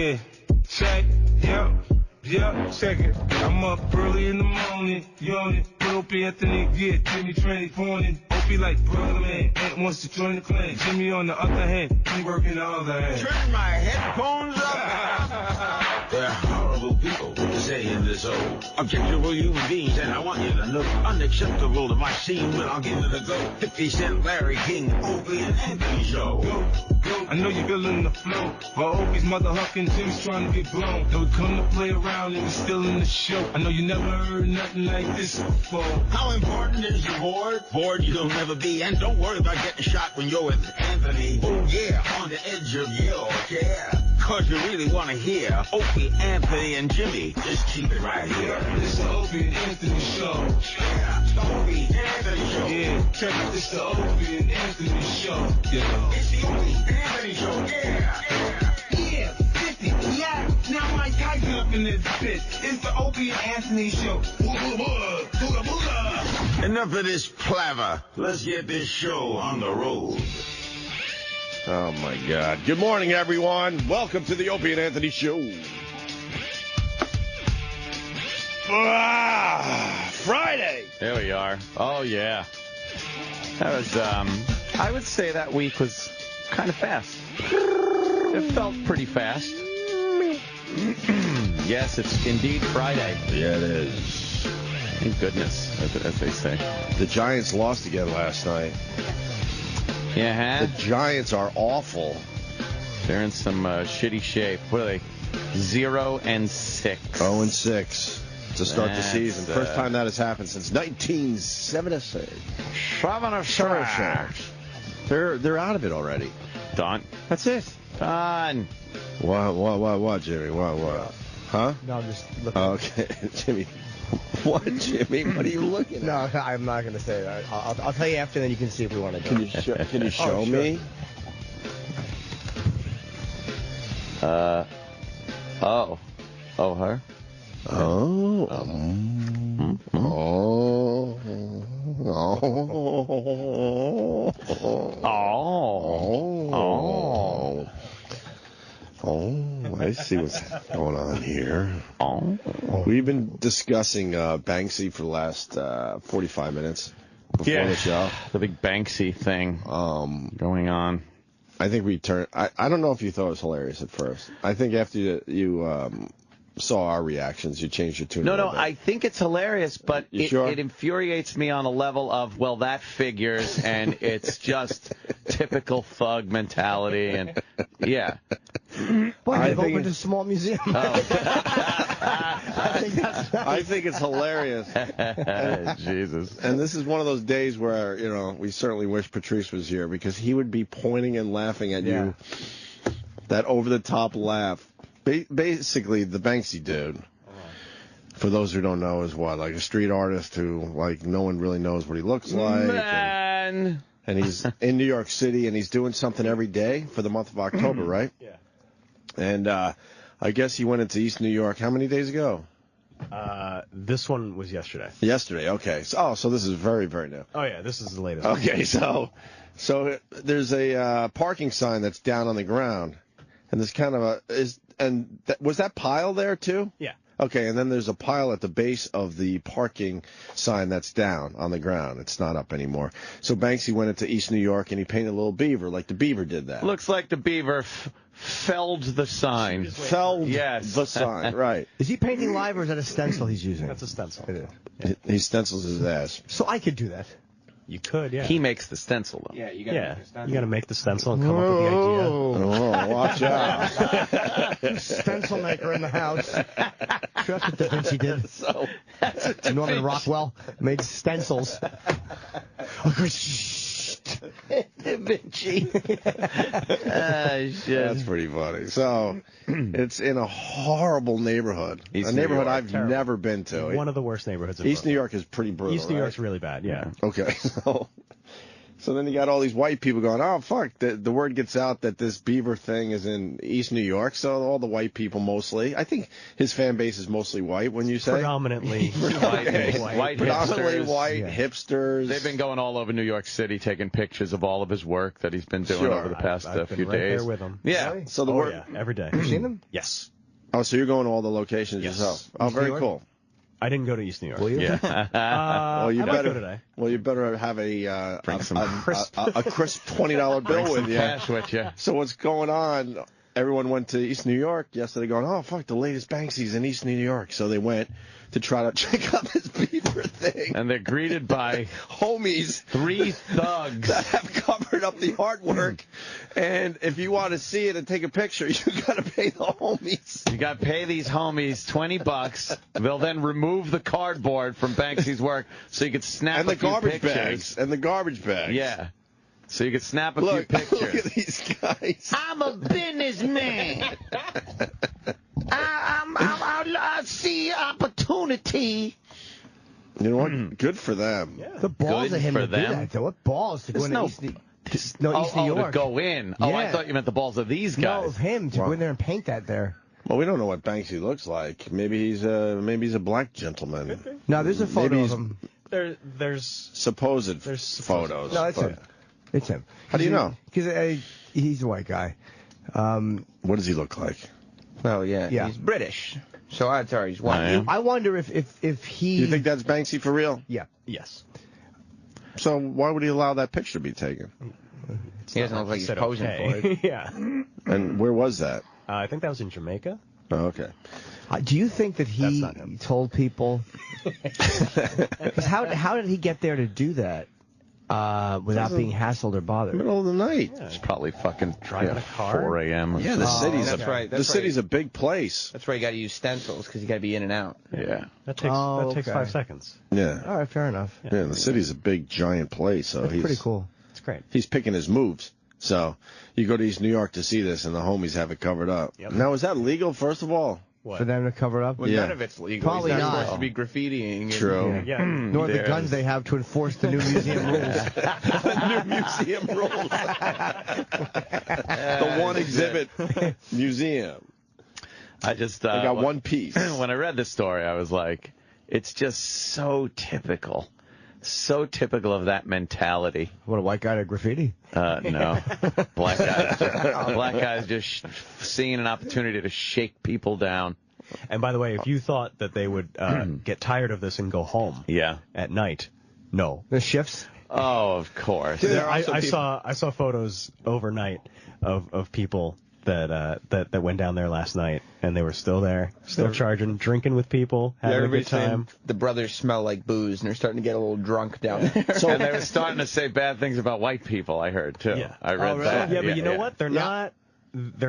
Yeah, check, check it. I'm up early in the morning, yawning. Opie Anthony, get Jimmy Tranny pointing. Opie like brother man, Ant wants to join the clan. Jimmy on the other hand, he working the other hand. Turn my headphones up. There are horrible people to say in this old objectionable human beings, and I want you to look unacceptable to my scene when I'll give it a go. 50 Cent, Larry King, Opie and Anthony show. Go. I know you're feeling the flow, but Opie's mother hucking, Jimmy's trying to get blown. Though we come to play around and we still in the show. I know you never heard nothing like this before. How important is your board? Bored you'll never be, and don't worry about getting shot when you're with Anthony. Oh yeah, on the edge of your chair. Cause you really want to hear Opie, Anthony, and Jimmy. Just keep it right here. It's the Opie and Anthony show. Yeah, the Opie and Anthony show. Yeah, check it. It's the Opie and Anthony show. Yeah. It's the Opie and Anthony show. Yeah, 50. Yeah, now Mike Tyson up in this bitch. It's the Opie and Anthony show. Enough of this palaver. Let's get this show on the road. Oh, my God. Good morning, everyone. Welcome to the Opie and Anthony Show. Friday. There we are. Oh, yeah. That was, I would say that week was kind of fast. It felt pretty fast. Yes, it's indeed Friday. Yeah, it is. Thank goodness, as they say. The Giants lost again last night. Yeah, The Giants are awful. they're in some shitty shape. What are they? 0-6. 0-6 to start the season. That's, First time that has happened since 1976. 76. They're out of it already. Done. That's it. Done. What, Jimmy? What? Huh? No, I'm just looking. Okay, Jimmy. What, Jimmy? What are you looking at? No, I'm not going to say that. I'll tell you after, then you can see if we want to go. Can you show sure. me? Her? Oh. Oh. I see what's going on here. Oh. We've been discussing Banksy for the last 45 minutes before the show. The big Banksy thing going on. I think we turned. I don't know if you thought it was hilarious at first. I think after you saw our reactions, you changed your tune. No, I think it's hilarious, but it infuriates me on a level of, well, that figures, and it's just typical thug mentality, and yeah. Well, you've opened a small museum. I think it's hilarious. Jesus. And this is one of those days where, we certainly wish Patrice was here, because he would be pointing and laughing at you. That over-the-top laugh. Basically, the Banksy dude, for those who don't know, is what? Like a street artist who, like, no one really knows what he looks like. Man. And he's in New York City, and he's doing something every day for the month of October, right? Yeah. And I guess he went into East New York how many days ago? This one was yesterday. Yesterday, okay. So this is very, very new. Oh, yeah, this is the latest. Okay, so there's a parking sign that's down on the ground, and there's kind of was that pile there too? Yeah. Okay, and then there's a pile at the base of the parking sign that's down on the ground. It's not up anymore. So Banksy went into East New York and he painted a little beaver, like the beaver did that. Looks like the beaver felled the sign. Felled yes. the sign, right. Is he painting live, or is that a stencil he's using? That's a stencil. He stencils his ass. So I could do that. You could, yeah. He makes the stencil, though. Yeah, you got to make the stencil and come up with the idea. Oh, watch out. Stencil maker in the house. Sure, that's what Da Vinci did. So, that's what Da Norman Vinci. Rockwell made stencils. Da Vinci. Shit. That's pretty funny. So, it's in a horrible neighborhood. East a New neighborhood York. I've never been to. One of the worst neighborhoods in East New Brooklyn. York is pretty brutal, East New right? York's really bad, yeah. Okay, So then you got all these white people going, oh, fuck, the word gets out that this Beaver thing is in East New York, so all the white people mostly. I think his fan base is mostly white, when you say? Predominantly White Predominantly hipsters. white, hipsters. They've been going all over New York City taking pictures of all of his work that he's been doing Sure. over the past I've few been right days. there with him. Yeah. Really? So the Oh, word. yeah, every day. You seen them? Yes. Oh, so you're going to all the locations Yes. yourself? Oh, East New very York? cool. I didn't go to East New York. Will you? Yeah. Well, you I might better go today. Well, you better have a Bring some crisp $20 bill with you. Cash with you. So what's going on? Everyone went to East New York yesterday going, oh, fuck, the latest Banksy's in East New York. So they went to try to check out this Beaver thing. And they're greeted by Homies 3 thugs. that have covered up the artwork. And if you want to see it and take a picture, you got to pay the homies. You got to pay these homies $20. They'll then remove the cardboard from Banksy's work so you can snap And a the few garbage pictures. bags. And the garbage bags. Yeah. So you can snap a Look, few look at pictures. these guys. I'm a businessman. I see opportunity. You know what? Good for them. The balls Good of him for to do them. that, though. What balls to go There's into no- East New East Oh, New to York? go in. Oh, I Yeah. thought you meant the balls of these No, guys. of him to go in there and paint that there. Well, we don't know what Banksy looks like. Maybe he's a black gentleman. No, there's a photo Maybe of he's- him. There's Supposed There's photos. No, it's but him. It's him. How do you know? Because he's a white guy. What does he look like? Well, yeah, Yeah. he's British, so odds are he's white. I am. I wonder if he. Do you think that's Banksy for real? Yeah. yes. So why would he allow that picture to be taken? He doesn't look like he's Said posing okay. for it. yeah. And where was that? I think that was in Jamaica. Oh, okay. Do you think that he That's not him. told people? 'Cause how did he get there to do that without being hassled or bothered? Middle of the night. It's probably fucking Driving a car? 4 a.m. Yeah, the city's that's right, that's the city's a big place. That's why you got to use stencils because you got to be in and out. Yeah. That takes okay. 5 seconds. Yeah. All right, fair enough. Yeah, the city's a big giant place, so That's he's pretty cool. It's great. He's picking his moves. So you go to East New York to see this, and the homies have it covered up. Yep. Now, is that legal? First of all, What? For them to cover up. Well, Yeah. none of it's legal. Probably he's not. supposed to be graffitiing. and- true. Yeah. Nor the guns they have to enforce the new museum rules. New museum rules. The one exhibit museum. I just I got one piece. When I read this story, I was like, it's just so typical. So typical of that mentality. What, a white guy to graffiti? No. Black guys just seeing an opportunity to shake people down. And by the way, if you thought that they would get tired of this and go home Yeah. at night, no. The shifts? Oh, of course. There are also I people- saw photos overnight of people that went down there last night, and they were still there, still charging, drinking with people, having a good Everybody's saying time. the brothers smell like booze, and they're starting to get a little drunk down there. So And they were starting to say bad things about white people, I heard, too. Yeah. I read really? that. Yeah, but you know what? They're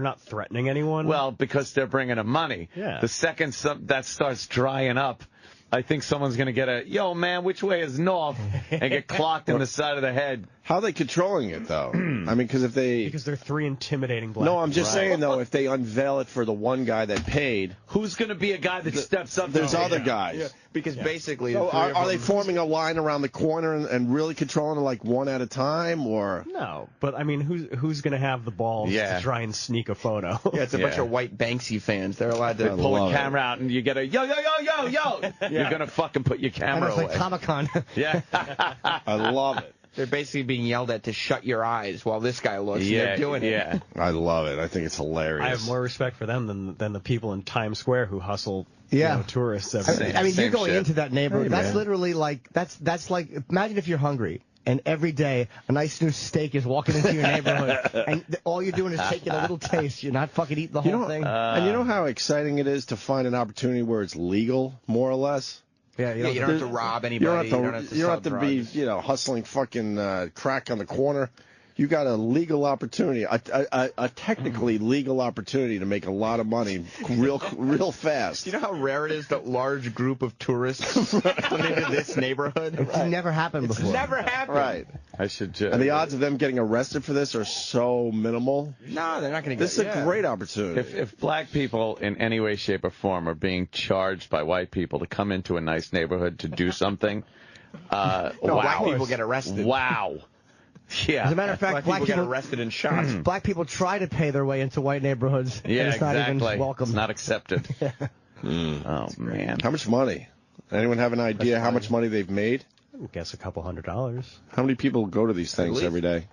not threatening anyone. Well, because they're bringing them money. Yeah. The second that starts drying up, I think someone's going to get a, yo, man, which way is north? And get clocked in the side of the head. how are they controlling it, though? I mean, because if they... because they're 3 intimidating black. No, I'm just people. saying, though, if they unveil it for the one guy that paid, Who's going to be a guy that steps up? there's to other yeah. guys. because basically, So the three of are they them- forming a line around the corner and really controlling it like one at a time, or... No, but I mean, who's going to have the balls Yeah. to try and sneak a photo? Yeah, it's a bunch Yeah. of white Banksy fans. They're allowed to Pull love a it. camera out and you get a yo, yo, yo, yo, yo. You're going to fucking put your And camera it's away. like Comic-Con. Yeah. I love it. They're basically being yelled at to shut your eyes while this guy looks. and Yeah, they're doing it. yeah. I love it. I think it's hilarious. I have more respect for them than the people in Times Square who hustle Yeah. tourists every day. I mean, Same you're going shit. into that neighborhood. Hey, That's man. literally like that's like imagine if you're hungry and every day a nice new steak is walking into your neighborhood and all you're doing is taking a little taste. You're not fucking eating the You whole know, thing. and you know how exciting it is to find an opportunity where it's legal, more or less? yeah, Yeah, you don't have to rob anybody. You don't have to, be, hustling fucking crack on the corner. You got a legal opportunity, a technically legal opportunity to make a lot of money real fast. You know how rare it is that large group of tourists come into this neighborhood? It's never happened before. Never happened. Right. I should just. And the odds of them getting arrested for this are so minimal. No, they're not going to get. This is a great opportunity. If black people in any way, shape, or form are being charged by white people to come into a nice neighborhood to do something, Black wow. people get arrested. Wow. Yeah. As a matter of fact, Black people get arrested and shot. black people try to pay their way into white neighborhoods. Yeah, and it's not exactly. even welcome. It's not accepted. Oh, man. How much money? Anyone have an idea how much money they've made? I guess a couple $100. How many people go to these things every day?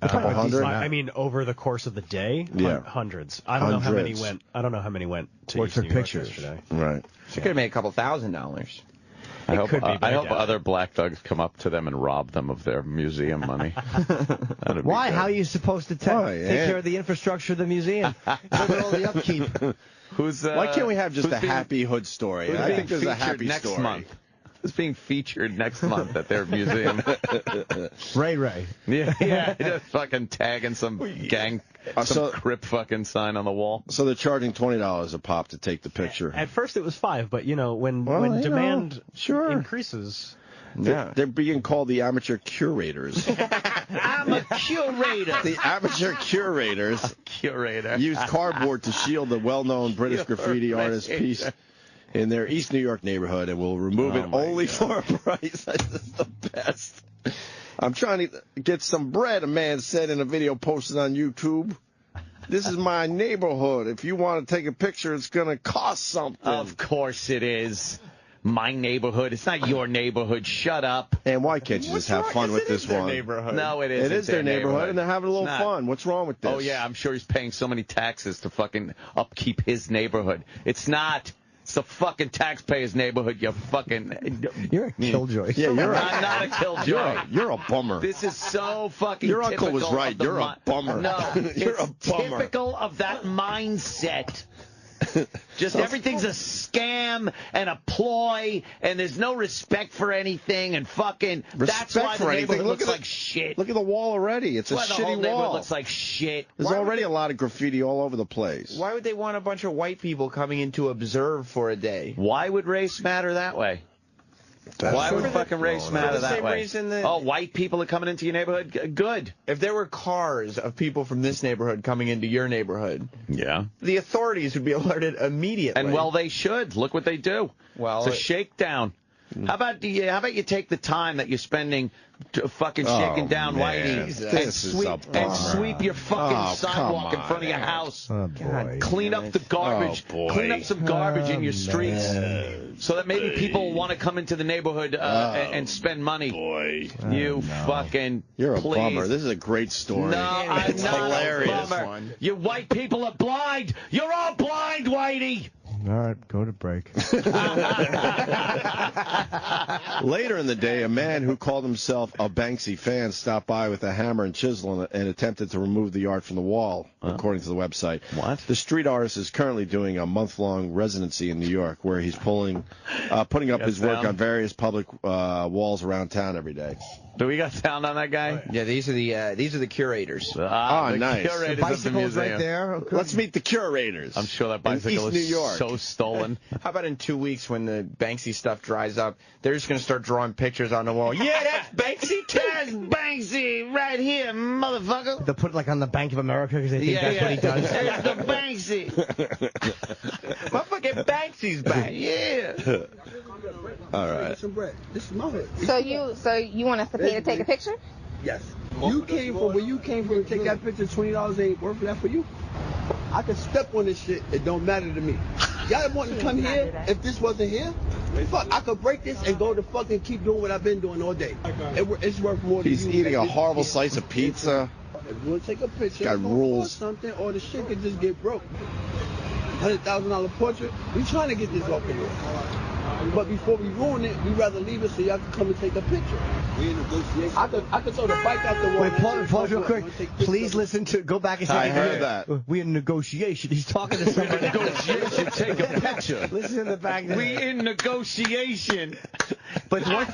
A couple hundred? I mean, over the course of the day, Yeah. hundreds. I don't know how many Hundreds. went. I don't know how many went to Or East took New York pictures. yesterday. Right. She could have made a couple $1,000. I hope, could be, but I I hope doubt other black thugs come up to them and rob them of their museum money. That'd be Why? good. How are you supposed to take care of the infrastructure of the museum? Look at all the upkeep. Why can't we have just who's a being- happy hood story? who's I being think there's a featured happy next story. month? Who's being featured next month at their museum? Ray. Yeah, just fucking tagging some gang, some So- crip fucking sign on the wall. So they're charging $20 a pop to take the picture. At first it was $5, but when Well, you demand know, sure. increases, They're being called the amateur curators. I'm a curator. The amateur curators Curator. use cardboard to shield the well-known British graffiti artist piece in their East New York neighborhood and will remove it only for a price. This is the best. I'm trying to get some bread, a man said in a video posted on YouTube. This is my neighborhood. If you want to take a picture, it's going to cost something. Of course it is. My neighborhood. It's not your neighborhood. Shut up. And why can't you just have fun with this one? No, it isn't. It is their neighborhood, and they're having a little It's not. fun. What's wrong with this? Oh, yeah, I'm sure he's paying so many taxes to fucking upkeep his neighborhood. It's not. It's the fucking taxpayer's neighborhood, you fucking... You're a killjoy. Yeah, you're I'm not a killjoy. You're a bummer. This is so fucking Your uncle was typical right. of the You're a bummer. No, You're a it's bummer. typical of that mindset. Just everything's a scam and a ploy, and there's no respect for anything, and fucking... that's why the neighborhood looks like shit. Look at the wall already. It's a That's why the whole shitty neighborhood wall. looks like shit. There's already a lot of graffiti all over the place. Why would they want a bunch of white people coming in to observe for a day? Why would race matter that way? Why would fucking race matter the that same way? reason that- Oh, white people are coming into your neighborhood? Good. If there were cars of people from this neighborhood coming into your neighborhood, Yeah. the authorities would be alerted immediately. And well, they should. Look what they do. Well, it's a shakedown. How about you take the time that you're spending fucking shaking down man. Whitey This is a bummer. sweep your fucking Oh, sidewalk come in front of your on. house. Oh, boy. Clean up the garbage. Oh, boy. Clean up some garbage in your streets so that maybe people want to come into the neighborhood and spend money. Boy. You fucking You're a please. bummer. This is a great story. No, I'm it's not hilarious. a bummer. You white people are blind. You're all blind, Whitey. All right, go to break. Later in the day, a man who called himself a Banksy fan stopped by with a hammer and chisel and attempted to remove the art from the wall, according to the website. What? The street artist is currently doing a month-long residency in New York, where he's putting up his work sound? on various public walls around town every day. Do we got sound on that guy? Yeah, these are the curators. Oh, The nice. curators of the Bicycles museum. right there. Let's meet the curators. I'm sure that in bicycle East is New York. so stolen. How about in 2 weeks when the Banksy stuff dries up, they're just going to start drawing pictures on the wall. Yeah, that's Banksy. That's Banksy right here, motherfucker. They'll put it like on the Bank of America because they think that's what he does. It's the Banksy. Motherfucking Banksy's back. Yeah. All right. Some bread. This is my hood. So you want us to pay to take a picture? Yes. You came from where you came from to take that picture. $20 ain't worth that for you. I could step on this shit. It don't matter to me. Y'all want to come here? If this wasn't here, fuck, I could break this and go to fucking keep doing what I've been doing all day. It's worth more to you. He's eating a than horrible this slice of pizza. If you want to take a picture, Got it's gonna rules. cost something, or the shit could just get broke. $100,000 portrait. We trying to get this off the road. But before we ruin it, we rather leave it so y'all can come and take a picture. We in negotiation. I could throw the bike out the wall. Wait, pause real quick. Please listen to. Go back and say. I heard that. We in negotiation. He's talking to somebody. Negotiation. Take a picture. Listen in the back. There. We in negotiation. But the one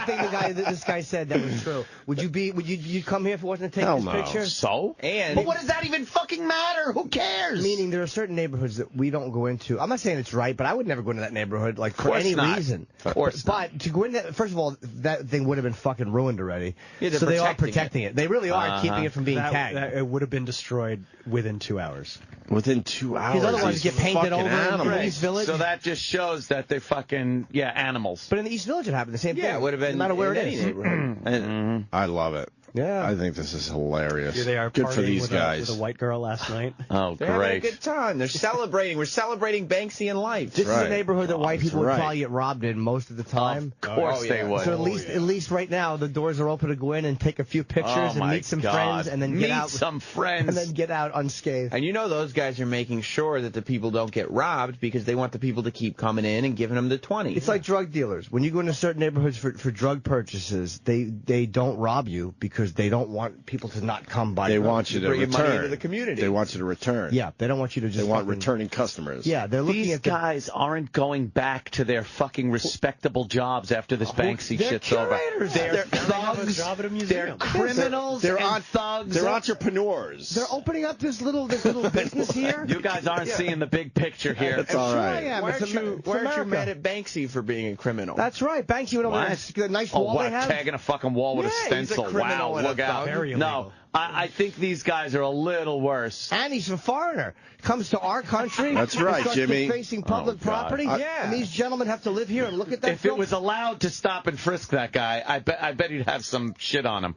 thing this guy said that was true. Would you come here if it wasn't to take Hell this no. picture? So? And But what does that even fucking matter? Who cares? Meaning there are certain neighborhoods that we don't go into. I'm not saying it's right, but I would never go into that neighborhood like for course any not. reason. Of course But to go in there, first of all, that thing would have been fucking ruined already. Yeah, they're so they are protecting protecting it. They really are keeping it from being tagged. It would have been destroyed within 2 hours. Within 2 hours. Because otherwise these get painted fucking over in animals. the East Village. So that just shows that they're fucking, animals. But in the East Village it happened the same thing. yeah, it would have been no matter where in it any is. neighborhood. I love it. Yeah. I think this is hilarious. Here they are Good for partying these with guys. with a white girl last night. Oh, They're having a great. good time. They're celebrating. We're celebrating Banksy in life. This is right. a neighborhood that white people would right. probably get robbed in most of the time. Of course Oh, they yeah. would. So at least right now the doors are open to go in and take a few pictures Oh, and my meet some God. friends and then get Meet out some friends. and then get out unscathed. And you know those guys are making sure that the people don't get robbed because they want the people to keep coming in and giving them the 20. It's like drug dealers. When you go into certain neighborhoods for drug purchases, they don't rob you because they don't want people to not come by. They drugs. want you to bringing money return. into the community. They want you to return. Yeah, they don't want you to just. They want fucking- returning customers. Yeah, they're looking These at the. guys aren't going back to their fucking respectable jobs after this Banksy they're shit's over. curators. They're They're- thugs. job at a They're museum. criminals They're and thugs. They're entrepreneurs. They're opening up this little business here. You guys aren't seeing the big picture here. That's all Sure I right. am. Why It's aren't you America. mad at Banksy for being a criminal? That's right. Banksy went over What? to the nice Oh, wall what, they have. tagging a fucking wall with a Yeah, he's a stencil. criminal Wow, and a look out. thug. Very No, illegal. I think these guys are a little worse. And he's a foreigner. Comes to our country. That's right, and starts Jimmy. Facing public Oh, God. property. Yeah. And these gentlemen have to live here and look at that. If it was allowed to stop and frisk that guy, I bet he'd have some shit on him.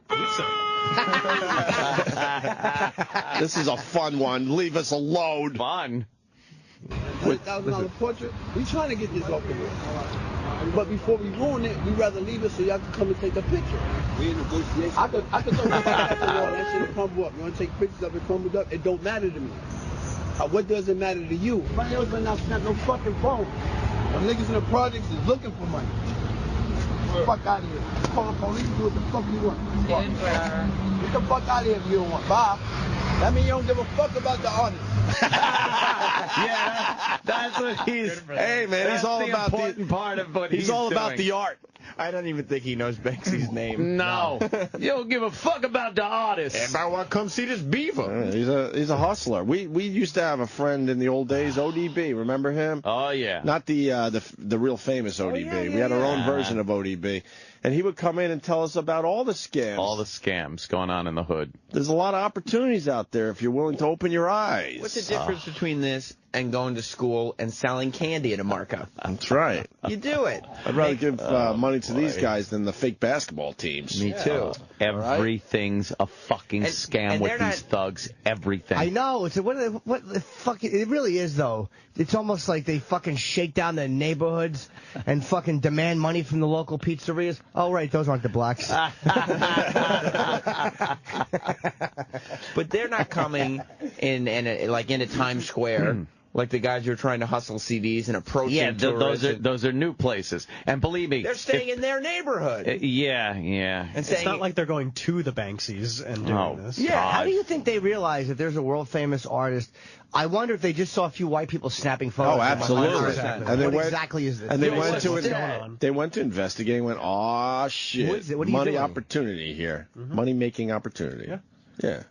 This is a fun one. Leave us alone. Fun. $100,000 portrait. We trying to get this off the way. But before we ruin it, we rather leave it so y'all can come and take a picture. We in negotiation. I could throw my at the wall and that shit crumble up. You want to take pictures of it crumbled up? It don't matter to me. What does it matter to you? Somebody else better not snap no fucking phone. Them niggas in the projects is looking for money. Fuck out of here. Call the police, do what the fuck you want. Get the fuck out of here if you don't want. Bye. That means you don't give a fuck about the artist. Yeah, that's what he's. Hey, man, That's he's all the about important part of what He's all about doing. the art. I don't even think he knows Banksy's name. No, you don't give a fuck about the artist. Everybody want to come see this beaver. He's a hustler. We used to have a friend in the old days, ODB. Remember him? Oh yeah. Not the real famous ODB. We had our own version of ODB, and he would come in and tell us about all the scams. All the scams going on in the hood. There's a lot of opportunities out there if you're willing to open your eyes. What's the difference between this and going to school and selling candy at a markup? That's right. You do it. I'd rather give money to these guys than the fake basketball teams. Me too. Everything's a fucking And- scam and with they're these not- thugs. Everything. I know. It's what the fuck. It really is though. It's almost like they fucking shake down the neighborhoods and fucking demand money from the local pizzerias. Oh right, those aren't the blacks. But they're not coming in like into Times Square like the guys who are trying to hustle CDs and approaching Yeah, tourists. those are new places. And believe me, They're staying in their neighborhood. Yeah. And It's saying, not like they're going to the Banksies and doing Oh, this. Yeah. How God. do you think they realize that there's a world famous artist? I wonder if they just saw a few white people snapping photos. Oh, absolutely. Exactly. And they What went- exactly is this? And they What's went to going it. on? They went to investigate and went, "Aw, shit! What is it? What are you Money doing?" opportunity here. Money making opportunity." Yeah. Yeah.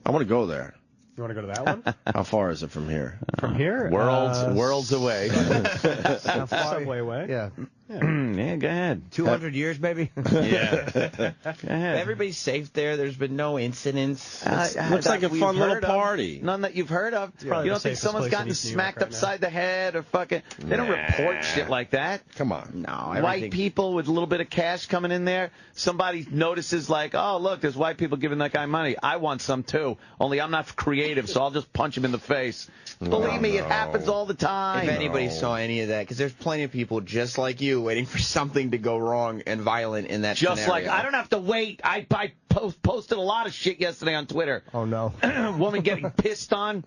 I want to go there. You want to go to that one? How far is it from here? From here? worlds away. How far- Subway way. Yeah. Yeah, go ahead. 200 years, maybe. Yeah. Go ahead. everybody's safe there. There's been no incidents. Looks like a we've fun little heard of. party. None that you've heard of. You probably don't the think safest someone's place in gotten East New York smacked right now. upside the head or fucking? They don't report shit like that. Come on. No, White everything- people with a little bit of cash coming in there. Somebody notices like, oh look, there's white people giving that guy money. I want some too. Only I'm not creative, so I'll just punch him in the face. Believe me, it happens all the time. If anybody saw any of that, because there's plenty of people just like you waiting for something to go wrong and violent in that Just scenario. like I don't have to wait. I posted a lot of shit yesterday on Twitter. Oh no. Woman getting pissed on.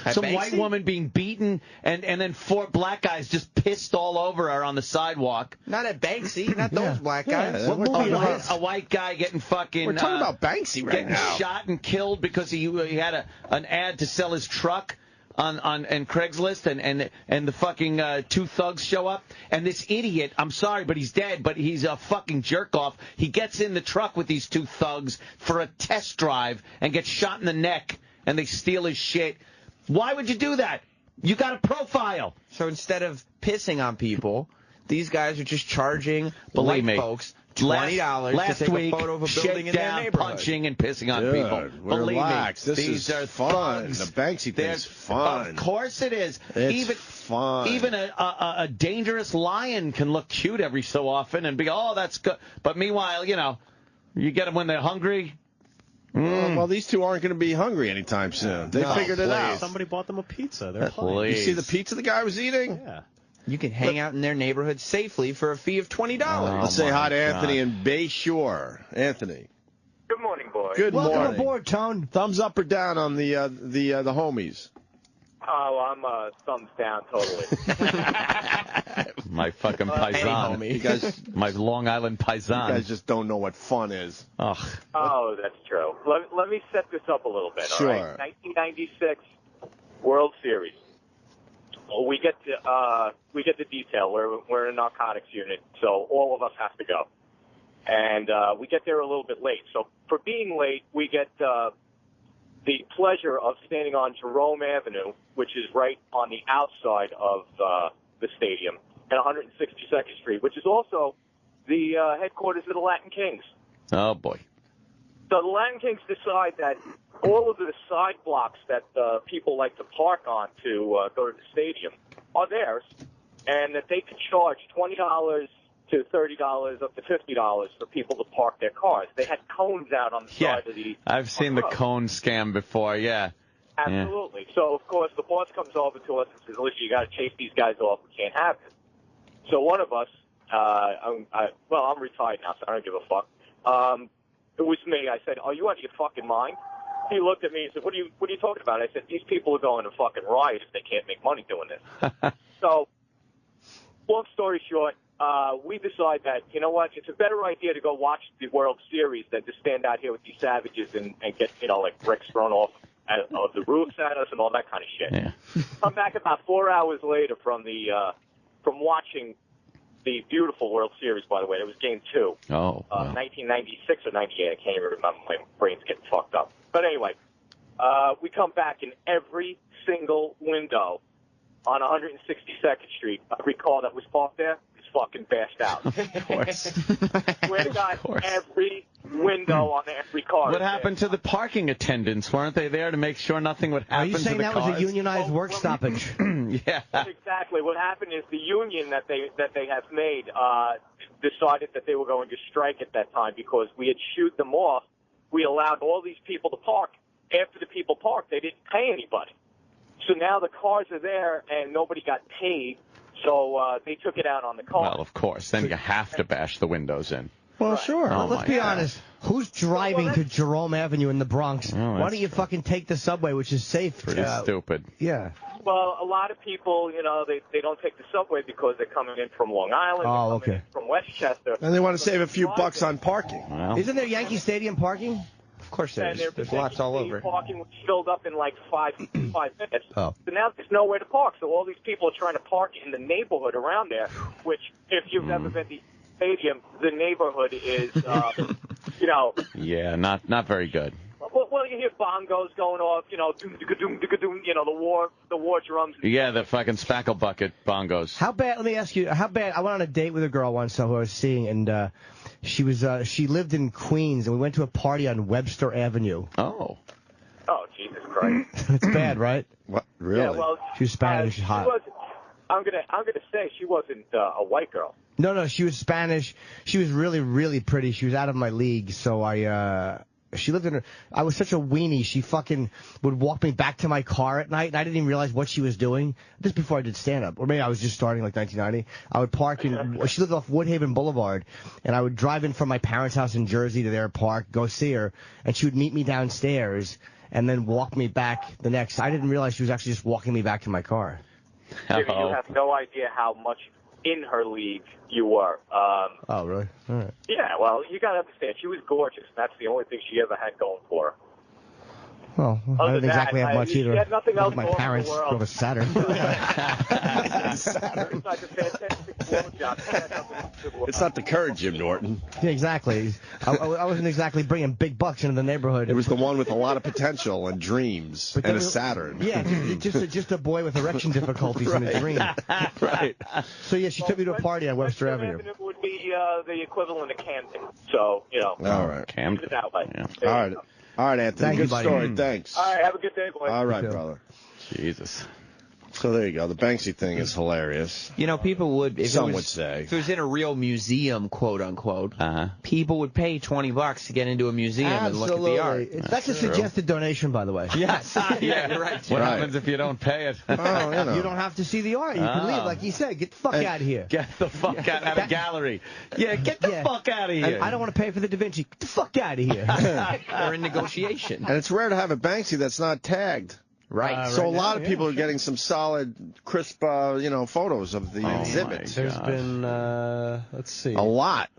At Some Banksy? white woman being beaten, and then 4 black guys just pissed all over her on the sidewalk. Not at Banksy, not those black guys. Yeah, A we're talking about- white guy getting fucking. We're talking about Banksy right getting now. shot and killed because he had an ad to sell his truck on Craigslist, and the fucking 2 thugs show up, and this idiot, I'm sorry, but he's dead, but he's a fucking jerk off. He gets in the truck with these 2 thugs for a test drive and gets shot in the neck, and they steal his shit. Why would you do that? You got a profile. So instead of pissing on people, these guys are just charging Believe white me. folks $20 last to take week, a photo of a building in their shakedown, neighborhood. punching and pissing on Good. people. Believe Relax. me, This these is are fun. thugs. The Banksy They're- thing's fun. Of course it is. It's fun. Even a dangerous lion can look cute every so often and be, oh, that's good. But meanwhile, You get them when they're hungry. Well, these two aren't going to be hungry anytime soon. They figured it out. Somebody bought them a pizza. They're You see the pizza the guy was eating? Yeah. You can hang out in their neighborhood safely for a fee of $20. Let's say hi to Anthony in Bay Shore. Anthony. Good morning, boys. Good morning. Welcome aboard, Tone. Thumbs up or down on the homies? Oh, I'm thumbs down totally. My fucking paisan. My Long Island paisan. You guys just don't know what fun is. Ugh. Oh, that's true. Let me set this up a little bit. Sure. All right. 1996 World Series. Well, we get the detail. We're in a narcotics unit, so all of us have to go, and we get there a little bit late. So for being late, we get the pleasure of standing on Jerome Avenue, which is right on the outside of the stadium, and 162nd Street, which is also the headquarters of the Latin Kings. Oh, boy. So the Latin Kings decide that all of the side blocks that people like to park on to go to the stadium are theirs, and that they could charge $20 to $30 up to $50 for people to park their cars. They had cones out on the side of the I've seen the cone scam before, yeah. Absolutely. Yeah. So, of course, the boss comes over to us and says, listen, you got to chase these guys off. We can't have it. So one of us, I'm retired now, so I don't give a fuck. It was me. I said, are you out of your fucking mind? He looked at me and said, what are you talking about? I said, these people are going to fucking riot if they can't make money doing this. So, long story short, we decide that, you know what, it's a better idea to go watch the World Series than to stand out here with these savages and get, like bricks thrown off of the roofs at us and all that kind of shit. Yeah. Come back about 4 hours later from watching the beautiful World Series, by the way. It was Game 2. Oh, wow. 1996 or 98. I can't even remember. My brain's getting fucked up. But anyway, we come back in every single window on 162nd Street. Every car that was parked there is fucking bashed out. Of course. Swear to God, every window on every car. What happened to the parking attendants? Weren't they there to make sure nothing would happen to the cars? Are you saying that was a unionized work stoppage? Yeah. Exactly. What happened is the union that they have made decided that they were going to strike at that time because we had shooed them off. We allowed all these people to park. After the people parked, they didn't pay anybody. So now the cars are there and nobody got paid. So they took it out on the car. Well, of course. Then you have to bash the windows in. Well, sure. Oh, let's be honest. Who's driving to Jerome Avenue in the Bronx? Oh, Why don't you fucking take the subway, which is safe? Pretty stupid. Yeah. Well, a lot of people, they don't take the subway because they're coming in from Long Island. Oh, they're coming in from Westchester. And they want to save a few bucks on parking. Well, Isn't there Yankee Stadium parking? Of course there And is. There's lots all over. Parking was filled up in like five minutes. Oh. So now there's nowhere to park. So all these people are trying to park in the neighborhood around there, which, if you've ever been to the stadium, the neighborhood is, Yeah, not very good. Well, you hear bongos going off, doom, doom, doom, the war drums. Yeah, the fucking spackle bucket bongos. How bad? Let me ask you. How bad? I went on a date with a girl once who I was seeing, and she lived in Queens, and we went to a party on Webster Avenue. Oh. Oh, Jesus Christ. It's bad, right? What? Really? Yeah, well, She was Spanish. She's hot. I'm gonna say she wasn't a white girl. No, she was Spanish. She was really, really pretty. She was out of my league, so she lived in her. I was such a weenie. She fucking would walk me back to my car at night, and I didn't even realize what she was doing. This before I did stand-up, or maybe I was just starting like 1990. I would park in. She lived off Woodhaven Boulevard, and I would drive in from my parents' house in Jersey to their park, go see her, and she would meet me downstairs, and then walk me back the next. I didn't realize she was actually just walking me back to my car. Jimmy, you have no idea how much in her league you were. Oh, really? All right. Yeah, well, you got to understand, she was gorgeous. That's the only thing she ever had going for her. Well, I didn't exactly have much either. She had nothing else my going parents for the world. drove a Saturn. It's not the current Jim Norton. Yeah, exactly. I wasn't exactly bringing big bucks into the neighborhood. It was the one with a lot of potential and dreams and a Saturn. Yeah, just a boy with erection difficulties in a dream. Right. So yeah, she took me to a party on Webster Avenue. Would be the equivalent of Camden. So All right. Camden. That way. Yeah. All right, Anthony. Thank Good you, buddy. story. Thanks. All right, have a good day, boys. All right, brother. Jesus. So there you go. The Banksy thing is hilarious. You know, people would, if Some it was, would say. if it was in a real museum, quote unquote, people would pay $20 to get into a museum and look at the art. That's a suggested donation, by the way. Yes. Yeah, you're right. What happens if you don't pay it? Oh, you know. You don't have to see the art. You can leave, like he said. Get the fuck out of here. Get the fuck out of the gallery. Yeah, get the fuck out of here. And I don't want to pay for the Da Vinci. Get the fuck out of here. They're in negotiation. And it's rare to have a Banksy that's not tagged. Right. So right a lot now, of people are getting some solid, crisp, photos of the exhibit. There's been, let's see. A lot.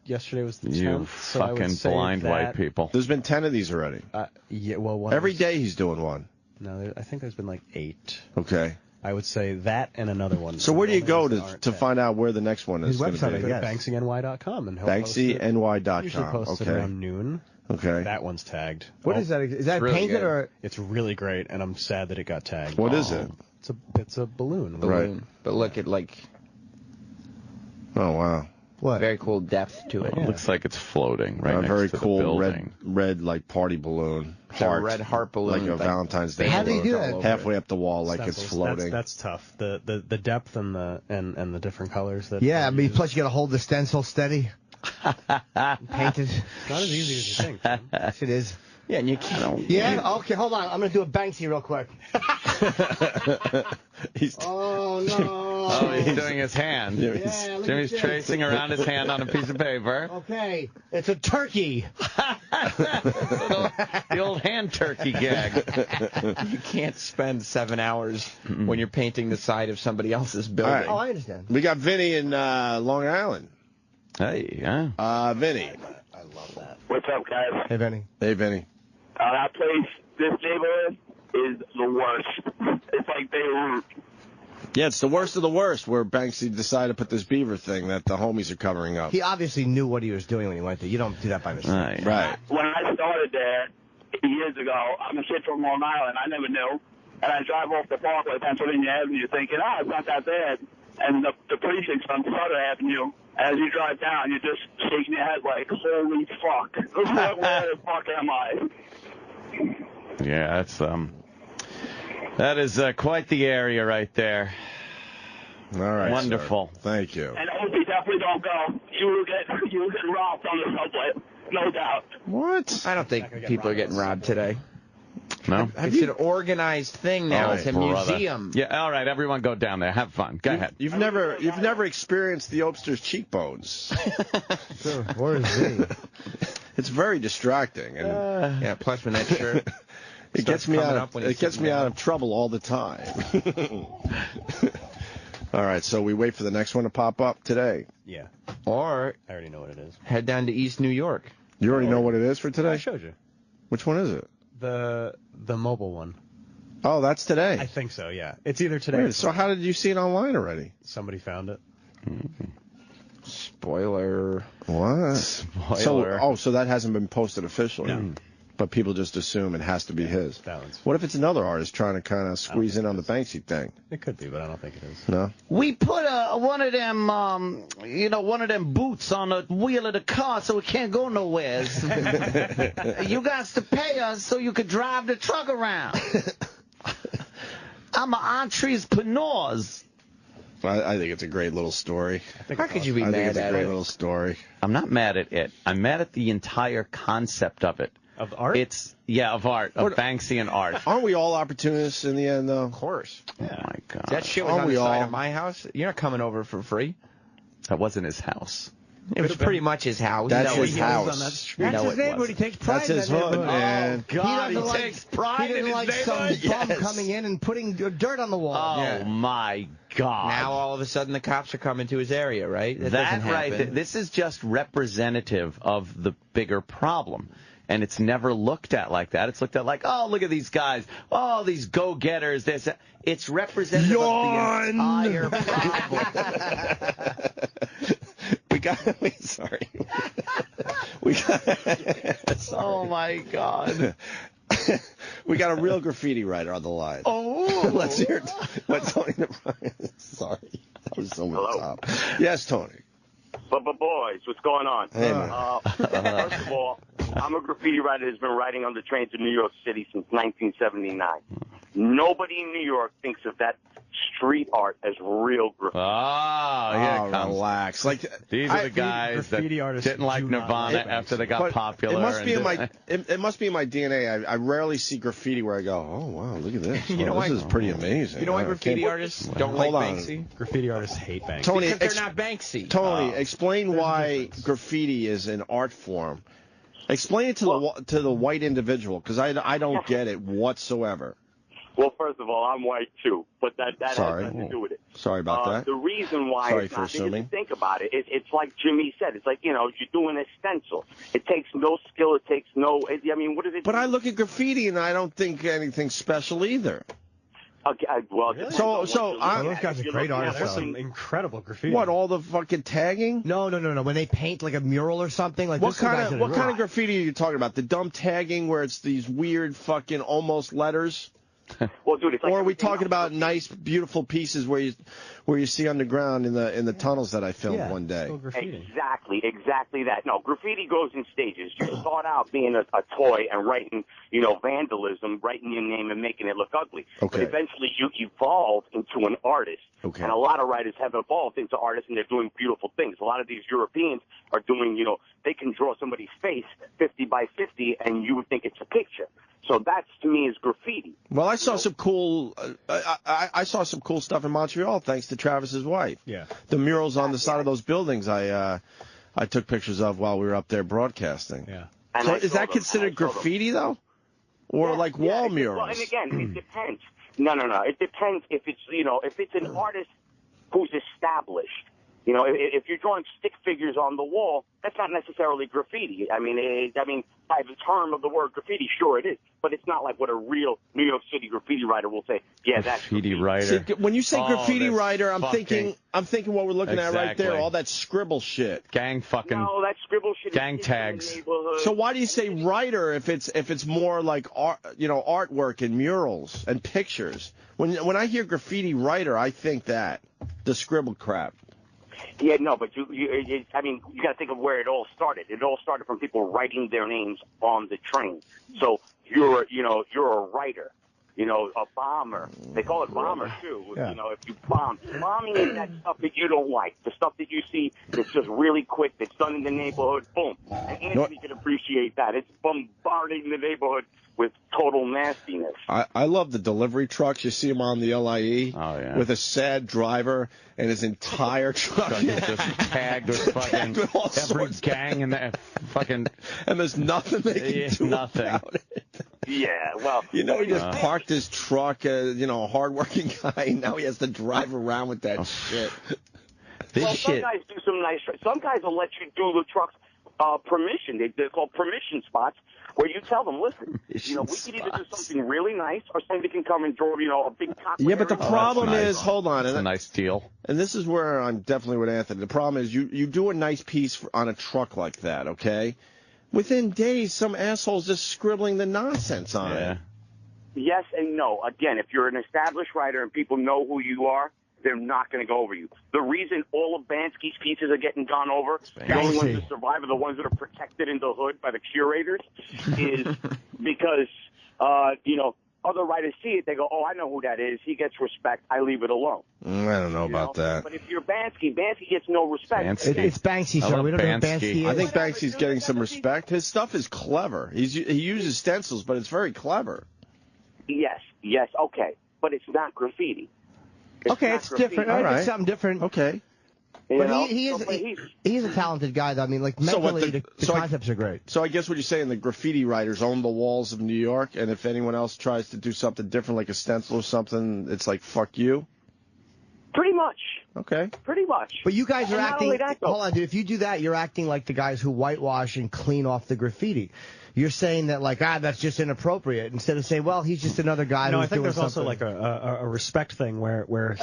Yesterday was the 10th. You so I would fucking say blind that, white people. There's been 10 of these already. Yeah, well, one Every was- day he's doing one. No, I think there's been like 8. Okay. I would say that and another one. So where do you go Those to aren't to tagged. find out where the next one is His going to website, be? I Go to guess. BanksyNY.com and he'll post it. BanksyNY.com. Usually posts it Okay. around noon. Okay. That one's tagged. What is that? Is that really painted good. or? It's really great, and I'm sad that it got tagged. What is it? It's a balloon. Right. But look at, like, Oh, wow. What? very cool depth to it. It looks like it's floating right A next very to the cool building. red like party balloon. It's a Heart. red heart balloon. Like a Valentine's Day How do you balloon. do that? all over Halfway up the wall like it's Stencils. floating. That's tough. The depth and the different colors. That Yeah, I are mean, used. plus you got to hold the stencil steady. Painted. It's not as easy as you think. Tim. Yes, it is. Yeah, and you can't. Yeah. Okay, hold on. I'm gonna do a Banksy real quick. Oh no. Oh, he's doing his hand. Yeah, look at Jimmy's this. tracing around his hand on a piece of paper. Okay, it's a turkey. The old hand turkey gag. You can't spend 7 hours when you're painting the side of somebody else's building. All right. Oh, I understand. We got Vinny in Long Island. Hey, yeah. Vinny. What's up, guys? Hey, Benny. Hey, Vinny. That place, this neighborhood, is the worst. It's like Beirut. Yeah, it's the worst of the worst where Banksy decided to put this beaver thing that the homies are covering up. He obviously knew what he was doing when he went there. You don't do that by mistake. Right. When I started there 8 years ago, I'm a kid from Long Island. I never knew. And I drive off the Parkway, Pennsylvania Avenue, thinking, it's not that bad. And the precinct's on Sutter Avenue. As you drive down, you're just shaking your head like, holy fuck. Where the fuck am I? Yeah, that is quite the area right there. All right. Wonderful. Sir. Thank you. And Opie, definitely don't go. You will get robbed on the subway. No doubt. What? I don't think people are getting robbed today. No? It's an organized thing now. It's a brother. museum. Yeah, all right, everyone go down there. Have fun. Go ahead. You've never experienced the Obster's cheekbones. Where is he? It's very distracting, and Yeah, plus when that shirt it gets me coming out. up when It he's gets sitting me down. out of trouble all the time. All right, so we wait for the next one to pop up today. Yeah, Or I already know what it is. head down to East New York. You already know what it is for today? I showed you Which one is it? the mobile one. Oh, that's today. I think so. Yeah, it's either today. Wait, or so how did you see it online already? somebody found it. Spoiler. What? Spoiler. So that hasn't been posted officially. No. But people just assume it has to be his. That one's. What if it's another artist trying to kind of squeeze in on the Banksy thing? It could be, but I don't think it is. No? We put one of them boots on the wheel of the car so it can't go nowhere. You got to pay us so you could drive the truck around. I'm an entrepreneur. I think it's a great little story. How could you be I think mad it's a at great it? little story. I'm not mad at it. I'm mad at the entire concept of it. Of art? Of art, of Banksy and art. Aren't we all opportunists in the end, though? Of course. Oh, my God. That shit was Aren't on we the side all? of my house. You're not coming over for free. That wasn't his house. It was pretty much his house. That's No, his he house. lives on that street. That's No, his it neighborhood. He wasn't. takes pride That's in his that hood, neighborhood. man. God, he he doesn't takes like, pride he doesn't in his like some neighborhood. bum Yes. coming in and putting dirt on the wall. Oh, Yeah. my God. Now all of a sudden the cops are coming to his area, right? That That doesn't right, happen. this is just representative of the bigger problem. And it's never looked at like that. It's looked at like, oh, look at these guys. Oh, these go-getters. This. It's representative of the entire problem. Sorry. We got. Oh, my God. We got a real graffiti writer on the line. Oh. Let's hear what Tony DeBryan. Sorry. That was so much top. Yes, Tony. But boys, what's going on? Hey, man. First of all, I'm a graffiti writer that's been writing on the trains in New York City since 1979. Nobody in New York thinks of that street art as real graffiti. Here it comes. Relax. Like these are the guys that didn't like Nirvana after they got popular. It must be in my it must be in my DNA. I rarely see graffiti where I go, oh wow, look at this. You know this is pretty amazing. You know why graffiti artists don't like Banksy? Graffiti artists hate Banksy. Tony, Because they're not Banksy. Tony, explain why graffiti is an art form. Explain it to the white individual, because I don't get it whatsoever. Well, first of all, I'm white too, but that has nothing to do with it. Sorry about that. The reason why Sorry it's for not, assuming. if you think about it, it's like Jimmy said. It's like, you're doing a stencil. It takes no skill. It takes no. I mean, what is it? But I look at graffiti and I don't think anything special either. Okay, well, Really? So those guys are great artists. There's some incredible graffiti. What, all the fucking tagging? No. When they paint like a mural or something, like What this guys kind of graffiti are you talking about? The dumb tagging where it's these weird fucking almost letters? Well, dude, it's like or are we talking about nice, beautiful pieces where you see underground in the tunnels that I filmed one day? Exactly that. No, graffiti goes in stages. You start out being a toy and writing, vandalism, writing your name and making it look ugly. Okay. But eventually you evolve into an artist. Okay. And a lot of writers have evolved into artists, and they're doing beautiful things. A lot of these Europeans are doing, they can draw somebody's face 50 by 50, and you would think it's a picture. So that, to me, is graffiti. Well, I saw some cool. I saw some cool stuff in Montreal thanks to Travis's wife. Yeah. The murals on the side of those buildings I took pictures of while we were up there broadcasting. Yeah. So is that considered graffiti though, or like wall murals? Well, and again, it depends. No. It depends if it's if it's an artist who's established. If you're drawing stick figures on the wall, that's not necessarily graffiti. I mean, by the term of the word graffiti, sure it is, but it's not like what a real New York City graffiti writer will say. Yeah, that's graffiti writer. See, when you say graffiti this writer, I'm thinking what we're looking at right there, Exactly. all that scribble shit. Gang fucking. No, that scribble shit gang is tags. in the neighborhood. So why do you say writer if it's more like art, artwork and murals and pictures? When I hear graffiti writer, I think that the scribble crap. Yeah, no, but you got to think of where it all started. It all started from people writing their names on the train. So you're a writer, a bomber. They call it bomber too. Yeah. If you bomb, bombing is that stuff that you don't like, the stuff that you see that's just really quick, that's done in the neighborhood. Boom, and Anthony can appreciate that. It's bombarding the neighborhood with total nastiness. I love the delivery trucks. You see them on the LIE with a sad driver and his entire truck is just tagged with fucking with all every gang in the fucking. And there's nothing they can do about it. Yeah, well, he just parked his truck. A hardworking guy. Now he has to drive around with that shit. Some guys do some nice. Some guys will let you do the trucks permission. They're called permission spots, where you tell them, listen, we can either do something really nice or somebody can come and draw, a big cock. Yeah, but the problem is, hold on. It's a nice deal. And this is where I'm definitely with Anthony. The problem is you do a nice piece on a truck like that, okay? Within days, some asshole's just scribbling the nonsense on it. Yes and no. Again, if you're an established writer and people know who you are, they're not going to go over you. The reason all of Bansky's pieces are getting gone over, the only ones that survive are the ones that are protected in the hood by the curators, is because, other writers see it, they go, oh, I know who that is. He gets respect. I leave it alone. I don't know about that. But if you're Bansky gets no respect. It's Banksy, sir. We don't know who Banksy is. I think Banksy's getting some respect. His stuff is clever. He uses stencils, but it's very clever. Yes, okay. But it's not graffiti. It's different. All right. It's something different. Okay. But he's a talented guy, though. I mean, like, mentally, the concepts are great. So I guess what you're saying, the graffiti writers own the walls of New York, and if anyone else tries to do something different, like a stencil or something, it's like, fuck you? Pretty much. Okay. Pretty much. But you guys are acting... That, hold on, dude. If you do that, you're acting like the guys who whitewash and clean off the graffiti. You're saying that, like, that's just inappropriate, instead of saying, well, he's just another guy who's doing something. No, I think there's also like a respect thing where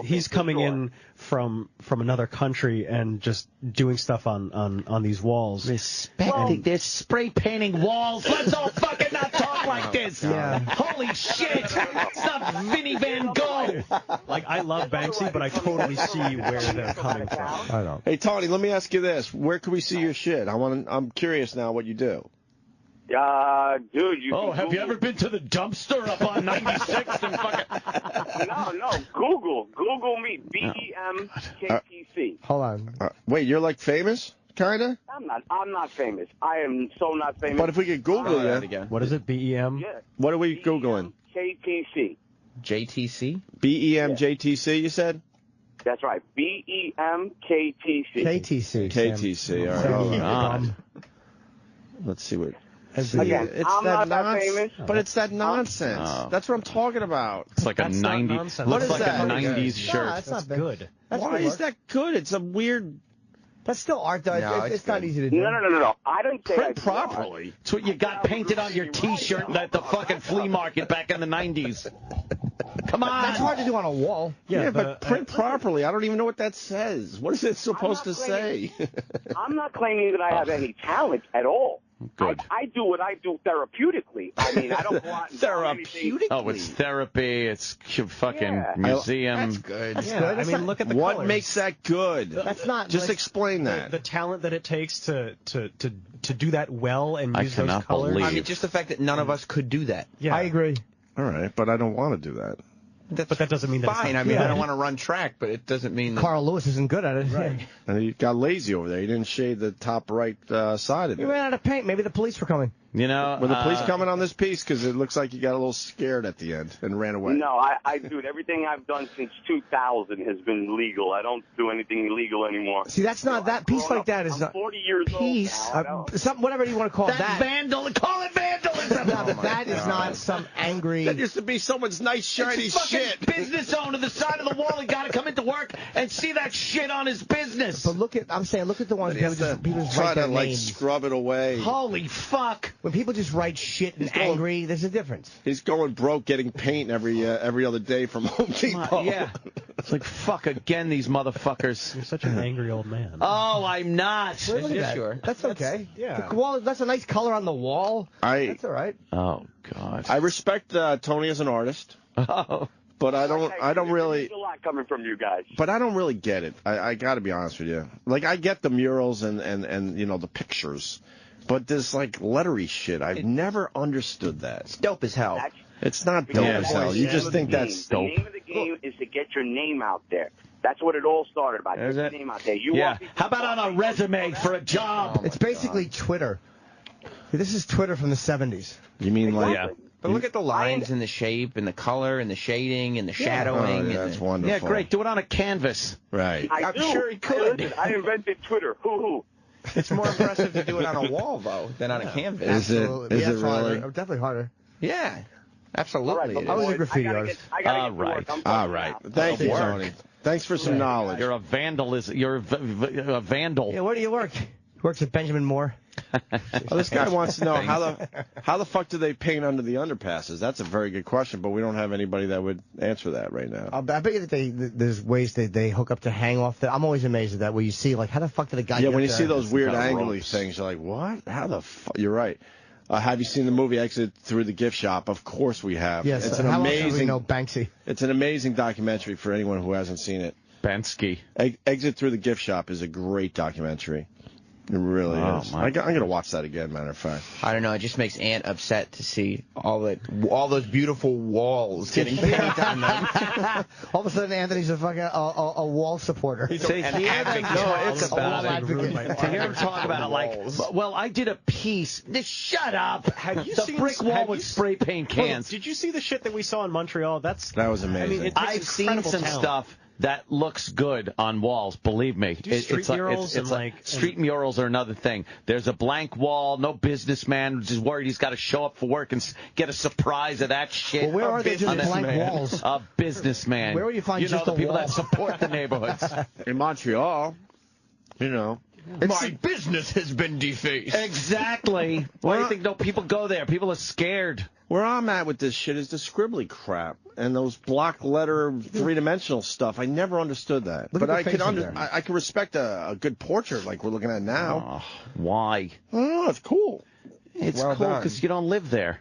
he's coming in from another country and just doing stuff on these walls. Respecting. They're spray painting walls. Let's all fucking not talk like this. Yeah. Holy shit! It's not Vinnie Van Gogh. Like, I love Banksy, but I totally see where they're coming from. I don't. Hey, Tony, let me ask you this. Where can we see your shit? I'm curious now what you do. Dude, you. Oh, have you ever been to the dumpster up on 96th and fucking? No. Google me. BEMKTC. Hold on. Wait, you're like famous, kinda? I'm not famous. I am so not famous. But if we could Google you, again. What is it? BEM? Yeah. what are we Googling? KTC. JTC? BEMJTC, you said? That's right. BEMKTC. KTC. KTC, all right. Oh, God. Let's see what. Again, It's I'm that not that famous. But it's that nonsense. Oh. That's what I'm talking about. It's like That's a not 90s. nonsense. What Looks is like that? a What is 90s that? shirt. No, that's not bad. good. That's Why good is work. that good? It's a weird. That's still art, though. No, it's it's not good. easy to do. No. I didn't say Print I properly. It's what you got painted on your T-shirt at the fucking flea market back in the 90s. Come on. That's hard to do on a wall. Yeah, but print properly. I don't even know what that says. What is it supposed to say? I'm not claiming that I have any talent at all. Good. I do what I do therapeutically. I mean, I don't go out and do anything. Oh, it's therapy. It's fucking museum. That's good. That's Yeah, good. I That's mean, not- look at the What colors. makes that good? That's not. Just like, explain that. the talent that it takes to do that well and I use those cannot colors. believe- I mean, just the fact that none of us could do that. Yeah. I agree. All right, but I don't want to do that. But that doesn't mean that it's Fine. not I mean, good. I don't want to run track, but it doesn't mean that. Carl Lewis isn't good at it. Right. And he got lazy over there. He didn't shade the top right side of He it. ran out of paint. Maybe the police were coming. You know, Were the police coming on this piece? Because it looks like you got a little scared at the end and ran away. No, dude, everything I've done since 2000 has been legal. I don't do anything illegal anymore. See, that's not that piece like that is I'm not 40 years piece. old now. Something, whatever you want to call that that. call it vandalism. No, but that is not some angry. That used to be someone's nice shiny It's a fucking shit. business owner, the side of the wall. He got to come into work and see that shit on his business. But look at the ones He has to people just try write to their like names. scrub it away. Holy fuck! When people just write shit and angry, there's a difference. He's going broke getting paint every other day from Home Depot. Yeah, it's like fuck again, these motherfuckers. You're such an angry old man. Oh, I'm not. Look at Yeah, that. sure. That's okay. yeah. The wall, that's a nice color on the wall. That's all right. Oh God. I respect Tony as an artist, Oh. but I don't really. There's a lot coming from you guys. But I don't really get it. I got to be honest with you. Like, I get the murals and you know, the pictures. But this, like, lettery shit, I've never understood that. It's dope as hell. It's not dope as hell. You just think that's The dope. name of the game is to get your name out there. That's what it all started about. Is Get it? your name out there. You Yeah. want people How about to on a resume for a job? It's basically Twitter. This is Twitter from the 70s. You mean like... Yeah. But look at the lines and the shape and the color and the shading and the Oh, shadowing. yeah, and that's the, wonderful. Yeah, great. Do it on a canvas. Right. I'm sure he could. Listen, I invented Twitter. Hoo-hoo. It's more impressive to do it on a wall, though, than on a canvas. Is it? Absolutely. Is Yeah, it it's harder. really? Definitely harder. Yeah, absolutely. All right, it I was is. a graffiti artist. I gotta All get to work. right. I'm All fucking right. out. Thank you, Work. Tony. Thanks for some knowledge. You're a vandalism. You're a vandal. Yeah, where do you work? He works at Benjamin Moore. Well, this guy wants to know how the fuck do they paint under the underpasses? That's a very good question, but we don't have anybody that would answer that right now. I bet you that there's ways that they hook up to hang off. I'm always amazed at that, where you see, like, how the fuck did a guy Yeah, get when up you see there? those weird Got angly ropes. things, you're like, what? How the fuck? You're right. Have you seen the movie Exit Through the Gift Shop? Of course we have. Yes, it's an how else do we amazing. know Banksy? It's an amazing documentary for anyone who hasn't seen it. Bensky. Exit Through the Gift Shop is a great documentary. It really Oh, is. my I'm going to watch that again, matter of fact. I don't know. It just makes Ant upset to see all those beautiful walls getting paint on them. All of a sudden, Anthony's a fucking a wall supporter. To hear them it's talk about about it. To hear him talk about it, like, well, I did a piece. Shut up. Have you the seen brick this- wall have with you- spray paint cans. Did you see the shit that we saw in Montreal? That was amazing. I mean, it takes I've seen incredible some talent. stuff that looks good on walls. Believe me, street murals and, like- street murals are another thing. There's a blank wall. No businessman is worried he's got to show up for work and get a surprise of that shit. Well, where are they just Businessman. blank walls? A businessman. Where would you find know just the a people wall? that support the neighborhoods? In Montreal, you know. My business has been defaced. Exactly. Why do you think no people go there? People are scared. Where I'm at with this shit is the scribbly crap and those block letter three-dimensional stuff. I never understood that. Look but at the I face can in there. I can respect a good portrait like we're looking at now. Oh, why? I don't know. It's cool. It's Well cool done. because you don't live there.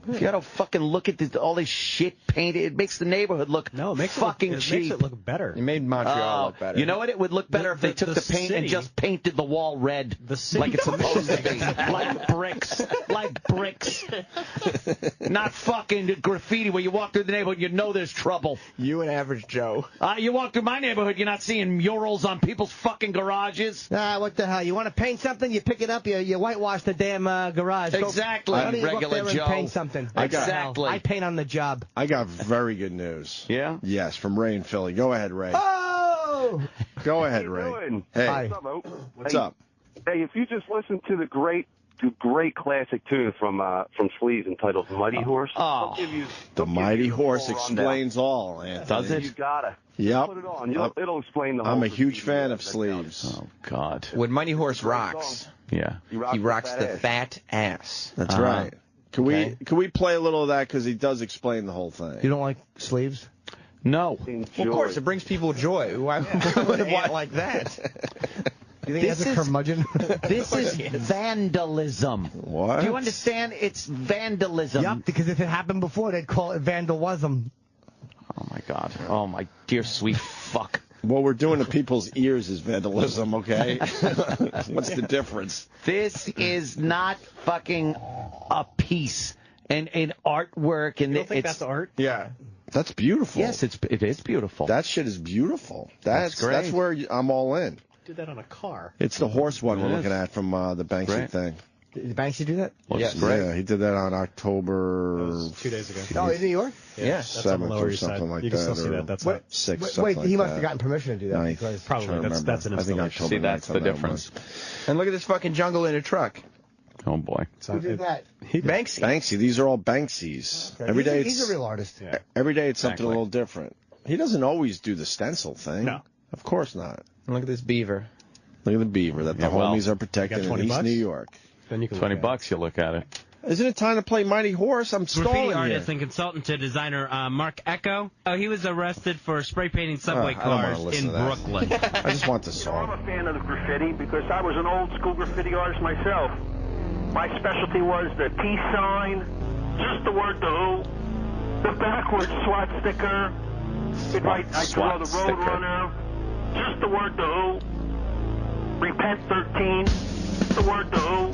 You gotta fucking look at all this shit painted. It makes the neighborhood look fucking cheap. It makes it look better. It made Montreal look better. You know what? It would look better if they took the paint and just painted the wall red, like it's supposed to be, like bricks, not fucking graffiti where you walk through the neighborhood and you know there's trouble. You and Average Joe. You walk through my neighborhood, you're not seeing murals on people's fucking garages. What the hell? You want to paint something? You pick it up, you whitewash the damn garage. Exactly. Why don't you Regular go up there Joe. And paint something? Exactly. I paint on the job. I got very good news. Yeah? Yes, from Ray in Philly. Go ahead, Ray. Oh! Go ahead, Ray. Doing? Hey. Hi. What's up? Hey, if you just listen to the great classic tune from Sleaze entitled Mighty Horse. Oh. The Mighty Horse explains all, Anthony. Does it? You gotta. Yep. Put it on. It'll explain the whole I'm a huge procedure. fan of Sleeves. Oh, God. When Mighty Horse rocks, Yeah. he rocks the fat ass. That's right. Can we play a little of that because he does explain the whole thing? You don't like sleeves? No. Well, of course, it brings people joy. Why would it want like that? You think that's a curmudgeon? This is vandalism. What? Do you understand? It's vandalism. Yep, because if it happened before, they'd call it vandalism. Oh, my God. Oh, my dear sweet fuck. What we're doing to people's ears is vandalism, okay? What's the difference? This is not fucking a piece and artwork. And You don't think that's art? Yeah. That's beautiful. Yes, it is beautiful. That shit is beautiful. That's great. That's where I'm all in. Do that on a car. It's the horse one we're looking at from the Banksy Great. thing. Did Banksy do that? Looks Yeah, he did that on October 2 days ago. Oh, in New York? Yeah. That's on the 7th Lower or East Side. something like You can that. still see or that. That's Wait, not, 6th, wait, something like he must that. have gotten permission to do that. Ninth. Because probably. Trying to That's an remember. I think installation. October See, that's 9th the on that difference. And look at this fucking jungle in a truck. Oh, boy. who did that? Banksy. Banksy. These are all Banksies. Okay. Every day He's a real artist. Yeah. Every day it's something Exactly. a little different. He doesn't always do the stencil thing. No. Of course not. And look at this beaver. Look at the beaver that the Yeah, well, homies are protecting you got in 20 East bucks? New York. Then you can $20 look at bucks, you look at it. Isn't it time to play Mighty Horse? I'm Graffiti stalling artist here. and consultant to designer Mark Echo. He was arrested for spray painting subway I don't wanna cars listen in to that. Brooklyn. I just want the I'm song. a fan of the graffiti because I was an old school graffiti artist myself. My specialty was the peace sign, just the word the who, the backwards SWAT sticker. If I draw the SWAT road sticker. runner, just the word the who. Repent 13, the word the who.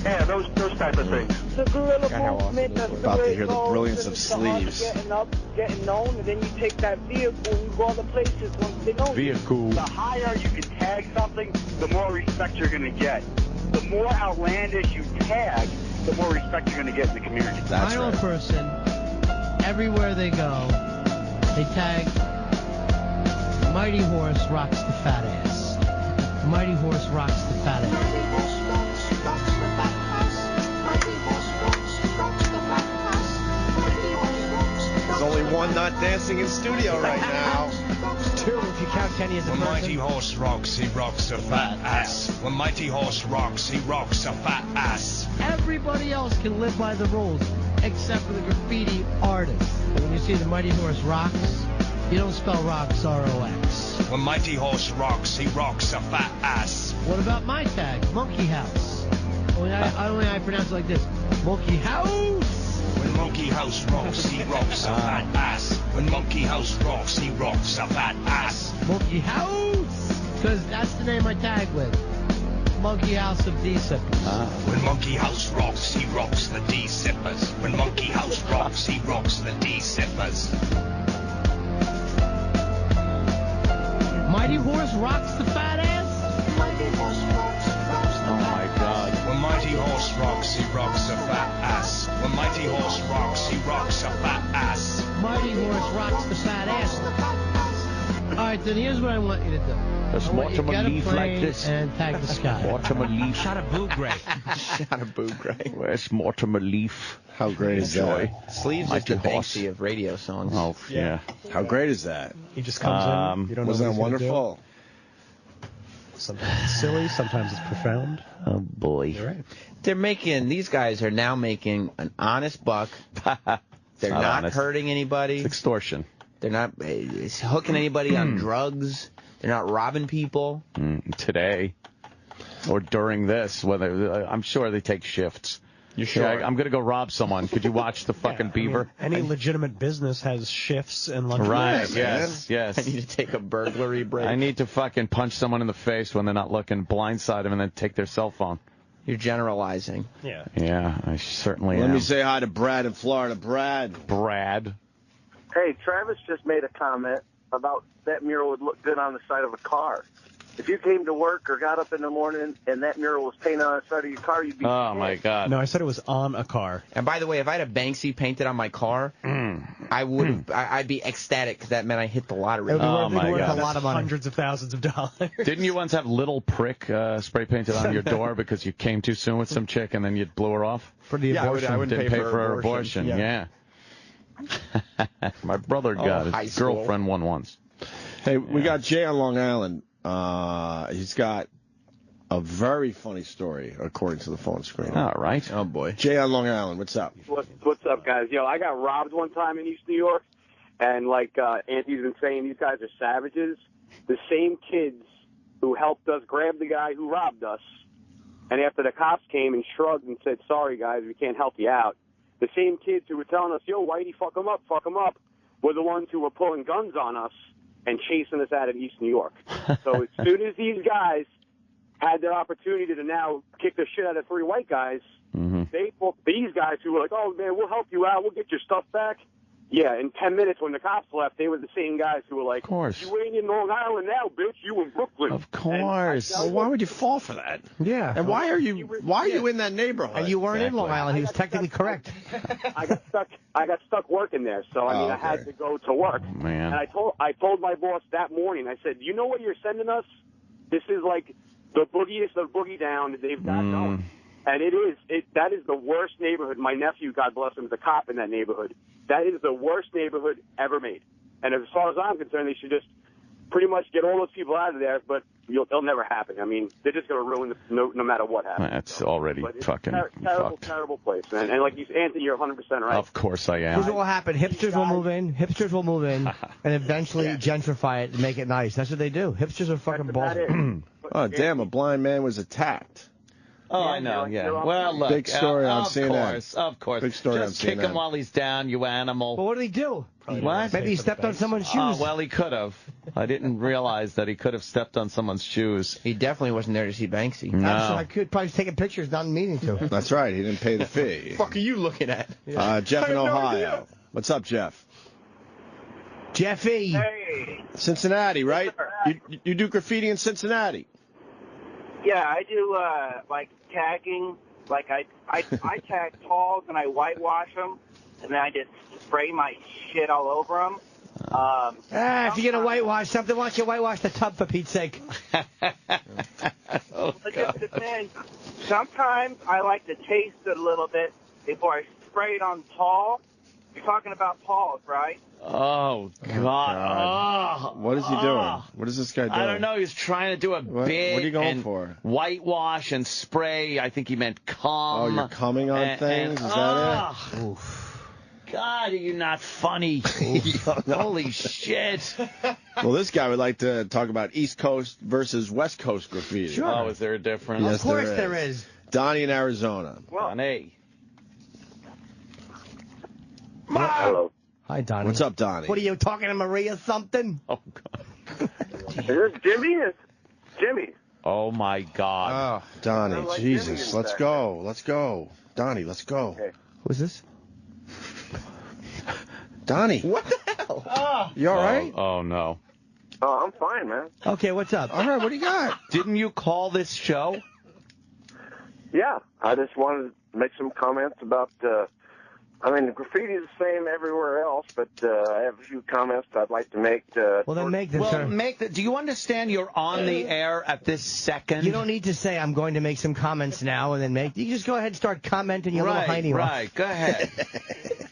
Yeah, those type of things. The guerrilla movement, that's the About to way it hear the goes. brilliance of It's the art Sleeves. Getting up, getting known, and then you take that vehicle and you go other places once they know you. Vehicle. The higher you can tag something, the more respect you're going to get. The more outlandish you tag, the more respect you're going to get in the community. My old person, everywhere they go, they tag Mighty Horse rocks the fat ass. Mighty Horse rocks the fat ass. There's only one not dancing in studio right now. Two, if you count Kenny as a When person. Mighty Horse rocks, he rocks a fat ass. When Mighty Horse rocks, he rocks a fat ass. Everybody else can live by the rules, except for the graffiti artist. And when you see the Mighty Horse rocks, you don't spell rocks R-O-X. When Mighty Horse rocks, he rocks a fat ass. What about my tag, Monkey House? Only I pronounce it like this, Monkey House. When Monkey House rocks, he rocks a fat ass. When Monkey House rocks, he rocks a fat ass. Monkey House, because that's the name I tag with. Monkey House of D-Sippers. When Monkey House rocks, he rocks the D-Sippers. When Monkey House rocks, he rocks the D-Sippers. Mighty Horse rocks the fat ass. Oh, my God. When Mighty Horse rocks, he rocks a fat ass. When Mighty Horse rocks, he rocks a fat ass. Mighty Horse rocks the fat ass. All right, then here's what I want you to do. Just I want you to Mortimer get a Leaf like plane this. and tag the sky. Mortimer Leaf. Shot a boo gray. Shot a boo gray. Where's Mortimer Leaf? How great is Joy. that? Sleeves is Mighty the Horse. Banksy of radio songs. Oh, yeah. How great is that? He just comes in. You don't know Wasn't what that he's gonna do. wonderful? Sometimes it's silly, sometimes it's profound. Oh, boy. You're right. These guys are now making an honest buck. They're Not not honest. hurting anybody. It's extortion. They're not hooking anybody on drugs. They're not robbing people. Today or during this, whether I'm sure they take shifts. You sure? Yeah, I'm going to go rob someone. Could you watch the fucking beaver? Any legitimate business has shifts and lunch. Right, breaks. yes. I need to take a burglary break. I need to fucking punch someone in the face when they're not looking, blindside them, and then take their cell phone. You're generalizing. Yeah. Yeah, I certainly Let am. me say hi to Brad in Florida. Brad. Hey, Travis just made a comment about that mural would look good on the side of a car. If you came to work or got up in the morning and that mural was painted on the side of your car, you'd be Oh, my God. No, I said it was on a car. And by the way, if I had a Banksy painted on my car, I'd be ecstatic because that meant I hit the lottery. It would be worth- Oh, my worth God. a lot of money. Hundreds of thousands of dollars. Didn't you once have Little Prick spray painted on your door because you came too soon with some chick and then you blew her off? For the abortion. I wouldn't Didn't pay pay for for her her abortion. abortion. Yeah. My brother got high his school. girlfriend won once. Hey, we got Jay on Long Island. He's got a very funny story, according to the phone screen. All right. Oh, boy. Jay on Long Island, what's up? What's up, guys? Yo, I got robbed one time in East New York, and like Auntie's been saying, these guys are savages. The same kids who helped us grab the guy who robbed us, and after the cops came and shrugged and said, sorry, guys, we can't help you out, the same kids who were telling us, yo, Whitey, fuck them up, were the ones who were pulling guns on us and chasing us out of East New York. So as soon as these guys had their opportunity to now kick the shit out of three white guys, they booked these guys who were like, oh, man, we'll help you out. We'll get your stuff back. Yeah, in 10 minutes when the cops left, they were the same guys who were like, of course. You ain't in Long Island now, bitch. You in Brooklyn. Of course. Well, why would you fall for that? Yeah. And why are you in that neighborhood? And you weren't in Long Island. He was technically correct. I got stuck working there, so I mean, I had to go to work. Man. And I told my boss that morning. I said, you know what you're sending us? This is like the boogie down that they've got going. And that is the worst neighborhood. My nephew, God bless him, is a cop in that neighborhood. That is the worst neighborhood ever made. And as far as I'm concerned, they should just pretty much get all those people out of there, but it'll never happen. I mean, they're just going to ruin no matter what happens. That's already But it's fucking terrible, fucked. terrible place, man. And like Anthony, you're 100% right. Of course I am. Here's what will happen. Hipsters will move in, and eventually gentrify it and make it nice. That's what they do. Hipsters are fucking balls. Oh, damn, a blind man was attacked. Oh, I know, yeah. Well, look. Big story on CNN. Of course. Big story Just on kick CNN. him while he's down, you animal. Well, what did he do? What? Maybe he stepped on someone's shoes. Oh, well, he could have. I didn't realize that he could have stepped on someone's shoes. He definitely wasn't there to see Banksy. No. I could probably taking pictures, not meaning to. That's right. He didn't pay the fee. Fuck are you looking at? Jeff in I have no Ohio. idea. What's up, Jeff? Jeffy. Hey. Cincinnati, right? You do graffiti in Cincinnati. Yeah, I do like tagging. Like I tag talls and I whitewash them, and then I just spray my shit all over them. If you're gonna whitewash something, why don't you whitewash the tub for Pete's sake? It just depends. Sometimes I like to taste it a little bit before I spray it on tall. You're talking about talls, right? Oh, God. Oh. What is he doing? What is this guy doing? I don't know. He was trying to do a What are bit you going and for? whitewash and spray. I think he meant cum. Oh, you're coming on things? Is that it? God, are you not funny? Holy shit. Well, this guy would like to talk about East Coast versus West Coast graffiti. Sure. Oh, is there a difference? Yes, Of course there is. Donnie in Arizona. Donnie. Hello. Hi, Donnie. What's up, Donnie? What are you talking to Maria something? Oh, God. Is this Jimmy? It's Jimmy. Oh, my God. Oh, Donnie, like Jesus. Jimmy Let's back go. Let's go. Donnie, let's go. Okay. Who's this? Donnie. What the hell? You all right? Oh, no. Oh, I'm fine, man. Okay, what's up? All right, what do you got? Didn't you call this show? Yeah, I just wanted to make some comments about, I mean, the graffiti is the same everywhere else, but I have a few comments I'd like to make. Well, then make them, sir. Do you understand you're on the air at this second? You don't need to say, I'm going to make some comments now, and then make... You just go ahead and start commenting your little hiney off. Right, go ahead.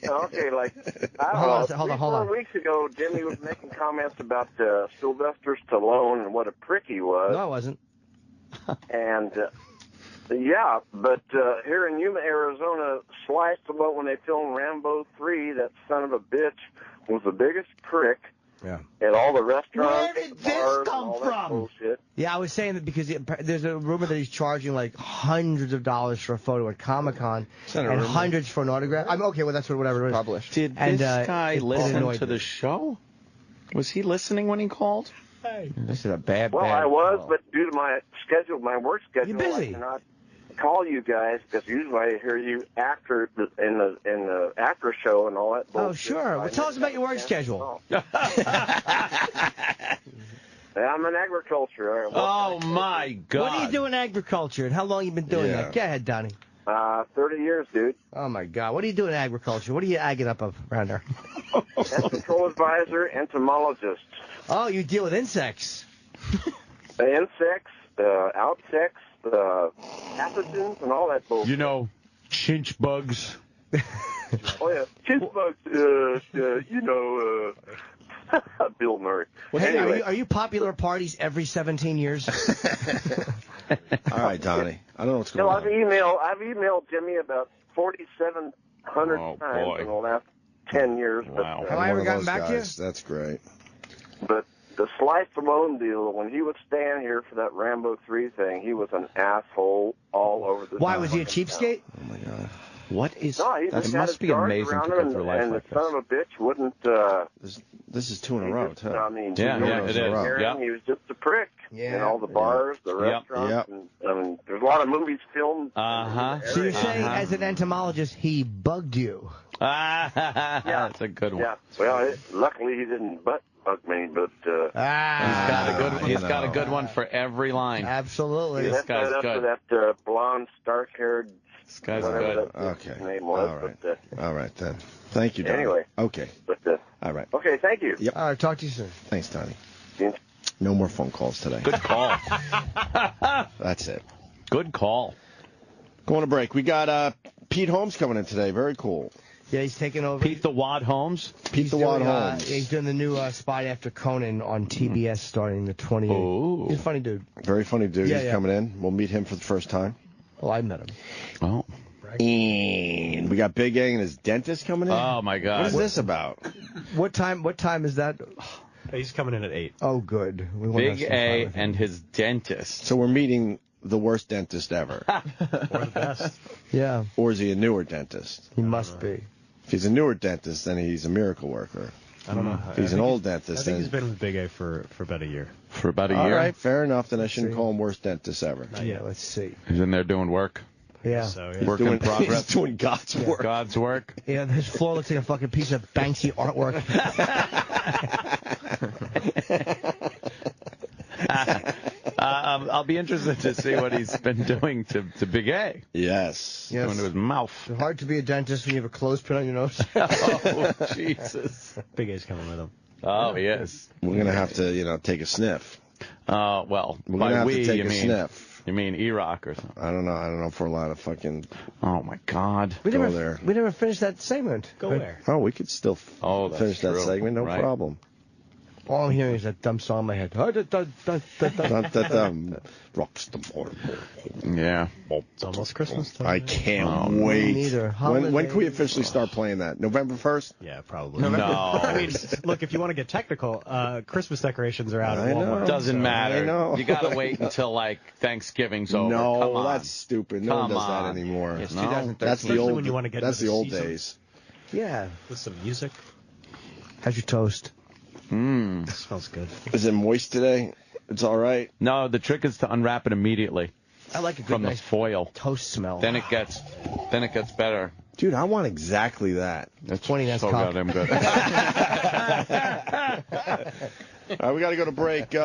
Okay, like, I don't know, 4 weeks ago, Jimmy was making comments about Sylvester Stallone and what a prick he was. No, I wasn't. And, yeah, but here in Yuma, Arizona, Sly Stallone, when they filmed Rambo 3, that son of a bitch was the biggest prick. Yeah. And all the restaurants. Where did this come from? Bullshit. Yeah, I was saying that because there's a rumor that he's charging like hundreds of dollars for a photo at Comic-Con and hundreds for an autograph. I'm okay, well, that's whatever it is. Published. Did this guy listen to the show? Was he listening when he called? Hey. This is a bad. Well, I was, but due to my schedule, my work schedule, You're busy. I cannot call you guys because usually I hear you after in the after show and all that. Oh, bullshit. sure. Well, tell us about your work schedule. I'm in agriculture. Oh, my God. What do you do in agriculture, and how long you been doing that? Go ahead, Donnie. 30 years, dude. Oh, my God. What do you do in agriculture? What are you agging up around there? Pest control advisor, entomologist. Oh, you deal with insects. Insects, outsects, pathogens, and all that bullshit. You know, chinch bugs. Oh, yeah. Chinch bugs, Bill Murray. Well, hey, anyway. are you popular at parties every 17 years? All right, Donnie. I don't know what's going on. I've emailed Jimmy about 4,700 times in the last 10 years. Wow. But, Have I ever gotten back to you? That's great. But the Sly Stallone deal, when he would stand here for that Rambo 3 thing, he was an asshole all over the Why, was he a cheapskate? Oh, my God. What is... No, he that just must had be his guards amazing around to go him, through life and like the son of a bitch wouldn't... This is 2 in a row, too. I mean, Yeah, it is. Yep. He was just a prick. Yeah. In all the bars, the restaurants. Yep. And, I mean, there's a lot of movies filmed. So you're saying, as an entomologist, he bugged you? That's a good one. Yeah. Well, luckily he didn't bug me, but... He's got a good one for every line. Absolutely. This guy's up good. to that blonde, stark-haired... This guy's good. Okay. Name was, All right. But, All right, then. Thank you, Donnie. Anyway. Okay. But, all right. okay, thank you. Yep. All right, talk to you soon. Thanks, Donnie. No more phone calls today. Good call. That's it. Good call. Going to break. We got Pete Holmes coming in today. Very cool. Yeah, he's taking over. Pete the Wad Holmes? Pete the Wad Holmes. He's doing the new spot after Conan on TBS starting the 28th. Oh. He's a funny dude. Very funny dude. Yeah, He's yeah. coming in. We'll meet him for the first time. Well, I met him. Oh. And we got Big A and his dentist coming in. Oh, my God. What is this about? What time is that? He's coming in at 8. Oh, good. We wanna have Big some fun A with him. and his dentist. So we're meeting the worst dentist ever. Or the best. Yeah, Or is he a newer dentist? he must be. If he's a newer dentist, then he's a miracle worker. I don't know. If he's an old dentist, I think he's then... been with Big A for about a year. For about a All year. right, fair enough. Then I shouldn't see. call him worst dentist ever. Yeah, let's see. He's in there doing work. Yeah. So, yeah. He's Work in doing, progress. He's doing God's work. God's work. Yeah, his floor looks like a fucking piece of Banksy artwork. I'll be interested to see what he's been doing to Big A. Yes. Going to his mouth. It's hard to be a dentist when you have a clothespin on your nose. Oh, Jesus. Big A's coming with him. Oh, he is. We're going to have to, take a sniff. Well, We're going to by have we, to take you a mean sniff. you mean E-Rock or something? I don't know if we're allowed to fucking Oh, my God. We go never, there. we never finished that segment. Go where? Oh, we could still Oh, finish that's that true. segment, no Right. problem. All I'm hearing is that dumb song in my head. Rocks the morning. Yeah. It's almost Christmas time. I can't Oh, wait. neither. When can we Holiday. officially start playing that? November 1st? Yeah, probably. No. I mean, look, if you want to get technical, Christmas decorations are out at I know. Walmart. Doesn't I matter. know. You got to wait until, like, Thanksgiving's over. No, Come on. that's stupid. No one Come does that on. anymore. It's No, 2013. that's the Especially old. when you wanna get that's into the the old season. days. Yeah. With some music. How's your toast? Smells good. Is it moist today? It's all right. No, the trick is to unwrap it immediately I like a good from the nice foil. toast smell. Then it gets better. Dude, I want exactly that. That's 20 that's so cock. goddamn good. All right, we got to go to break.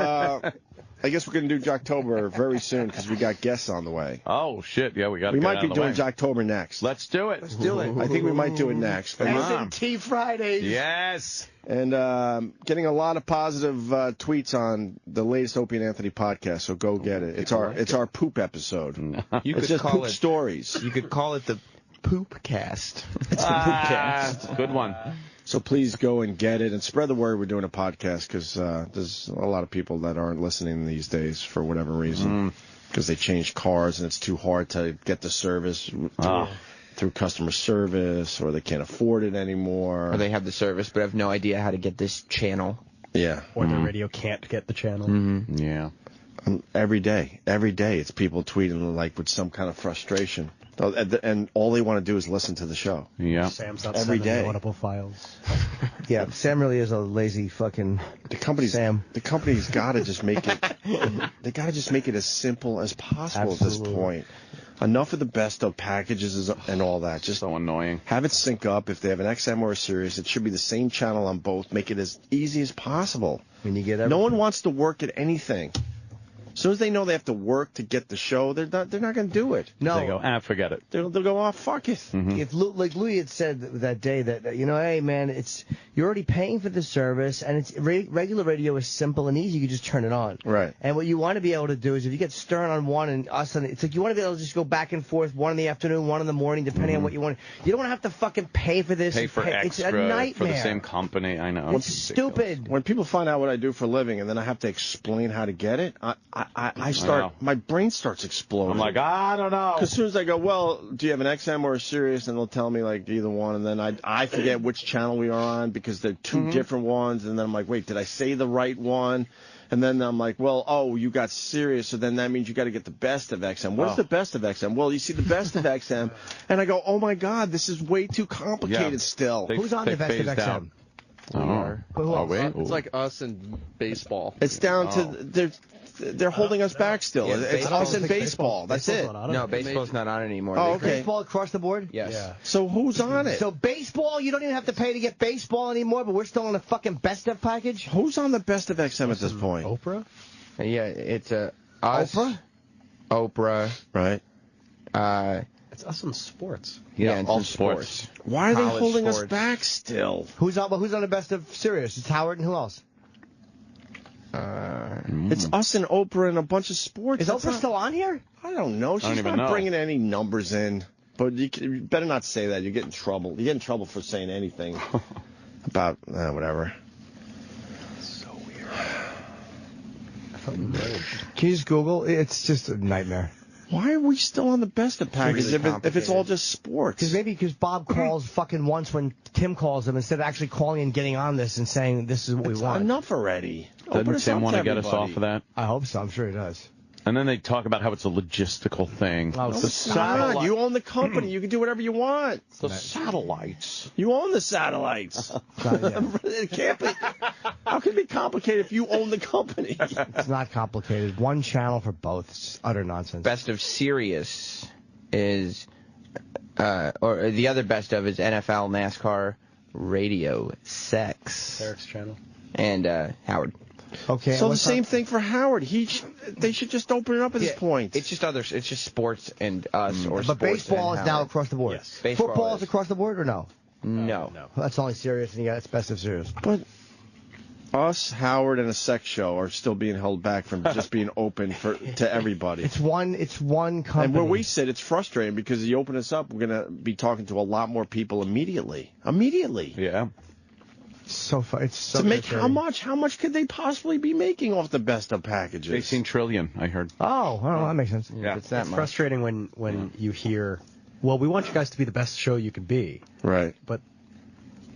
I guess we're going to do Jocktober very soon because we got guests on the way. Oh shit! Yeah, we got. We might be doing Jocktober next. Let's do it. Let's do it. I think we might do it next. Come on. S&T Fridays. Yes. And getting a lot of positive tweets on the latest Opie and Anthony podcast, so go get it. It's our poop episode. You It's could just call poop it stories. You could call it the poop cast. It's the poop cast. Good one. So please go and get it and spread the word we're doing a podcast because there's a lot of people that aren't listening these days for whatever reason because they changed cars and it's too hard to get the service through customer service or they can't afford it anymore. Or they have the service but have no idea how to get this channel. Yeah. Or their radio can't get the channel. Mm-hmm. Yeah. Every day, it's people tweeting like with some kind of frustration, and all they want to do is listen to the show. Yeah. Sam's not every sending day. the Audible files. Yeah, Sam really is a lazy fucking. The company's got to just make it. They got to just make it as simple as possible at this point. Enough of the best of packages and all that. Just so annoying. Have it sync up. If they have an XM or a Sirius, it should be the same channel on both. Make it as easy as possible. When you get everything. No one wants to work at anything. As soon as they know they have to work to get the show, they're not going to do it. No. They go, forget it. They'll go, oh, fuck it. Mm-hmm. If like Louis had said that day that hey man, you're already paying for the service, and it's regular radio is simple and easy. You can just turn it on. Right. And what you want to be able to do is if you get Stern on one and us on, it's like you want to be able to just go back and forth, one in the afternoon, one in the morning, depending on what you want. You don't want to have to fucking pay for this. Pay for extra it's a nightmare. for the same company. I know. It's stupid. When people find out what I do for a living and then I have to explain how to get it, I start. My brain starts exploding. I'm like, I don't know. As soon as I go, well, do you have an XM or a Sirius? And they'll tell me like either one, and then I forget which channel we are on because they're two different ones, and then I'm like, wait, did I say the right one? And then I'm like, well, oh, you got Sirius, so then that means you got to get the best of XM. What is the best of XM? Well, you see the best of XM, and I go, oh my God, this is way too complicated still. Who's on the best of XM? It's like us and baseball. It's down to they're holding us back still. Yeah, it's us and baseball. That's it. No, baseball's not on anymore. Oh, okay. Baseball across the board? Yes. Yeah. So who's on it? So baseball, you don't even have to pay to get baseball anymore, but we're still on the fucking best of package? Who's on the best of XM at this point? Oprah? Yeah, it's us. Oprah? Right. It's us in sports. Yeah, all sports. Why are they College holding us sports. back still? Who's on the best of Sirius? It's Howard and who else? It's us and Oprah and a bunch of sports. Is Oprah still on here? I don't know. She's not bringing any numbers in. But you better not say that. You get in trouble. You get in trouble for saying anything about whatever. So weird. Can you just Google? It's just a nightmare. Why are we still on the best of package if it's all just sports? Because Bob calls fucking once when Tim calls him instead of actually calling and getting on this and saying this is what we want. Enough already. Doesn't Tim want to get us off of that? I hope so. I'm sure he does. And then they talk about how it's a logistical thing. Oh, the satellite. You own the company. You can do whatever you want. The satellites. You own the satellites. It can't be. How can it be complicated if you own the company? It's not complicated. One channel for both. It's just utter nonsense. Best of Sirius is, or the other best of is NFL, NASCAR, radio, sex. Eric's channel. And Howard. Okay. So the same thing for Howard. They should just open it up at this point. It's just sports and us or sports. But baseball and is now Howard. across the board. Yes. Baseball Football is across the board or no? No. Well, that's only Sirius, and it's best of Sirius. But us, Howard, and a sex show are still being held back from just being open to everybody. It's one company. And where we sit, it's frustrating because you open us up, we're going to be talking to a lot more people immediately. Yeah. So far, it's so to make how much could they possibly be making off the best of packages? 18 trillion, I heard. Oh, well, that makes sense. Yeah. It's frustrating when you hear, well, we want you guys to be the best show you can be. Right. But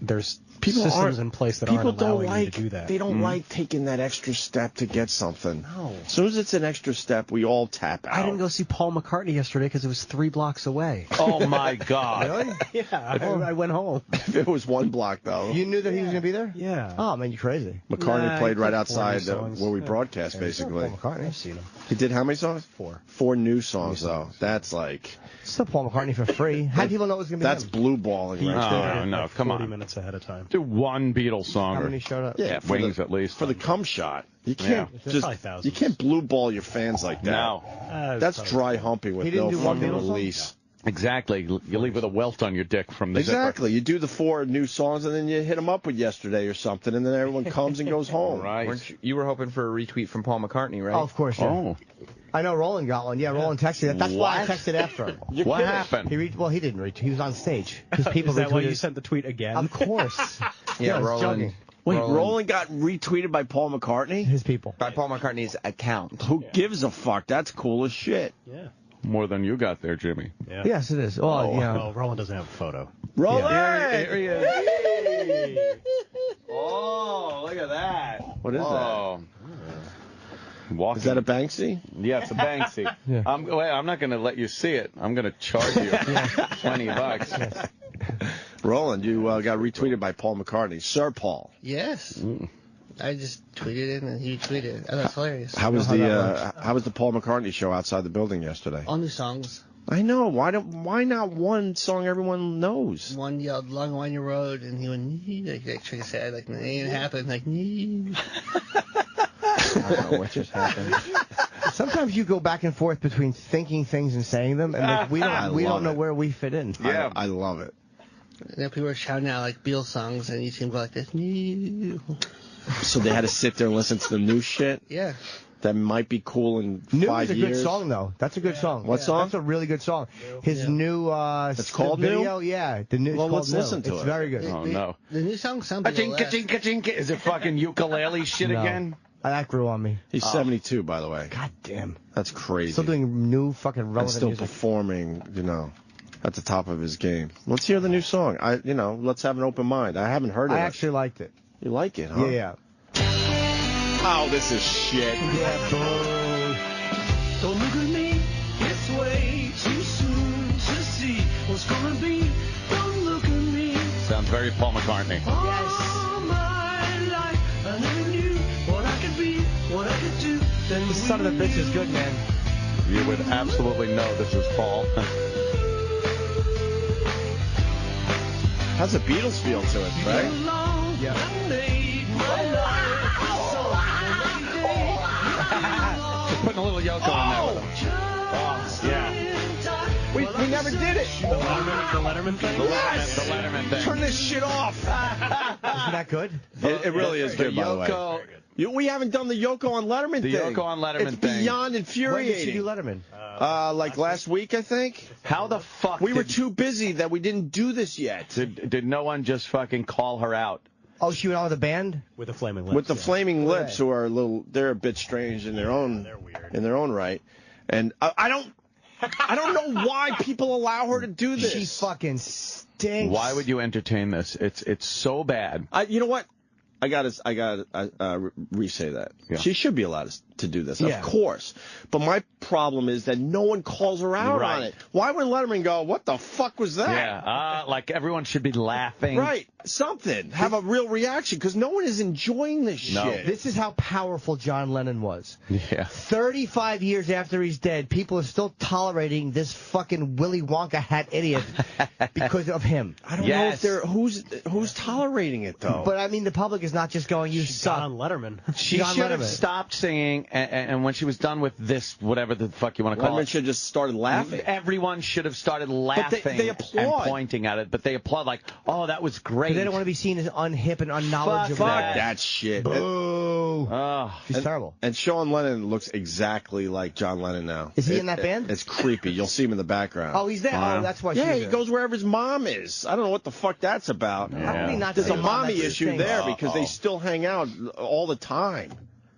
there's systems in place that aren't allowing you to do that. They don't like taking that extra step to get something. No. As soon as it's an extra step, we all tap out. I didn't go see Paul McCartney yesterday because it was 3 blocks away. Oh, my God. Really? Yeah. I went home. It was 1 block, though. You knew that he was going to be there? Yeah. Oh, man, you're crazy. McCartney played right outside songs. where we broadcast, basically. Paul McCartney. I've seen him. He did how many songs? 4. 4 new songs, though. That's like... Still Paul McCartney for free. How do people know it was going to be That's him? blue balling right there. No, come 40 on. minutes ahead of time. Do one Beatles song. How or many showed up? Yeah, for Wings the, at least. for the cum shot. You can't There's probably just thousands. you can't blue ball your fans like that. No. That's dry humping with He didn't no do one fucking Beatles song? release. Exactly. You leave with a welt on your dick from the Exactly. You do the 4 new songs and then you hit them up with Yesterday or something, and then everyone comes and goes home. Right. You were hoping for a retweet from Paul McCartney, right? Oh, of course, yeah. Oh. I know Roland got one. Yeah, Roland texted it. That's why I texted after him. What happened? He didn't retweet. He was on stage. Because people Is that why retweeted- you sent the tweet again? Of course. Yeah, I was Roland. joking. Wait, Roland got retweeted by Paul McCartney? His people. By Paul McCartney's account. Who gives a fuck? That's cool as shit. Yeah. More than you got there, Jimmy. Yeah. Yes, it is. Oh, yeah. Well, Roland doesn't have a photo. Roland! There he is. Oh, look at that. What is Whoa. Walking. Is that a Banksy? Yeah, it's a Banksy. Yeah. I'm not going to let you see it. I'm going to charge you $20. Roland, you got retweeted by Paul McCartney. Sir Paul. Yes. I just tweeted it and he tweeted it. Oh, that's hilarious. How was the Paul McCartney show outside the building yesterday? All new songs. I know. Why not one song everyone knows? One yelled "Long Winding Road" and he went like Tricky said, like it ain't happened, like I don't know what just happened. Sometimes you go back and forth between thinking things and saying them, and like, we don't know where we fit in. Yeah, I love it. And then people were shouting out like Beatles songs, and each team go like this. So they had to sit there and listen to the new shit? Yeah. That might be cool in New 5 is a years. good song, though. That's a good song. What song? That's a really good song. His new It's called video, New? yeah. The new. Well, it's let's called listen New. to it's it. very good. Oh, no. The new song sounds Is it fucking ukulele shit No. again? That grew on me. He's 72, by the way. God damn. That's crazy. Still doing new fucking and relevant still music. performing, at the top of his game. Let's hear the new song. Let's have an open mind. I haven't heard it. I actually liked it. You like it, huh? Yeah. Oh, this is shit. Yeah, boo. Don't look at me, it's way too soon to see what's gonna be. Don't look at me. Sounds very Paul McCartney. All my life, I never knew what I could be, what I could do. Then This son of a bitch is good, man. You would absolutely know this is Paul. Has a Beatles feel to it, right? Yeah. Just putting a little Yoko in there with him. Oh, yeah. We never did it. The Letterman thing? The Letterman thing. Turn this shit off. Isn't that good? It really is good, by the way. Yoko, We haven't done the Yoko on Letterman The thing. Yoko on Letterman it's thing. beyond When did she infuriating. do Letterman? Like last week, I think. how the fuck We were too busy that we didn't do this yet. did no one just fucking call her out? Oh, she went on with a band? With the Flaming Lips. With the Flaming Lips, who are they're a bit strange in their own right. And I don't know why people allow her to do this. She fucking stinks. Why would you entertain this? It's so bad. You know what? I gotta re-say that. Yeah. She should be allowed to do this, Yeah. of course. But my problem is that no one calls her out Right. on it. Why would Letterman go, what the fuck was that? Yeah, like everyone should be laughing. Right. Something. Have a real reaction, because no one is enjoying this No. shit. This is how powerful John Lennon was. Yeah. 35 years after he's dead, people are still tolerating this fucking Willy Wonka hat idiot because of him. I don't know if they're who's tolerating it though. But I mean, the public is not just going, "You suck." on Letterman. She John should have Letterman. stopped singing, and when she was done with this, whatever the fuck you want to call Letterman it, should have just started laughing. everyone should have started laughing they and applaud. pointing at it. But they applaud like, oh, that was great. But they don't want to be seen as unhip and unknowledgeable. Fuck that shit. Boo. Oh. She's terrible. And Sean Lennon looks exactly like John Lennon now. Is he in that band? It's creepy. You'll see him in the background. Oh, he's there. Oh, that's why. Yeah, she's he there. goes wherever his mom is. I don't know what the fuck that's about. How can he not There's say a mom? mommy That's his issue thing. there because they still hang out all the time.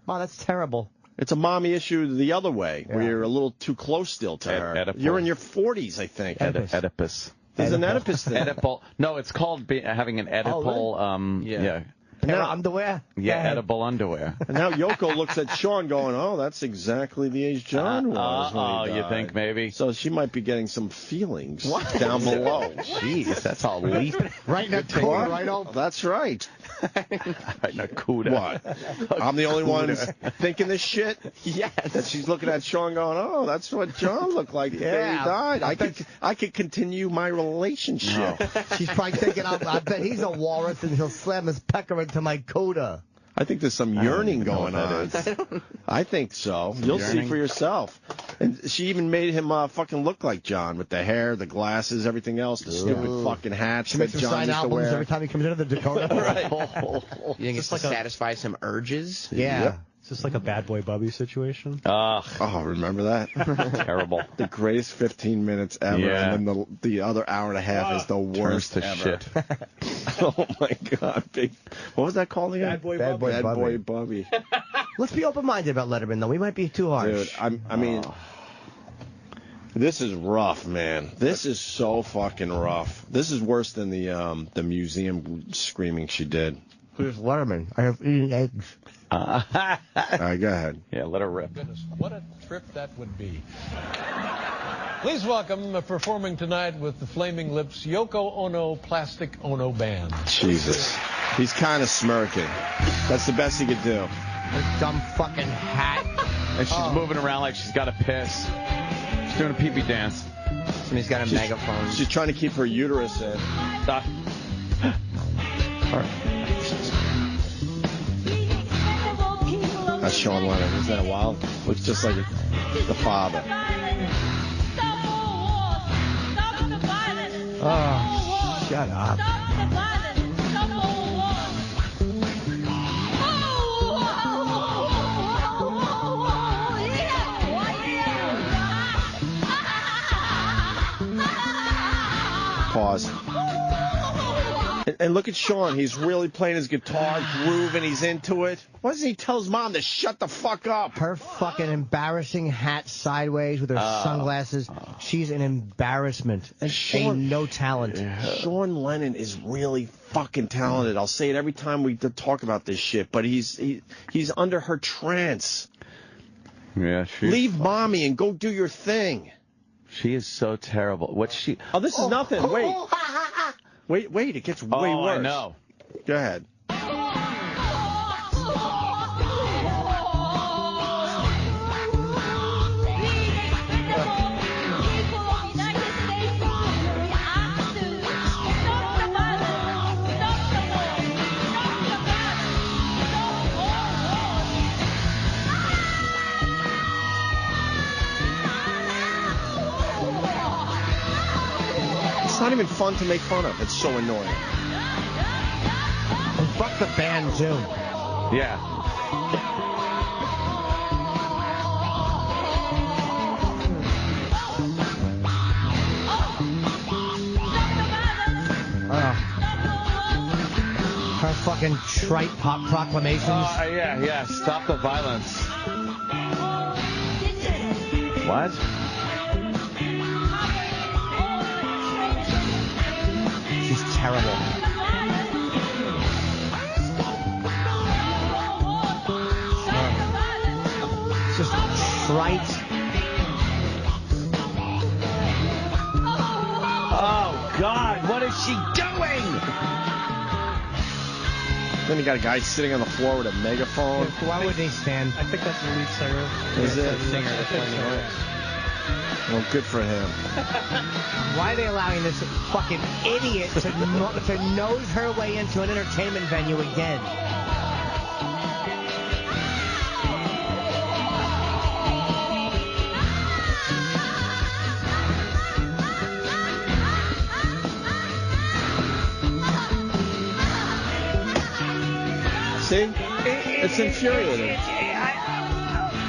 Wow, that's terrible. It's a mommy issue the other way, where Yeah. you're a little too close still to her. Oedipal. You're in your 40s, I think. Oedipus. There's an Oedipus thing. Oedipal. No, it's called having an Oedipal. Yeah. Pair of underwear. Yeah, Go ahead. edible underwear. And now Yoko looks at Sean going, oh, that's exactly the age John was when he you died." think maybe? So she might be getting some feelings down below. Jeez, that's all leap. Right in that corner, right over. That's right. Right, Nakuda. What? I'm the only one thinking this shit? Yes. That she's looking at Sean going, oh, that's what John looked like the day he died. I could continue my relationship. She's probably thinking, I bet he's a walrus and he'll slam his pecker into my coda. I think there's some yearning going on. I think so. You'll see Yearning? for yourself. And she even made him fucking look like John with the hair, the glasses, everything else, the stupid fucking hats She that makes him John sign used to albums wear. every time he comes into the Dakota. You think it's to satisfy some urges? Yeah. Yep. Is this like a Bad Boy Bubby situation? Oh, remember that? Terrible. The greatest 15 minutes ever, Yeah. and then the other hour and a half is the worst Turns to ever. shit. Oh my God! What was that called again? Bad Boy Bad Bubby. Boy Bad Bubby. Boy Bubby. Let's be open-minded about Letterman, though. We might be too harsh. Dude, I mean, this is rough, man. This is so fucking rough. This is worse than the museum screaming she did. Who's Letterman? I have eaten eggs. All right, go ahead. Yeah, let her rip. Goodness, what a trip that would be. Please welcome performing tonight with the Flaming Lips, Yoko Ono Plastic Ono Band. Jesus. He's kind of smirking. That's the best he could do. This dumb fucking hat. And she's moving around like she's got a piss. She's doing a pee-pee dance. Somebody's got a megaphone. She's trying to keep her uterus in. That's Sean Lennon. Isn't that wild? Looks just like the father. Oh, shut up. Pause. And look at Sean. He's really playing his guitar, grooving. He's into it. Why doesn't he tell his mom to shut the fuck up? Her fucking embarrassing hat sideways with her sunglasses. She's an embarrassment. And ain't no talent. Sean Lennon is really fucking talented. I'll say it every time we talk about this shit. But he's under her trance. Yeah, leave mommy and go do your thing. She is so terrible. What's she? Oh, this is nothing. Wait. It gets way worse. I know. Go ahead. It's not even fun to make fun of. It's so annoying. And fuck the band, too. Yeah. Her fucking trite pop proclamations. Yeah. Stop the violence. What? She's terrible. It's just trite. Oh, God, what is she doing? Then you got a guy sitting on the floor with a megaphone. Why would they stand? I think that's the lead singer. Is it? Singer of the Flaming Lips. Well, good for him. Why are they allowing this fucking idiot to nose her way into an entertainment venue again? See? It's infuriating.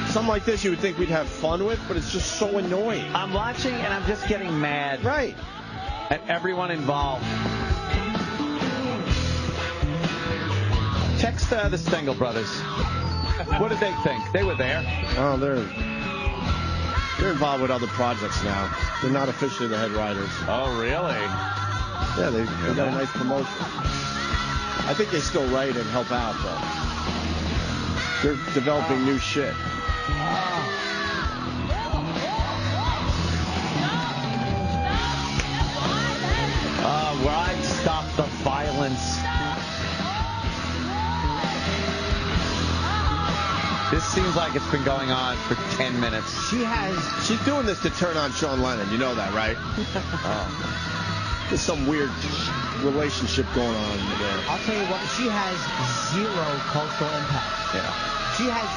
Something like this you would think we'd have fun with, but it's just so annoying. I'm watching and I'm just getting mad. Right. At everyone involved. Text the Stengel brothers. What did they think? They were there. Oh, they're involved with other projects now. They're not officially the head writers. Oh, really? Yeah, they got a nice promotion. I think they still write and help out, though. They're developing new shit. Where I'd stop the violence. This seems like it's been going on for 10 minutes. She's doing this to turn on Sean Lennon. You know that, right? There's some weird relationship going on there. I'll tell you what, she has zero cultural impact. Yeah. She has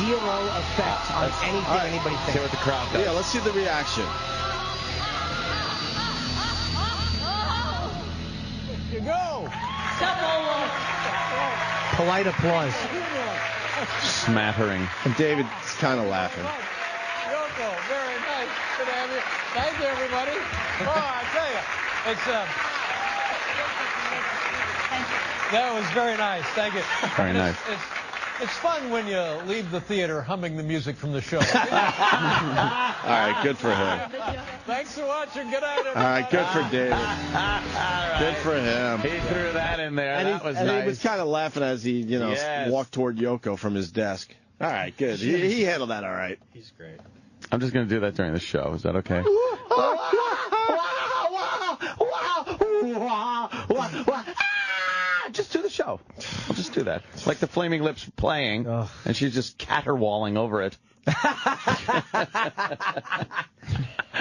zero effect on anything anybody thinks. See what the crowd does. Yeah, let's see the reaction. You go. Polite applause. Smattering. And David's kind of laughing. Yoko, very nice. Good to have you. Thank you, everybody. Oh, I tell you, it's that was very nice. Thank you. Very nice. It's fun when you leave the theater humming the music from the show. All right, good for him. Thanks for watching. Good night, everybody. All right, good for David. Good for him. He threw that in there. And That was and nice. he was kind of laughing as he, Yes. walked toward Yoko from his desk. All right, good. He handled that all right. He's great. I'm just going to do that during the show. Is that okay? Just do the show. I'll just do that. Like the Flaming Lips playing, and she's just caterwauling over it.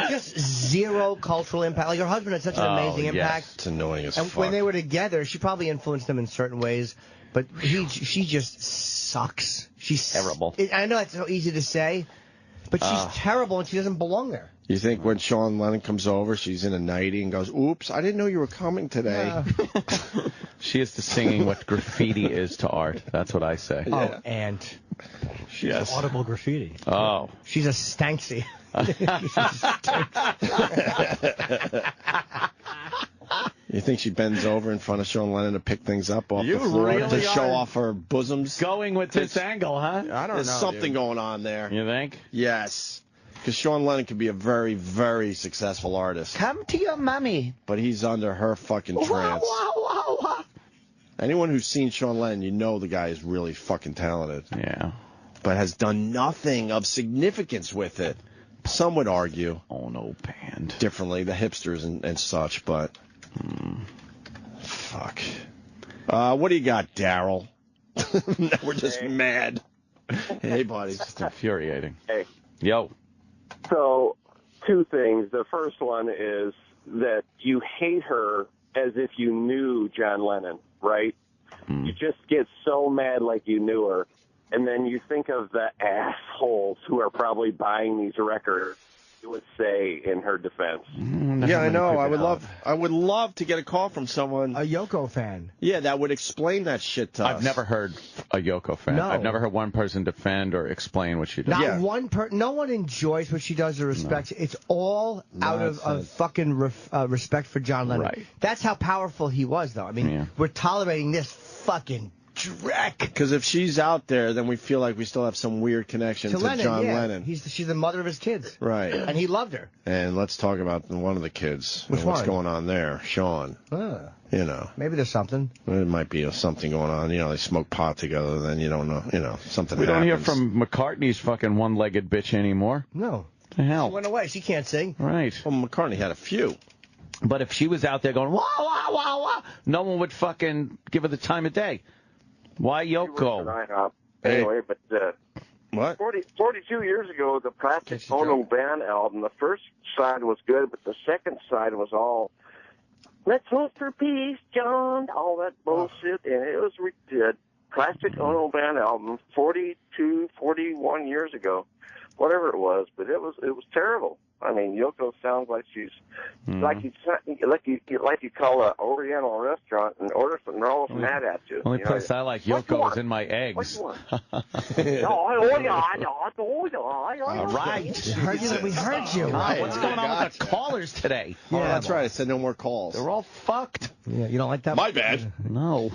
Just zero cultural impact. Like her husband had such an amazing impact. It's annoying as And fuck. when they were together, she probably influenced him in certain ways, but she just sucks. She's terrible. I know it's so easy to say, but she's terrible and she doesn't belong there. You think when Sean Lennon comes over, she's in a nightie and goes, "Oops, I didn't know you were coming today." She is to singing what graffiti is to art. That's what I say. Oh, and Yes. Audible graffiti. Oh. She's a stanksy. You think she bends over in front of Sean Lennon to pick things up off You the floor really to show are off her bosoms? Going with this angle, huh? I don't know. There's something going on there. You think? Yes. Because Sean Lennon could be a very, very successful artist. Come to your mommy. But he's under her fucking trance. Anyone who's seen Sean Lennon, you know the guy is really fucking talented. Yeah. But has done nothing of significance with it. Some would argue. Oh, no, band. Differently, the hipsters and such, but... Fuck. What do you got, Daryl? Now we're just mad. Hey, buddy. It's just infuriating. Hey. Yo. So, two things. The first one is that you hate her as if you knew John Lennon, right? You just get so mad like you knew her. And then you think of the assholes who are probably buying these records, you would say in her defense. Yeah, I know. I would love to get a call from someone. A Yoko fan. Yeah, that would explain that shit to us. I've never heard a Yoko fan. No. I've never heard one person defend or explain what she does. Not no one enjoys what she does or respects. It's all out of fucking respect for John Lennon. Right. That's how powerful he was, though. I mean, we're tolerating this fucking dreck. Because if she's out there, then we feel like we still have some weird connection to Lennon, John yeah. Lennon. She's the mother of his kids. Right. And he loved her. And let's talk about one of the kids. Which and what's one? going on there? Sean. You know. Maybe there's something. It might be something going on. You know, they smoke pot together, then you don't know. You know, something We don't happens. hear from McCartney's fucking one-legged bitch anymore. No. The hell? She went away. She can't sing. Right. Well, McCartney had a few. But if she was out there going, wah, wah, wah, wah, no one would fucking give her the time of day. Why Yoko? Anyway, but what? 42 years ago, the Plastic Ono Band album, the first side was good, but the second side was all, let's hope for peace, John, all that bullshit, and it was the Plastic Ono Band album 41 years ago, whatever it was, but it was terrible. I mean, Yoko sounds like she's like you call an Oriental restaurant and order some rolls and that at you. Only you know, place I like Yoko is in my eggs. All right. We heard you. Right. What's going on with the callers today? Yeah, that's right. I said no more calls. They're all fucked. Yeah, you don't like that? My bad. No.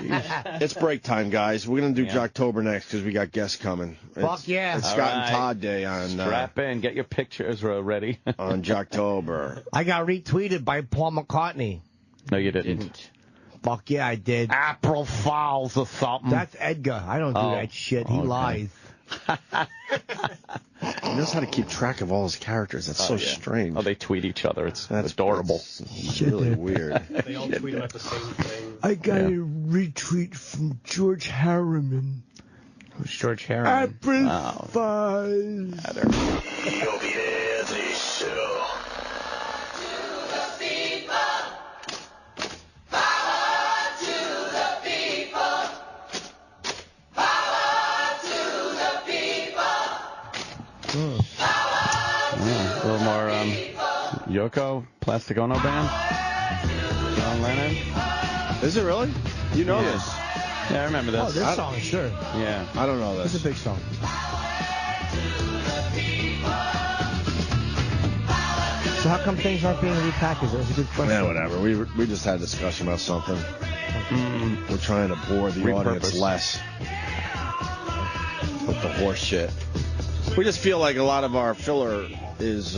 It's break time, guys. We're going to do Jocktober next because we got guests coming. Fuck yeah. It's All Scott and right. Todd Day on Strap in. Get your pictures ready. on Jocktober. I got retweeted by Paul McCartney. No, you didn't. Fuck yeah, I did. April Fouls or something. That's Edgar. I don't do that shit. He lies. He knows how to keep track of all his characters. That's so strange. Oh, they tweet each other. It's adorable. That's really weird. They all tweet about the same thing. I got a retweet from George Harriman. Who's George Harriman? April Oh. Fools. Yeah, a little more Yoko, Plastic Ono Band, John Lennon. Is it really? You know this? Yeah, I remember this. Oh, this song, sure. Yeah. I don't know this. It's a big song. So how come things aren't being repackaged? That was a good question. Yeah, whatever. We just had a discussion about something. We're trying to bore the audience less with the horse shit. We just feel like a lot of our filler is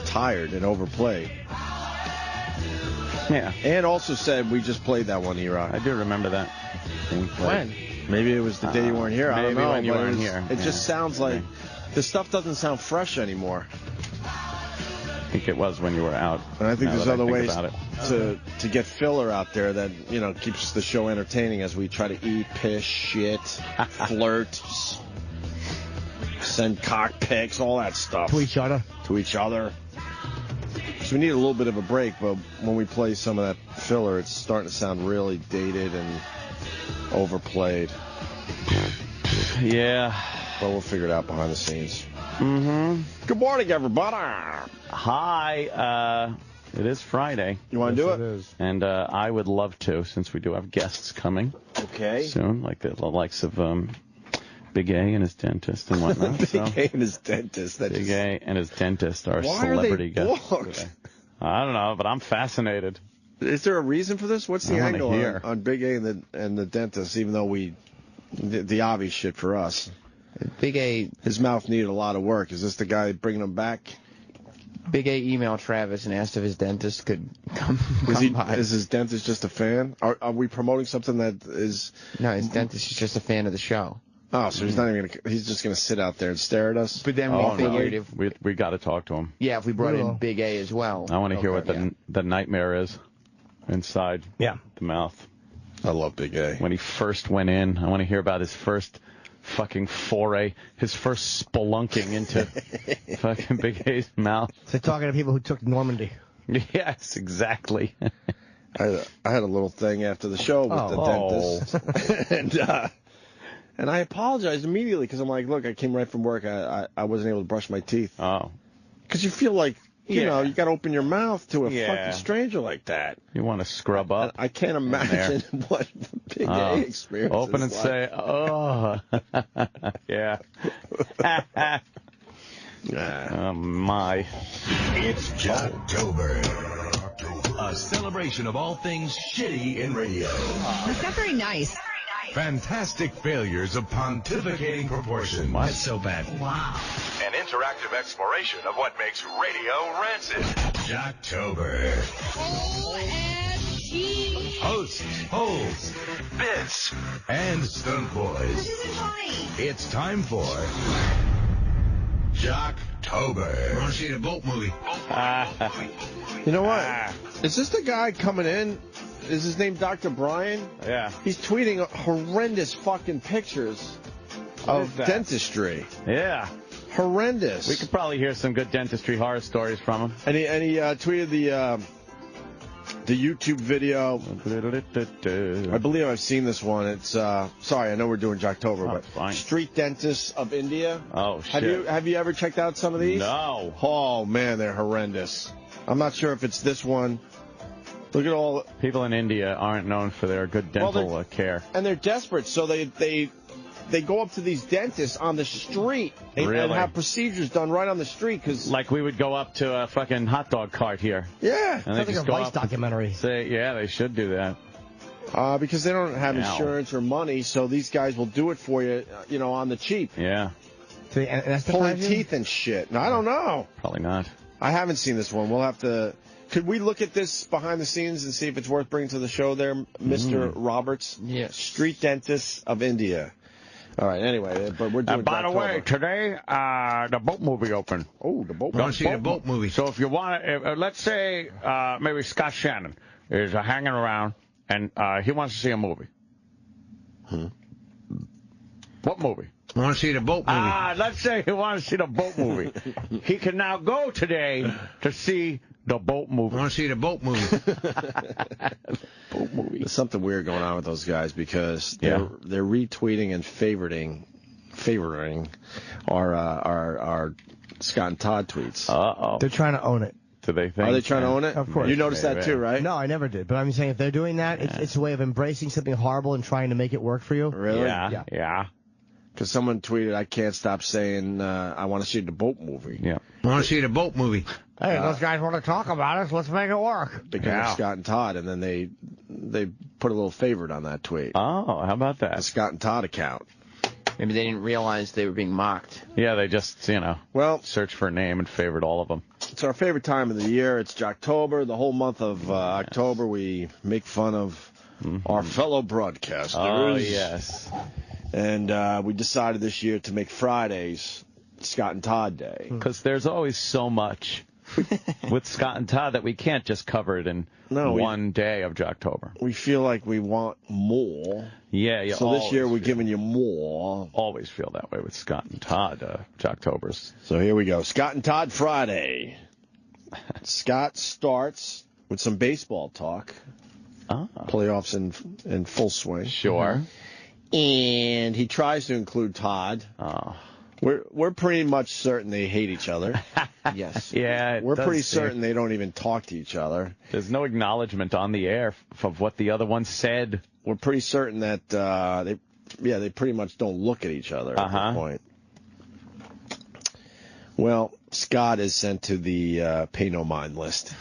tired and overplayed. Yeah. And also said we just played that one, E-Rock. I do remember that. When? Maybe it was the day you weren't here. I don't maybe know. when you but weren't here. It just sounds like the stuff doesn't sound fresh anymore. I think it was when you were out. And I think there's other ways about it. to get filler out there that, you know, keeps the show entertaining as we try to eat, piss, shit, flirt, send cock pics, all that stuff. To each other. To each other. So we need a little bit of a break, but when we play some of that filler, it's starting to sound really dated and overplayed. Yeah. But we'll figure it out behind the scenes. Mm-hmm. Good morning, everybody. Hi. It is Friday. You want to do it? And I would love to, since we do have guests coming. Okay. Soon, like the likes of Big A and his dentist and whatnot. Big A and his dentist. Big A and his dentist are Why celebrity are they guests. booked? I don't know, but I'm fascinated. Is there a reason for this? What's the I wanna angle hear. on Big A and the dentist, even though the obvious shit for us? Big A. His mouth needed a lot of work. Is this the guy bringing him back? Big A emailed Travis and asked if his dentist could come by. Is his dentist just a fan? Are we promoting something that is... No, his dentist is just a fan of the show. Oh, so he's not even gonna, he's just going to sit out there and stare at us? But then we figured if... We got to talk to him. Yeah, if we brought in Big A as well. I want to hear what the nightmare is inside the mouth. I love Big A. When he first went in, I want to hear about his first fucking foray, his first spelunking into fucking Big A's mouth. It's like talking to people who took Normandy. Yes, exactly. I had a little thing after the show with the dentist. And I apologized immediately because I'm like, look, I came right from work. I wasn't able to brush my teeth. Oh. Because you feel like, you know, you got to open your mouth to a Yeah. fucking stranger like that. You want to scrub up. I can't imagine what Big A experience Open and is say, like. oh. Yeah. Oh, my. It's Jocktober, a celebration of all things shitty in radio. It's not very nice. Fantastic failures of pontificating proportions. That's so bad. Wow. An interactive exploration of what makes radio rancid. Jocktober. Hosts, holes, bits, and stunt boys. It's time for Jocktober. Want to see the boat movie? You know what? Is this the guy coming in? Is his name Dr. Brian? Yeah. He's tweeting horrendous fucking pictures of dentistry. Yeah. Horrendous. We could probably hear some good dentistry horror stories from him. And he tweeted the YouTube video. I believe I've seen this one. It's sorry, I know we're doing Jocktober, but fine. Street Dentists of India. Oh shit. Have you ever checked out some of these? No. Oh man, they're horrendous. I'm not sure if it's this one. Look at all people in India aren't known for their good dental care, and they're desperate, so they go up to these dentists on the street and have procedures done right on the street. Cause like we would go up to a fucking hot dog cart here. Yeah, and they sounds like just a go Vice up documentary. Say, yeah, they should do that. Because they don't have insurance or money, so these guys will do it for you, you know, on the cheap. Yeah. Pulling teeth and shit. No, I don't know. Probably not. I haven't seen this one. We'll have to. Could we look at this behind the scenes and see if it's worth bringing to the show there, Mr. Roberts? Yes. Street Dentists of India. All right, anyway, but we're doing by the way, today, the boat movie opened. Oh, the boat movie. Want to see the boat movie? So if you want to, let's say maybe Scott Shannon is hanging around and he wants to see a movie. What movie? I want to see the boat movie. Let's say he wants to see the boat movie. He can now go today to see the boat movie. I want to see the boat movie. Boat movie. There's something weird going on with those guys because they're retweeting and favoring our Scott and Todd tweets. Uh-oh. They're trying to own it. Do they think? Are they trying to own it? Of course. You noticed that too, right? No, I never did. But I'm saying if they're doing that, it's a way of embracing something horrible and trying to make it work for you. Really? Yeah. Because someone tweeted, I can't stop saying I want to see the boat movie. Yeah. I want to see the boat movie. Hey, those guys want to talk about it, so let's make it work. Because of Scott and Todd, and then they put a little favorite on that tweet. Oh, how about that? The Scott and Todd account. Maybe they didn't realize they were being mocked. Yeah, they just, searched for a name and favored all of them. It's our favorite time of the year. It's Jocktober. The whole month of October, we make fun of our fellow broadcasters. Oh, yes. And we decided this year to make Fridays Scott and Todd Day. Because there's always so much with Scott and Todd that we can't just cover it in one day of Jocktober. We feel like we want more. Yeah. So this year we're giving you more. Always feel that way with Scott and Todd Jocktobers. So here we go. Scott and Todd Friday. Scott starts with some baseball talk. Playoffs in full swing. Sure. And he tries to include Todd. We're pretty much certain they hate each other. Yes. Yeah. We're pretty certain they don't even talk to each other. There's no acknowledgement on the air of what the other one said. We're pretty certain that they pretty much don't look at each other at this point. Well, Scott is sent to the pay no mind list.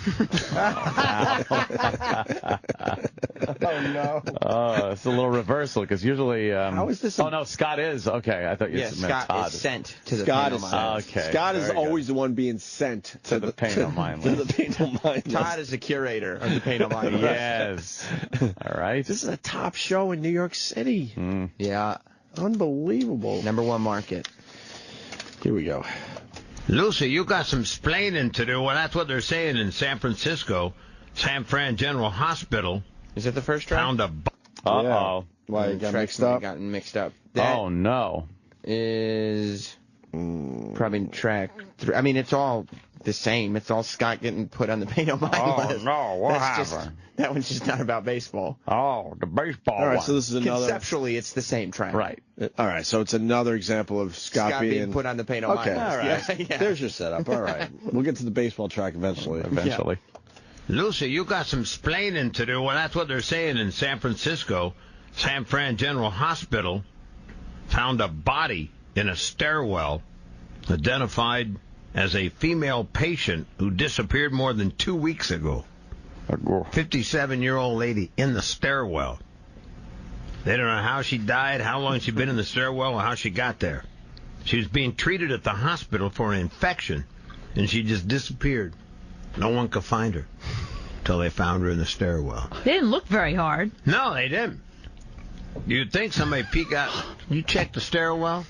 Oh, no. Oh, it's a little reversal because usually. How is this? Oh, no, Scott is. Okay, I thought you meant Scott Todd. is sent to the Scott pay no mind list. Okay. Scott is always the one being sent to the pay no mind list. To the pay no mind list. Todd is the curator of the pay no mind list. Yes. All right. This is a top show in New York City. Yeah. Unbelievable. #1 market. Here we go. Lucy, you got some splaining to do. Well, that's what they're saying in San Francisco. San Fran General Hospital. Is it the first track? Found a... Uh-oh. Why, you got mixed up? Gotten mixed up. That oh, no. Is probably track 3. I mean, it's all the same. It's all Scott getting put on the pay no mind list. No, what happened? That one's just not about baseball. Oh, the baseball All right, one. so this is another... Conceptually, it's the same track. Right. All right, so it's another example of Scott being put on the pay no mind list. All right. Yeah. There's your setup. All right. We'll get to the baseball track eventually. Eventually. Lucy, you got some splaining to do. Well, that's what they're saying in San Francisco. San Fran General Hospital found a body in a stairwell identified as a female patient who disappeared more than 2 weeks ago. A 57-year-old lady in the stairwell. They don't know how she died, how long she'd been in the stairwell, or how she got there. She was being treated at the hospital for an infection, and she just disappeared. No one could find her until they found her in the stairwell. They didn't look very hard. No, they didn't. You'd think somebody peek out. You check the stairwell?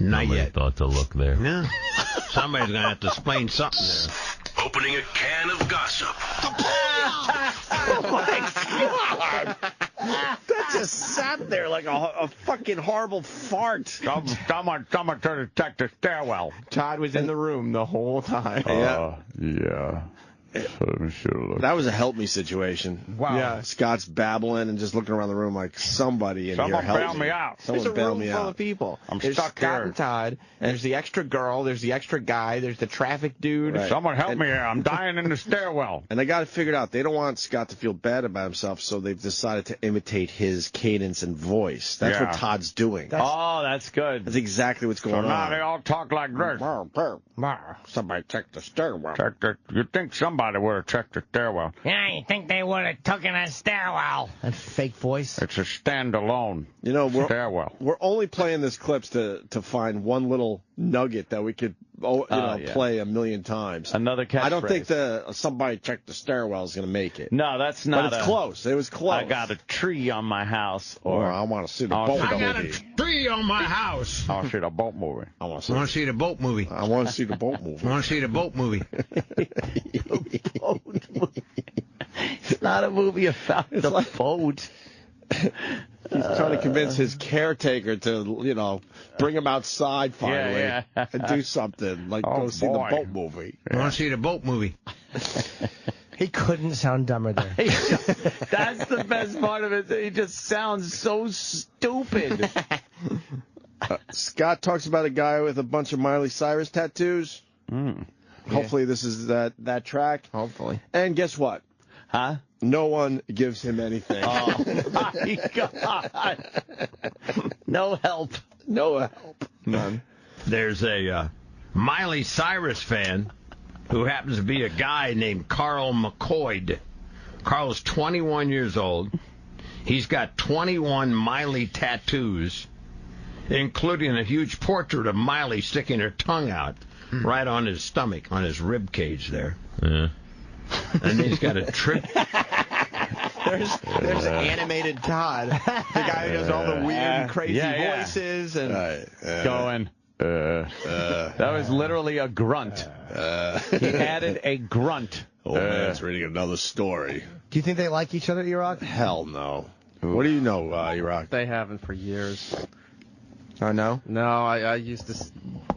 Not yet. Thought to look there. No. Somebody's going to have to explain something there. Opening a can of gossip. Oh, my God. That just sat there like a fucking horrible fart. Someone to check the stairwell. Todd was in the room the whole time. Yeah. That was a help me situation. Wow. Yeah. Scott's babbling and just looking around the room like somebody in here help bail me out. Someone There's a bail room me full out. of people. There's Scott here. and Todd. There's the extra girl. There's the extra guy. There's the traffic dude. Right. Someone help me here. I'm dying in the stairwell. And they got it figured out. They don't want Scott to feel bad about himself, so they've decided to imitate his cadence and voice. That's what Todd's doing. That's good. That's exactly what's going So on. now they all talk like this. Somebody check the stairwell. You'd think somebody would have checked the stairwell. Yeah, you think they would have taken a stairwell. That fake voice. It's a standalone stairwell. We're only playing this clips to find one little nugget that we could play a million times. Another catchphrase. I don't think somebody checked the stairwell is going to make it. No, that's not. But it's close. It was close. I got a tree on my house. Or I want to see the boat movie. I got a tree on my house. I want to see the boat movie. I want to see the boat movie. I want to see the boat movie. I want to see the boat movie. It's not a movie about the boat. He's trying to convince his caretaker to, bring him outside finally and do something like go see the boat movie. I want to see the boat movie. He couldn't sound dumber there. That's the best part of it. He just sounds so stupid. Scott talks about a guy with a bunch of Miley Cyrus tattoos. Hopefully this is that track. Hopefully. And guess what? Huh? No one gives him anything. Oh, my God. No help. No help. None. There's a Miley Cyrus fan who happens to be a guy named Carl McCoy. Carl's 21 years old. He's got 21 Miley tattoos including a huge portrait of Miley sticking her tongue out right on his stomach, on his rib cage there. Yeah. And he's got a trip. There's animated Todd, the guy who does all the weird, crazy voices and going. That was literally a grunt. He added a grunt. Oh, man's reading another story. Do you think they like each other, Iraq? Hell no. What do you know, Iraq? They haven't for years. Oh, no? No, I used to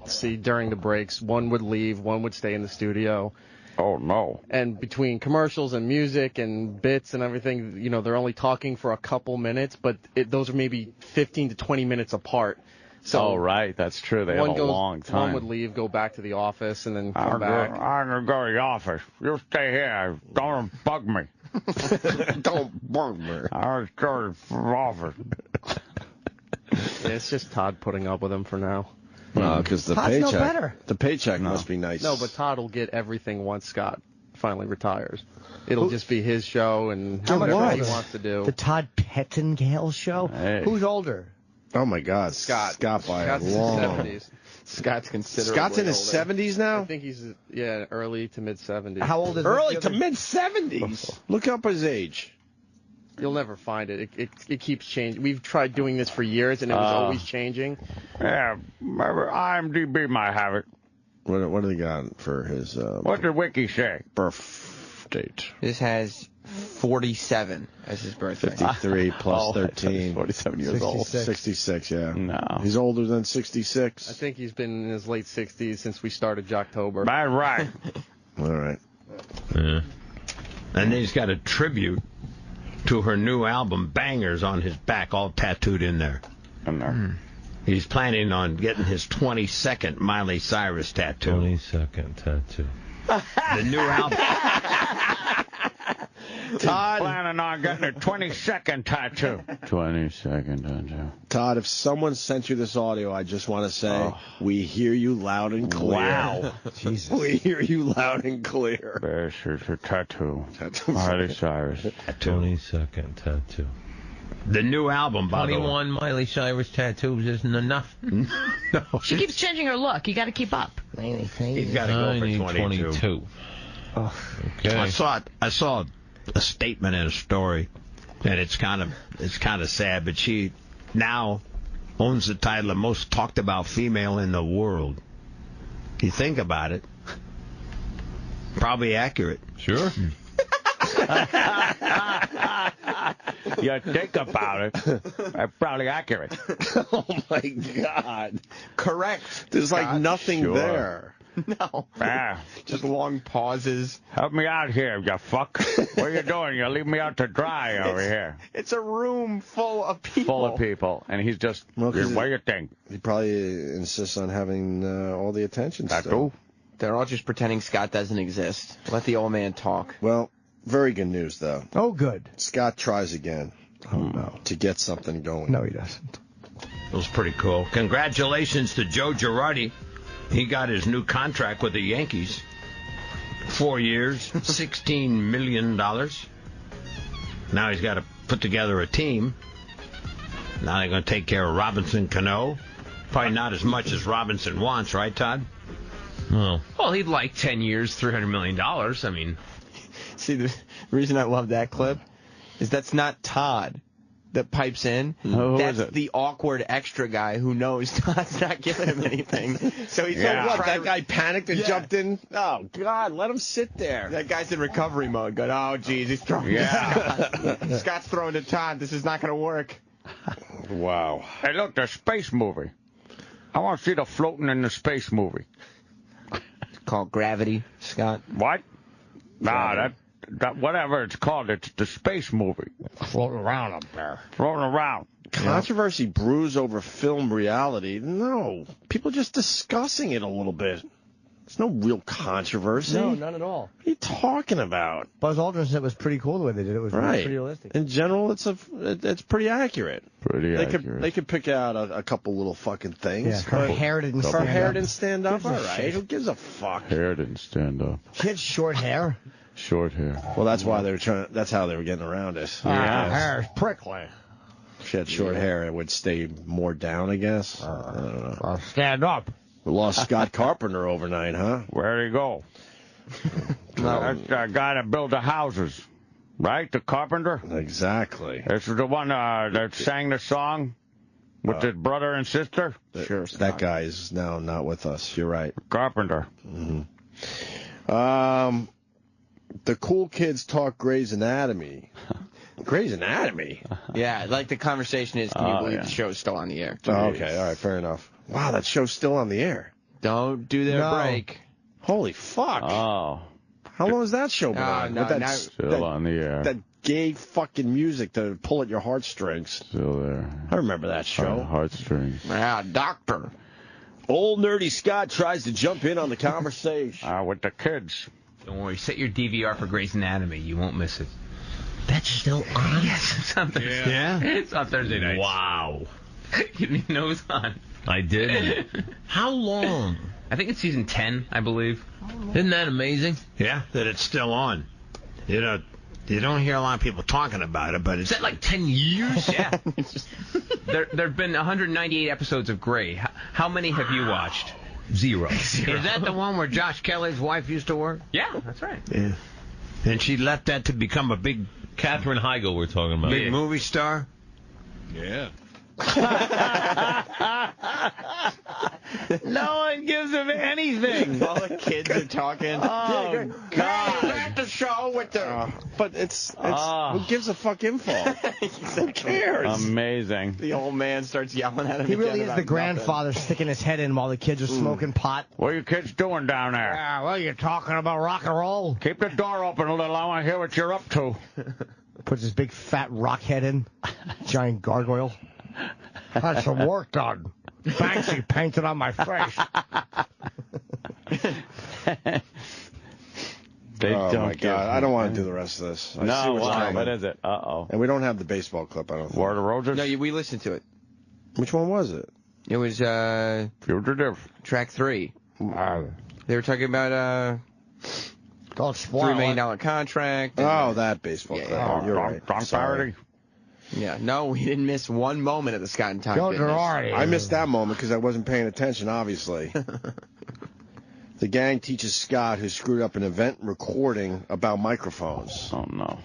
see during the breaks, one would leave, one would stay in the studio. Oh, no. And between commercials and music and bits and everything, you know, they're only talking for a couple minutes, but those are maybe 15 to 20 minutes apart. So right, that's true. They have a long time. One would leave, go back to the office, and then come back. I'm going to go to the office. You stay here. Don't bug me. Don't bug me. I'll go to the office. Yeah, it's just Todd putting up with him for now. Because the Todd's paycheck, no better. the paycheck must be nice. No, but Todd will get everything once Scott finally retires. It'll just be his show and whatever he wants to do. The Todd Pettingale show? Hey. Who's older? Oh, my God. Scott. By Scott's a in his long... 70s. Scott's considerably Scott's in his older. 70s now? I think he's, early to mid-70s. How old is Early the to other- mid-70s? Look up his age. You'll never find it. It keeps changing. We've tried doing this for years, and it was always changing. Yeah, IMDb might have it. What do they got for his What did Wiki say? birth date? This has 47 as his birthday. 53 plus 13. 47 years old. 66, yeah. No. He's older than 66. I think he's been in his late 60s since we started Jocktober. That's right. All right. Yeah. And then he's got a tribute to her new album, Bangers, on his back, all tattooed in there. He's planning on getting his 22nd Miley Cyrus tattoo. 22nd tattoo. The new album. Todd planning on getting a 22nd tattoo. 22nd tattoo. Todd, if someone sent you this audio, I just want to say, we hear you loud and clear. Wow. Jesus. We hear you loud and clear. This is a tattoo. Miley Cyrus. 22nd tattoo. The new album, by the way. 21 Miley Cyrus tattoos isn't enough. No. She keeps changing her look. You got to keep up. He's got to go for 22. Okay. I saw a statement in a story, and it's kind of sad, but she now owns the title of most talked about female in the world. You think about it, probably accurate. Sure. You think about it, that's probably accurate. Oh, my God. Correct. There's like nothing Sure. there. No. Ah, Just long pauses. help me out here, you fuck. What are you doing? You leave me out to dry over here. It's a room full of people. Full of people, and he's just, Well, 'cause what do you think? He probably insists on having all the attention Tattoo? still. They're all just pretending Scott doesn't exist. Let the old man talk. Well, very good news, though. Oh, good. Scott tries again. Oh, no. To get something going. No, he doesn't. It was pretty cool. Congratulations to Joe Girardi. He got his new contract with the Yankees. 4 years, $16 million. Now he's got to put together a team. Now they're going to take care of Robinson Cano. Probably not as much as Robinson wants, right, Todd? Well, he'd like 10 years, $300 million. I mean, See, the reason I love that clip is that's not Todd that pipes in. Who That's is it? the awkward extra guy who knows Todd's not giving him anything. So he's Yeah. like, What, that guy panicked and jumped in? Oh, God, let him sit there. That guy's in recovery mode. Going, oh, geez, he's throwing. Yeah. Scott's throwing to Todd. This is not going to work. Wow. Hey, look, the space movie. I want to see the floating in the space movie. It's called Gravity, Scott. What? Nah, that whatever it's called, it's the space movie. Floating around up there. Floating around. Controversy brews over film reality. No. People just discussing it a little bit. There's no real controversy. No, none at all. What are you talking about? Buzz Aldrin said it was pretty cool the way they did it. It was Right. pretty realistic. In general, it's pretty accurate. Pretty accurate. They could pick out a couple little fucking things. Yeah, her hair didn't Her stand hair up. didn't stand up. Gives a All right. shit. Who gives a fuck? Hair didn't stand up. She had short hair. Short hair. Well, that's why they were trying. That's how they were getting around it. Her hair's prickly. If she had short hair, it would stay more down, I guess. I don't know. I'll stand up. We lost Scott Carpenter overnight, huh? Where'd he go? That's the guy that built the houses, right? The carpenter? Exactly. This is the one that sang the song with his brother and sister? Sure. That guy is now not with us. You're right. Carpenter. The cool kids talk Grey's Anatomy. Grey's Anatomy? Yeah, like the conversation is, can you believe the show's still on the air? Oh, okay, all right, fair enough. Wow, that show's still on the air. Don't do their break. Holy fuck. Oh. How long has that show been on? no, With that, now- Still on the air. that gay fucking music to pull at your heartstrings. Still there. I remember that show. Heartstrings. Yeah, doctor. Old Nerdy Scott tries to jump in on the conversation. With the kids. Don't worry, set your DVR for Grey's Anatomy. You won't miss it. That's still on? Yes, it's on Thursday. Yeah? It's on Thursday nights. Wow. You didn't even know it was on. I did. How long? I think it's season 10, I believe. Isn't that amazing? Yeah, that it's still on. You know, you don't hear a lot of people talking about it, but it's... Is that like 10 years? Yeah. There have been 198 episodes of Grey. How many have you watched? Zero. Is that the one where Josh Kelly's wife used to work? Yeah, that's right. Yeah. And she left that to become a big... Katherine Heigl we're talking about. Big movie star? Yeah. No one gives him anything. All the kids are talking. Oh, God. At the show with the... But it's who gives a fuck info? Who cares? Amazing. The old man starts yelling at him. He really again is about the grandfather sticking his head in while the kids are smoking pot. What are you kids doing down there? Well, you're talking about rock and roll. Keep the door open a little. I want to hear what you're up to. Puts his big fat rock head in. Giant gargoyle. Had some work done. Banksy painted on my face. Oh, my God. I don't want to do the rest of this. I see what's coming. What is it? Uh-oh. And we don't have the baseball clip, I don't think. War of the Roses? No, we listened to it. Which one was it? It was Fugitive. track 3. They were talking about Don't spoil $3 million it. contract. Oh, that baseball clip. Yeah. You're right. Sorry. Yeah, no, we didn't miss one moment of the Scott and Tom Joe goodness. Girardi. I missed that moment because I wasn't paying attention, obviously. The gang teaches Scott, who screwed up an event recording, about microphones. Oh, no.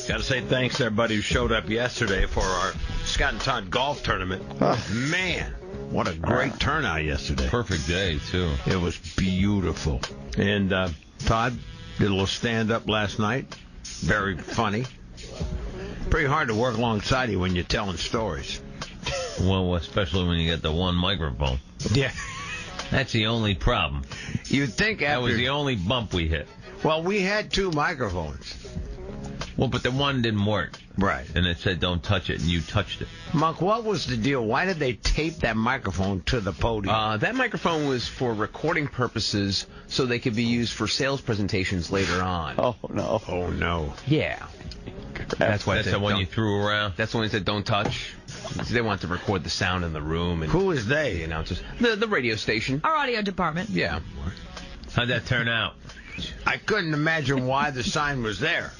Got to say thanks to everybody who showed up yesterday for our Scott and Todd golf tournament. Man, what a great turnout yesterday. Perfect day, too. It was beautiful. And Todd did a little stand-up last night. Very funny. Pretty hard to work alongside you when you're telling stories. Well, especially when you get the one microphone. Yeah. That's the only problem. You'd think that was the only bump we hit. Well, we had 2 microphones. Well, but the one didn't work. Right. And it said don't touch it, and you touched it. Monk, what was the deal? Why did they tape that microphone to the podium? That microphone was for recording purposes so they could be used for sales presentations later on. Oh, no. Oh, no. Yeah. That's why That's the one you threw around? That's the one they said don't touch. They want to record the sound in the room. And who is they? The announcers. The radio station. Our audio department. Yeah. How'd that turn out? I couldn't imagine why the sign was there.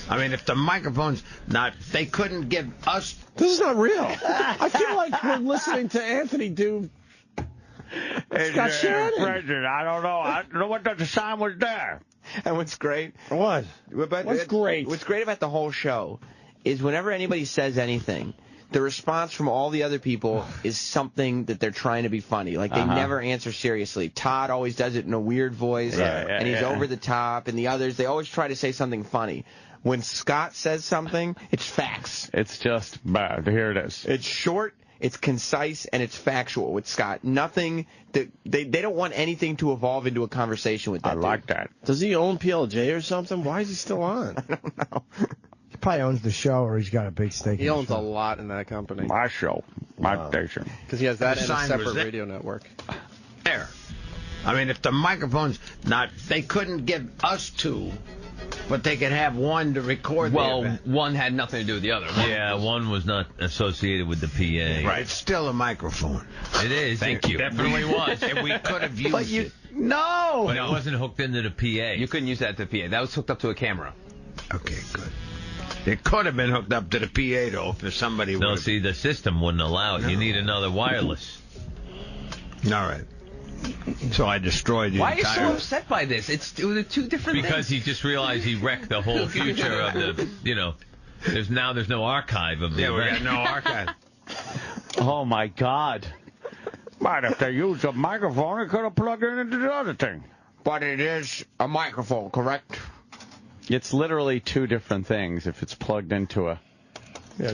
I mean, if the microphone's not, they couldn't give us. This is not real. I feel like we're listening to Anthony do Scott Shannon. I don't know. I don't know what the sign was there. And what's great? What? What's great? What's great about the whole show is whenever anybody says anything, the response from all the other people is something that they're trying to be funny. Like, they never answer seriously. Todd always does it in a weird voice, and he's over the top. And the others, they always try to say something funny. When Scott says something, it's facts. It's just bad. Here it is. It's short, it's concise, and it's factual with Scott. Nothing that they don't want anything to evolve into a conversation with that. I like that. Does he own PLJ or something? Why is he still on? I don't know. He probably owns the show, or he's got a big stake. He in owns the a show. lot in that company. My show. My station. Because he has that The and a sign was separate there. radio network. There. I mean, if the microphone's not, they couldn't give us 2, but they could have one to record the event. One had nothing to do with the other. Yeah, one was not associated with the PA. Right, it's still a microphone. It is. Thank you. It definitely was. And we could have used it. No! But it wasn't hooked into the PA. You couldn't use that to the PA. That was hooked up to a camera. Okay, good. It could have been hooked up to the PA, though, if somebody would. No, see, the system wouldn't allow it. You need another wireless. All right. So I destroyed the Why are you entire... so upset by this? It's two different Because things. he just realized he wrecked the whole future of the, there's no archive of the Yeah, we event. got no archive. Oh, my God. But if they used a microphone, they could have plugged it into the other thing. But it is a microphone, correct? It's literally two different things if it's plugged into a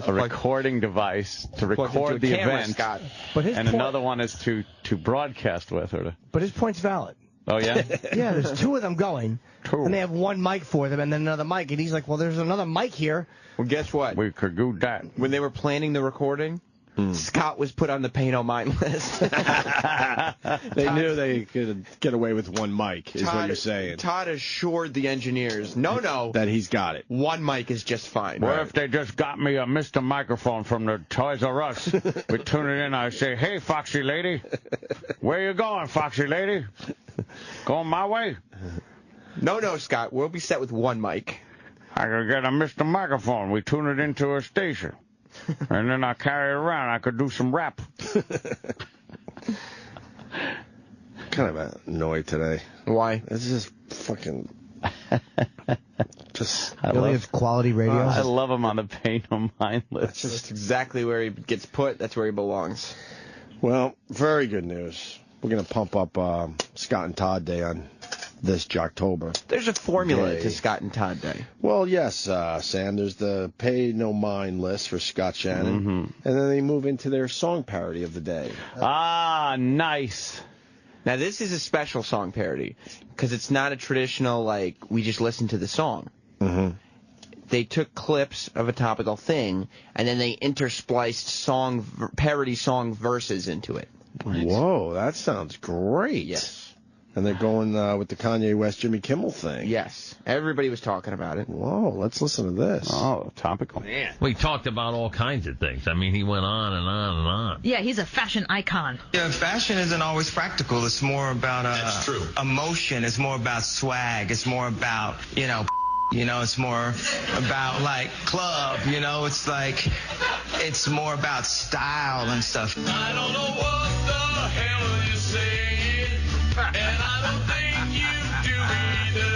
recording device to record the event, Scott. But his and point, another one is to broadcast with. But his point's valid. Oh, yeah? Yeah, there's two of them going, and they have one mic for them and then another mic, and he's like, well, there's another mic here. Well, guess what? We could do that. When they were planning the recording, Scott was put on the pay no mind list. They knew they could get away with one mic, is what you're saying. Todd assured the engineers, no, that he's got it. one mic is just fine. What if they just got me a Mr. Microphone from the Toys R Us? We tune it in, I say, hey, Foxy Lady. Where you going, Foxy Lady? Going my way? No, Scott, we'll be set with one mic. I could get a Mr. Microphone. We tune it into a station. And then I carry it around. I could do some rap. Kind of annoyed today. Why? It's just fucking... I love quality radio. I love him on the pay no mind list. That's just exactly where he gets put. That's where he belongs. Well, very good news. We're going to pump up Scott and Todd Day on this Jocktober. There's a formula to Scott and Todd Day. Well, yes, Sam. There's the pay no mind list for Scott Shannon. Mm-hmm. And then they move into their song parody of the day. Ah, nice. Now, this is a special song parody because it's not a traditional, we just listen to the song. Mm-hmm. They took clips of a topical thing, and then they interspliced parody song verses into it. Whoa, that sounds great. Yes. And they're going with the Kanye West Jimmy Kimmel thing. Yes. Everybody was talking about it. Whoa, let's listen to this. Oh, topical. Man. We talked about all kinds of things. I mean, he went on and on and on. Yeah, he's a fashion icon. Yeah, fashion isn't always practical. It's more about That's true. emotion. It's more about swag. It's more about, it's more about club, it's more about style and stuff. I don't know what the hell you're saying, and I don't think you do either.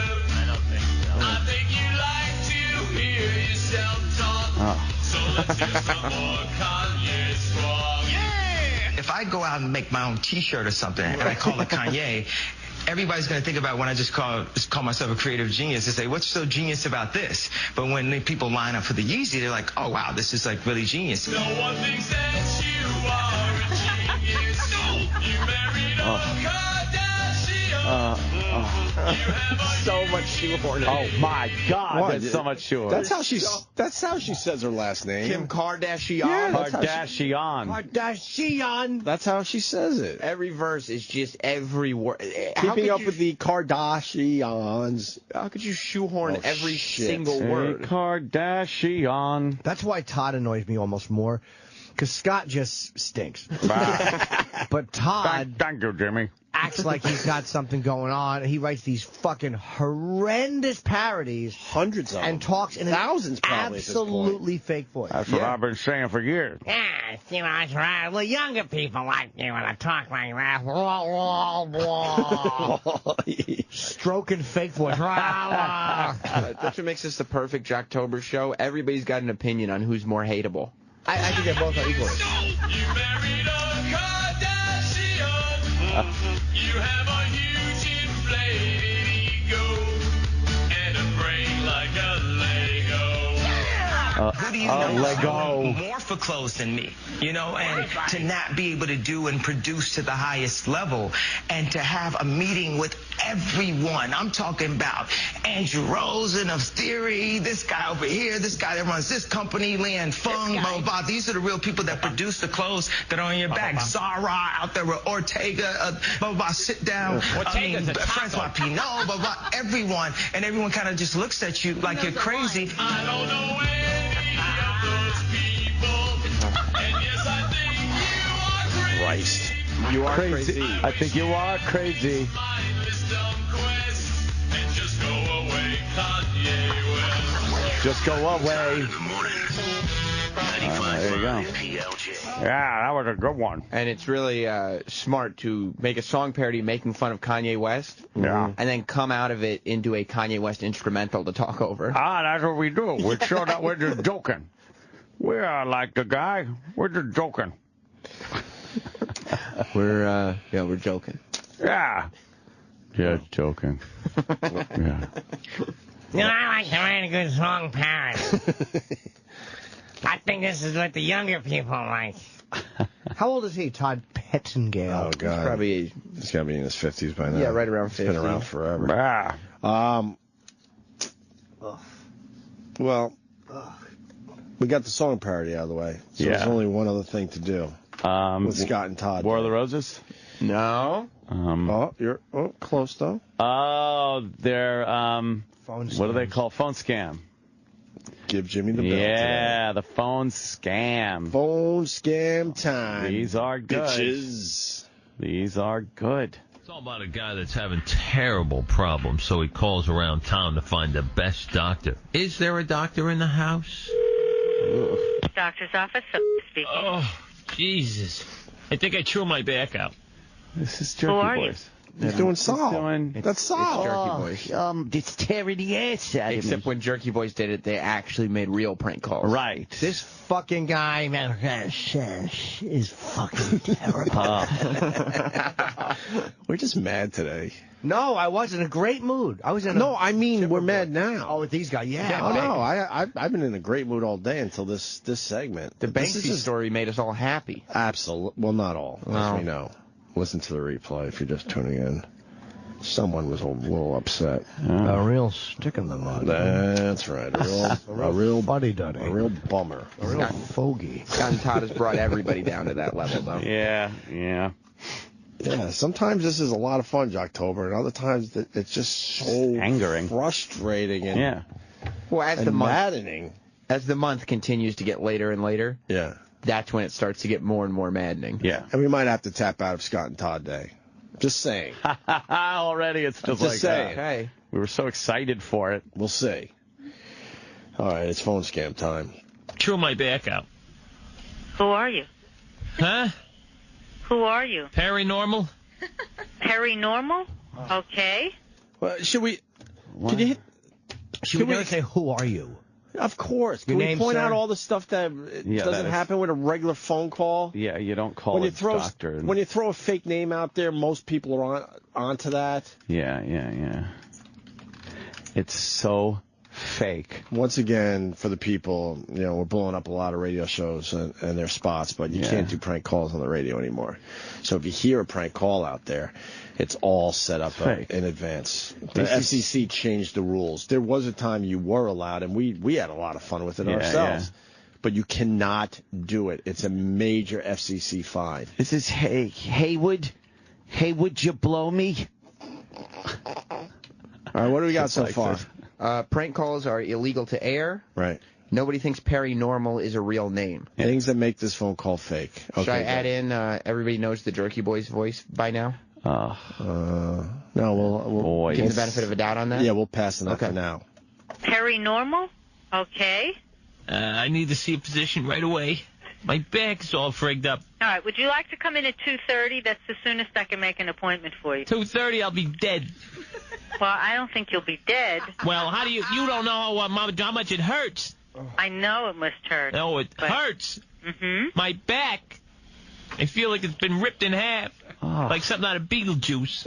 I think you like to hear yourself talk. So let's hear some more Kanye swag. Yeah! If I go out and make my own T-shirt or something, and I call it Kanye, everybody's going to think about when I just call myself a creative genius. They say, what's so genius about this? But when people line up for the Yeezy, they're like, oh, wow, this is really genius. No one thinks that you are a genius. You married a Kardashian. So much shoehorn. Oh, my God. What? There's so much shoehorn. That's how she says her last name. Kim Kardashian. Yeah, Kardashian. Kardashian. That's how she says it. Every verse is just every word. Keeping up with the Kardashians. How could you shoehorn every shit. single Hey, word? Kardashian. That's why Todd annoys me almost more, because Scott just stinks. But Todd Thank you, Jimmy. acts like he's got something going on. He writes these fucking horrendous parodies. Hundreds of them. And talks in thousands an probably absolutely fake voice. That's what I've been saying for years. Yeah, see what's right. Well, younger people like you when I talk like that. Stroking fake voice. That's what makes this the perfect Jocktober show. Everybody's got an opinion on who's more hateable. I think they both are equal. You married a Kardashian. You have a huge inflated ego and a brain like a Lego. Who do you know Lego. more for clothes than me? And to not be able to do and produce to the highest level, and to have a meeting with everyone. I'm talking about Andrew Rosen of Theory, this guy over here, this guy that runs this company, Lian Fung, blah, blah, blah. These are the real people that produce the clothes that are on your back. Zara out there with Ortega, blah, blah, sit down. Francois Pinault, blah, blah, everyone. And everyone kind of just looks at you like you're crazy. I don't know any of those people. And yes, I think you are crazy. Christ. You are Crazy. I think you are crazy. Find this dumb quest and just go away, Kanye West. Just go away. There you go. Yeah, that was a good one. And it's really smart to make a song parody making fun of Kanye West. Yeah. And then come out of it into a Kanye West instrumental to talk over. Ah, that's what we do. We show that we're just joking. We are like the guy. We're just joking. We're joking. Yeah. Just joking. Yeah. You know, I like to write a good song parody. I think this is what the younger people like. How old is he, Todd Pettingale? Oh, God. He's got to be in his 50s by now. Yeah, right around 50. He's been around forever. Well, we got the song parody out of the way. So Yeah. there's only one other thing to do with Scott and Todd. War of the Roses? No. You're close, though. Oh, they're, what do they call phone scam? Give Jimmy the bell Yeah, the phone scam. Phone scam time. These are good. Bitches. These are good. It's all about a guy that's having terrible problems, so he calls around town to find the best doctor. Is there a doctor in the house? Doctor's office, speaking. Oh, Jesus. I think I threw my back out. This is Who are you? He's doing Saul. That's Saul. It's Jerky Boys. It's tearing the ass out of me. Except when Jerky Boys did it, they actually made real prank calls. Right. This fucking guy, man, is fucking terrible. We're just mad today. No, I was in a great mood. I was in. I mean we're mad now. Oh, with these guys, yeah. Oh no, I've been in a great mood all day until this segment. The Banksy story made us all happy. Absolutely. Well, not all, as we know. Listen to the replay if you're just tuning in. Someone was a little upset. A real stick in the mud. That's right. A real buddy-duddy. A real bummer. A real fogey. Scott and Todd has brought everybody down to that level, though. Yeah. Yeah, sometimes this is a lot of fun, Jocktober, and other times it's just so angering, frustrating, and well, maddening. As the month continues to get later and later, that's when it starts to get more and more maddening. Yeah. And we might have to tap out of Scott and Todd Day. Just saying. Already it's just like saying. Hey. We were so excited for it. We'll see. All right, it's phone scam time. Threw my back out. Who are you? Huh? Who are you? Paranormal? Paranormal? Okay. Well, should we... What? Can you hit... Should we never say, who are you? Of course. Your Can we name, point sir? out all the stuff that doesn't happen with a regular phone call? Yeah, you don't call when you a throw doctor. When you throw a fake name out there, most people are onto that. Yeah. It's so fake. Once again, for the people, we're blowing up a lot of radio shows and their spots, but you can't do prank calls on the radio anymore. So if you hear a prank call out there, it's all set up in advance. The FCC changed the rules. There was a time you were allowed, and we had a lot of fun with it ourselves. But you cannot do it. It's a major FCC fine. This is Haywood. Hey, would you blow me? All right, what do we got so far? Prank calls are illegal to air. Right. Nobody thinks Paranormal is a real name. Things that make this phone call fake. Okay, Should I add in everybody knows the Jerky Boys voice by now? No, we'll give the benefit of a doubt on that? Yeah, we'll pass on that for now. Paranormal? Okay. I need to see a physician right away. My back's all frigged up. All right. Would you like to come in at 2:30? That's the soonest I can make an appointment for you. 2:30, I'll be dead. Well, I don't think you'll be dead. Well, how do you don't know how much it hurts. I know it must hurt. No, it hurts. Mm-hmm. My back. I feel like it's been ripped in half. Like something out of Beetlejuice.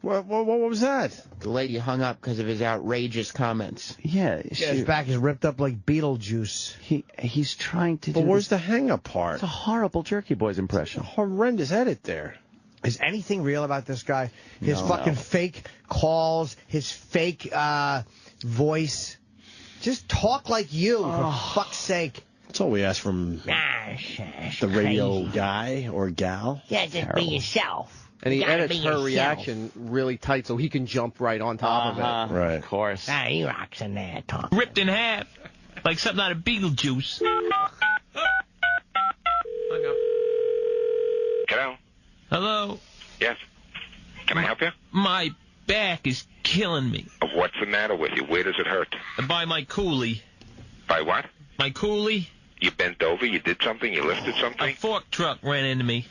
What was that? The lady hung up because of his outrageous comments. Yeah, his back is ripped up like Beetlejuice. He's trying to But do where's this. the hang-up part? It's a horrible Jerky Boys impression. Horrendous edit there. Is anything real about this guy? His No. fucking fake calls, his fake voice. Just talk like you, for fuck's sake. That's all we ask from the radio guy or gal. Yeah, just be yourself. And he You gotta edits be her yourself. reaction really tight so he can jump right on top of it. Right. Of course. Ah, he rocks in there, Tom. Ripped in half. Like something out of Beetlejuice. Hello? Hello? Yes. Can I help you? My back is killing me. What's the matter with you? Where does it hurt? By my coolie. By what? My coolie? You bent over, you did something, you lifted something? A fork truck ran into me.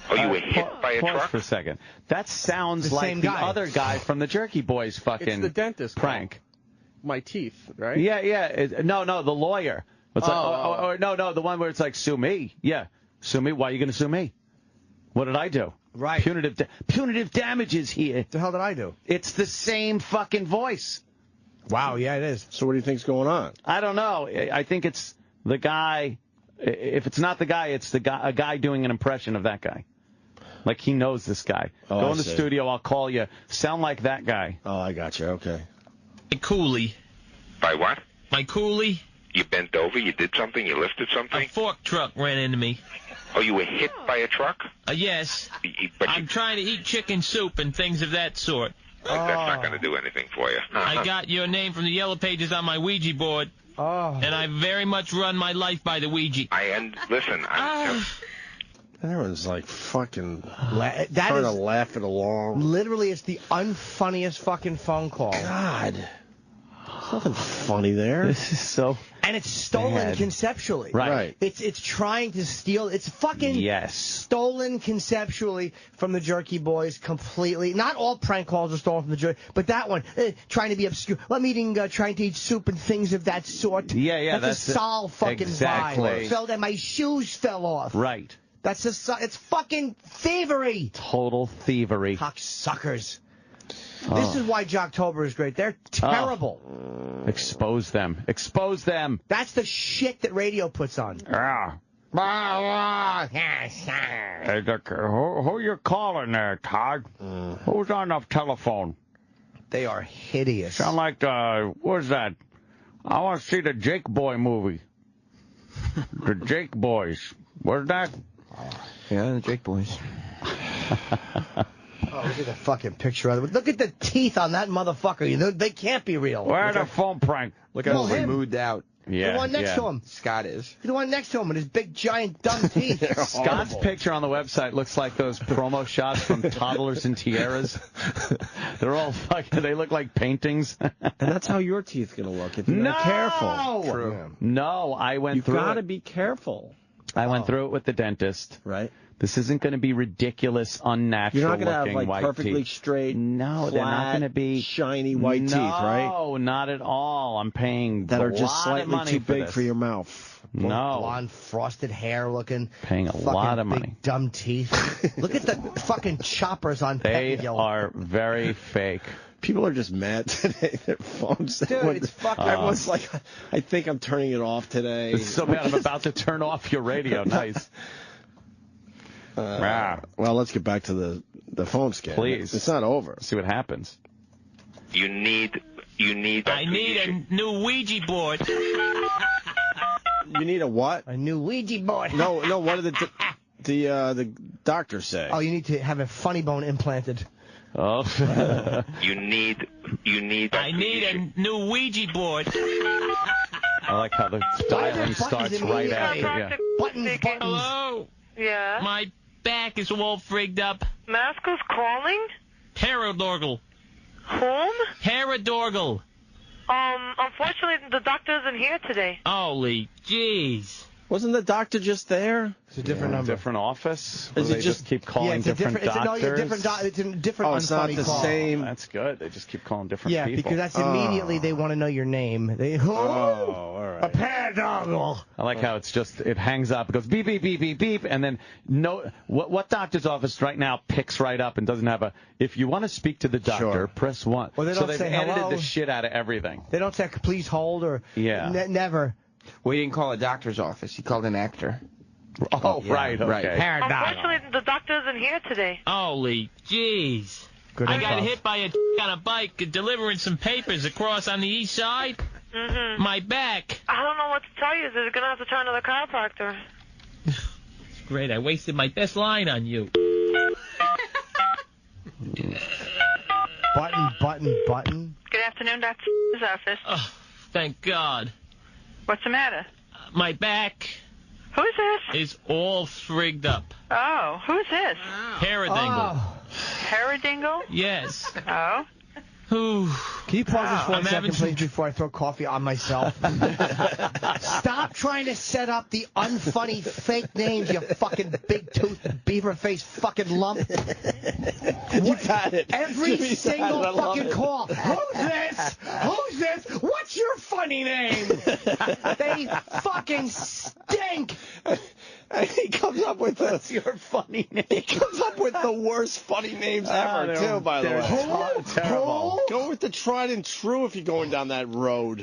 Oh, you were hit by a Pause truck? for a second. That sounds The like same the guy. other guy from the Jerky Boys fucking It's the dentist prank. My teeth, right? Yeah, yeah. No, the lawyer. It's like, no, the one where it's like, sue me. Yeah, sue me. Why are you going to sue me? What did I do? Right. Punitive damages here. What the hell did I do? It's the same fucking voice. Wow, yeah, it is. So what do you think's going on? I don't know. I think it's the guy. If it's not the guy, it's a guy doing an impression of that guy. Like he knows this guy. Oh, Go I in the see. studio. I'll call you. Sound like that guy. Oh, I got you. Okay. My coolie. By what? My coolie? You bent over, you did something, you lifted A something? fork truck ran into me. Oh, you were hit by a truck? Yes. But I'm trying to eat chicken soup and things of that sort. That's not going to do anything for you. I got your name from the yellow pages on my Ouija board. Oh. And I very much run my life by the Ouija. Listen, Everyone's like fucking that trying to is laugh it along. literally, it's the unfunniest fucking phone call. God. There's nothing funny there. This is so. And it's stolen bad. conceptually. Right. It's trying to steal. It's fucking stolen conceptually from the Jerky Boys completely. Not all prank calls are stolen from the Jerky, but that one, trying to be obscure. I'm eating, trying to eat soup and things of that sort. Yeah, That's a Saul fucking exactly. vibe. Fell down, my shoes fell off. Right. That's it's fucking thievery. Total thievery. Cocksuckers. This is why Jocktober is great. They're terrible. Expose them. Expose them. That's the shit that radio puts on. Yeah. Hey, look, who you calling there, Todd? Who's on the telephone? They are hideous. Sound like what's that? I want to see the Jake Boy movie. The Jake Boys. What's that? Yeah, the Jake Boys. Oh, look at the fucking picture of it. Look at the teeth on that motherfucker. You know, they can't be real. Where the phone prank? Look how mood out. Yeah, the one next to him. Scott is. The one next to him with his big, giant, dumb teeth. Scott's picture on the website looks like those promo shots from Toddlers and Tiaras. They're all fucking, they look like paintings. And that's how your teeth going to look if you're not careful. True. No, I went through it. You've got to be careful. I went through it with the dentist. Right. This isn't going to be ridiculous, unnatural You're not going to have looking like white perfectly teeth. straight, No, they're not going to be shiny white teeth, right? No, not at all. I'm paying That a are just lot of slightly money too for big this. for your mouth. No. Blonde, frosted hair looking. Paying a fucking lot of big, money. dumb teeth. Look at the fucking choppers on They Pettingil. are very fake. People are just mad today. Their phones. Dude, it's fucking. Everyone's like, I think I'm turning it off today. It's so bad I'm about to turn off your radio. Nice. Well, let's get back to the phone scam. Please. It's not over. See what happens. You need. I need a new Ouija board. You need a what? A new Ouija board. No. What did the doctor say? Oh, you need to have a funny bone implanted. Oh. You need. I need a new Ouija board. I like how the dialing starts right after. Yeah. Buttons. Hello. Yeah. My back is all frigged up. Masco's calling? Herodorgle. Whom? Herodorgle. Unfortunately, the doctor isn't here today. Holy jeez. Wasn't the doctor just there? It's a different number. Different office? Is Or it they just keep calling it's a different different. doctors? It's a different. Oh, it's not unfunny the call. same. That's good. They just keep calling different Yeah, people. because that's immediately they want to know your name. They all right. a paradoggle. I like how it's just, it hangs up, it goes beep, beep, beep, beep, beep, and then what doctor's office right now picks right up and doesn't have a, if you want to speak to the doctor, Sure. press 1. Well, they so don't they've say edited hello. the shit out of everything. They don't say please hold or never. Well, he didn't call a doctor's office. He called an actor. Oh, Yeah, right, okay. Unfortunately, the doctor isn't here today. Holy jeez. Good I got enough. hit by a on a bike delivering some papers across on the east side. Mm-hmm. My back. I don't know what to tell you. They're gonna have to try another chiropractor. Great, I wasted my best line on you. Button. Good afternoon, Dr. office. Oh, thank God. What's the matter? My back Who's this? is all frigged up. Oh, who's this? Paradingle. Oh. Paradingle? Yes. Oh. Ooh. Can you pause this for I'm a second, having some please, before I throw coffee on myself? Stop trying to set up the unfunny fake names, you fucking big-toothed, beaver-faced fucking lump. You've had it. Every Jimmy's had it. single I love fucking it. call. Who's this? Who's this? What's your funny name? They fucking stink. And he comes up with What's your funny name? He comes up with the worst funny names ever, too, by the way. Terrible. Go with the tried and true if you're going down that road.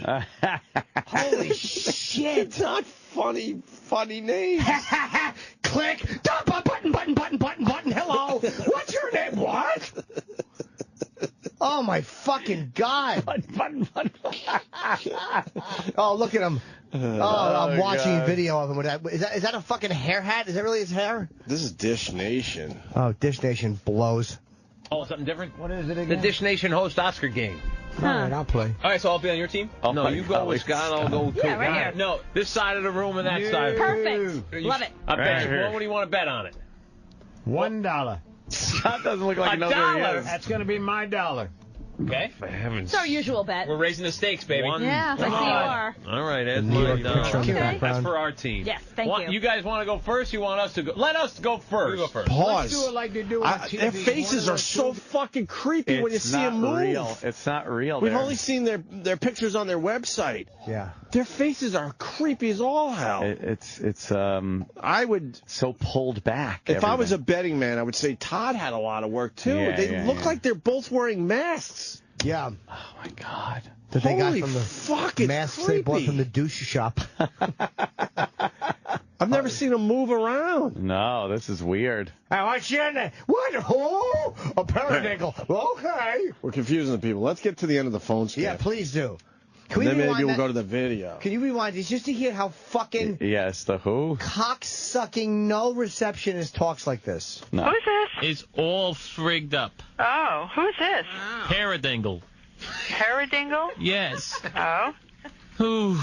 Holy shit. It's not funny names. Click. Button. Hello. What's your name? What? Oh, my fucking God. Oh, look at him. Oh, I'm watching a video of him with that. Is that a fucking hair hat? Is that really his hair? This is Dish Nation. Oh, Dish Nation blows. Oh, something different? What is it again? The Dish Nation host Oscar game. All right, I'll play. All right, so I'll be on your team? Oh, no, my you go God, with Scott, I'll go with Yeah, right here. No, this side of the room and that side. Perfect. Love it. I bet Right you. here. Well, what do you want to bet on it? $1. Scott doesn't look like he knows where he is. That's going to be my dollar. Okay. For heaven's It's our usual bet. We're raising the stakes, baby. Yeah, I see you are. All right, that's New York my picture on the Okay. That's background. for our team. Yes, thank you. You guys want to go first? You want us to go? Let us go first. You go first. Pause. Do it like they do on TV. Their faces are so fucking creepy when you It's see them not move. real. It's not real. We've there. only seen their pictures on their website. Yeah. Their faces are creepy as all hell. It's I would so pulled back. If I was a everything. betting man, I would say Todd had a lot of work too. Yeah, They yeah, look yeah. like they're both wearing masks. Yeah. Oh my God. That they got Holy from the fuck, it's masks they bought creepy. from the douche shop. I've never seen them move around. No, this is weird. What's your name? What? Oh, a periwinkle. Okay. We're confusing the people. Let's get to the end of the phone skip. Yeah, please do. And then rewind maybe we'll that? go to the video. Can you rewind this just to hear how fucking Yes, the who? cock-sucking no receptionist talks like this? No. Who's this? It's all frigged up. Oh, who's this? Paradingle. Paradingle? Yes. Oh. Ooh,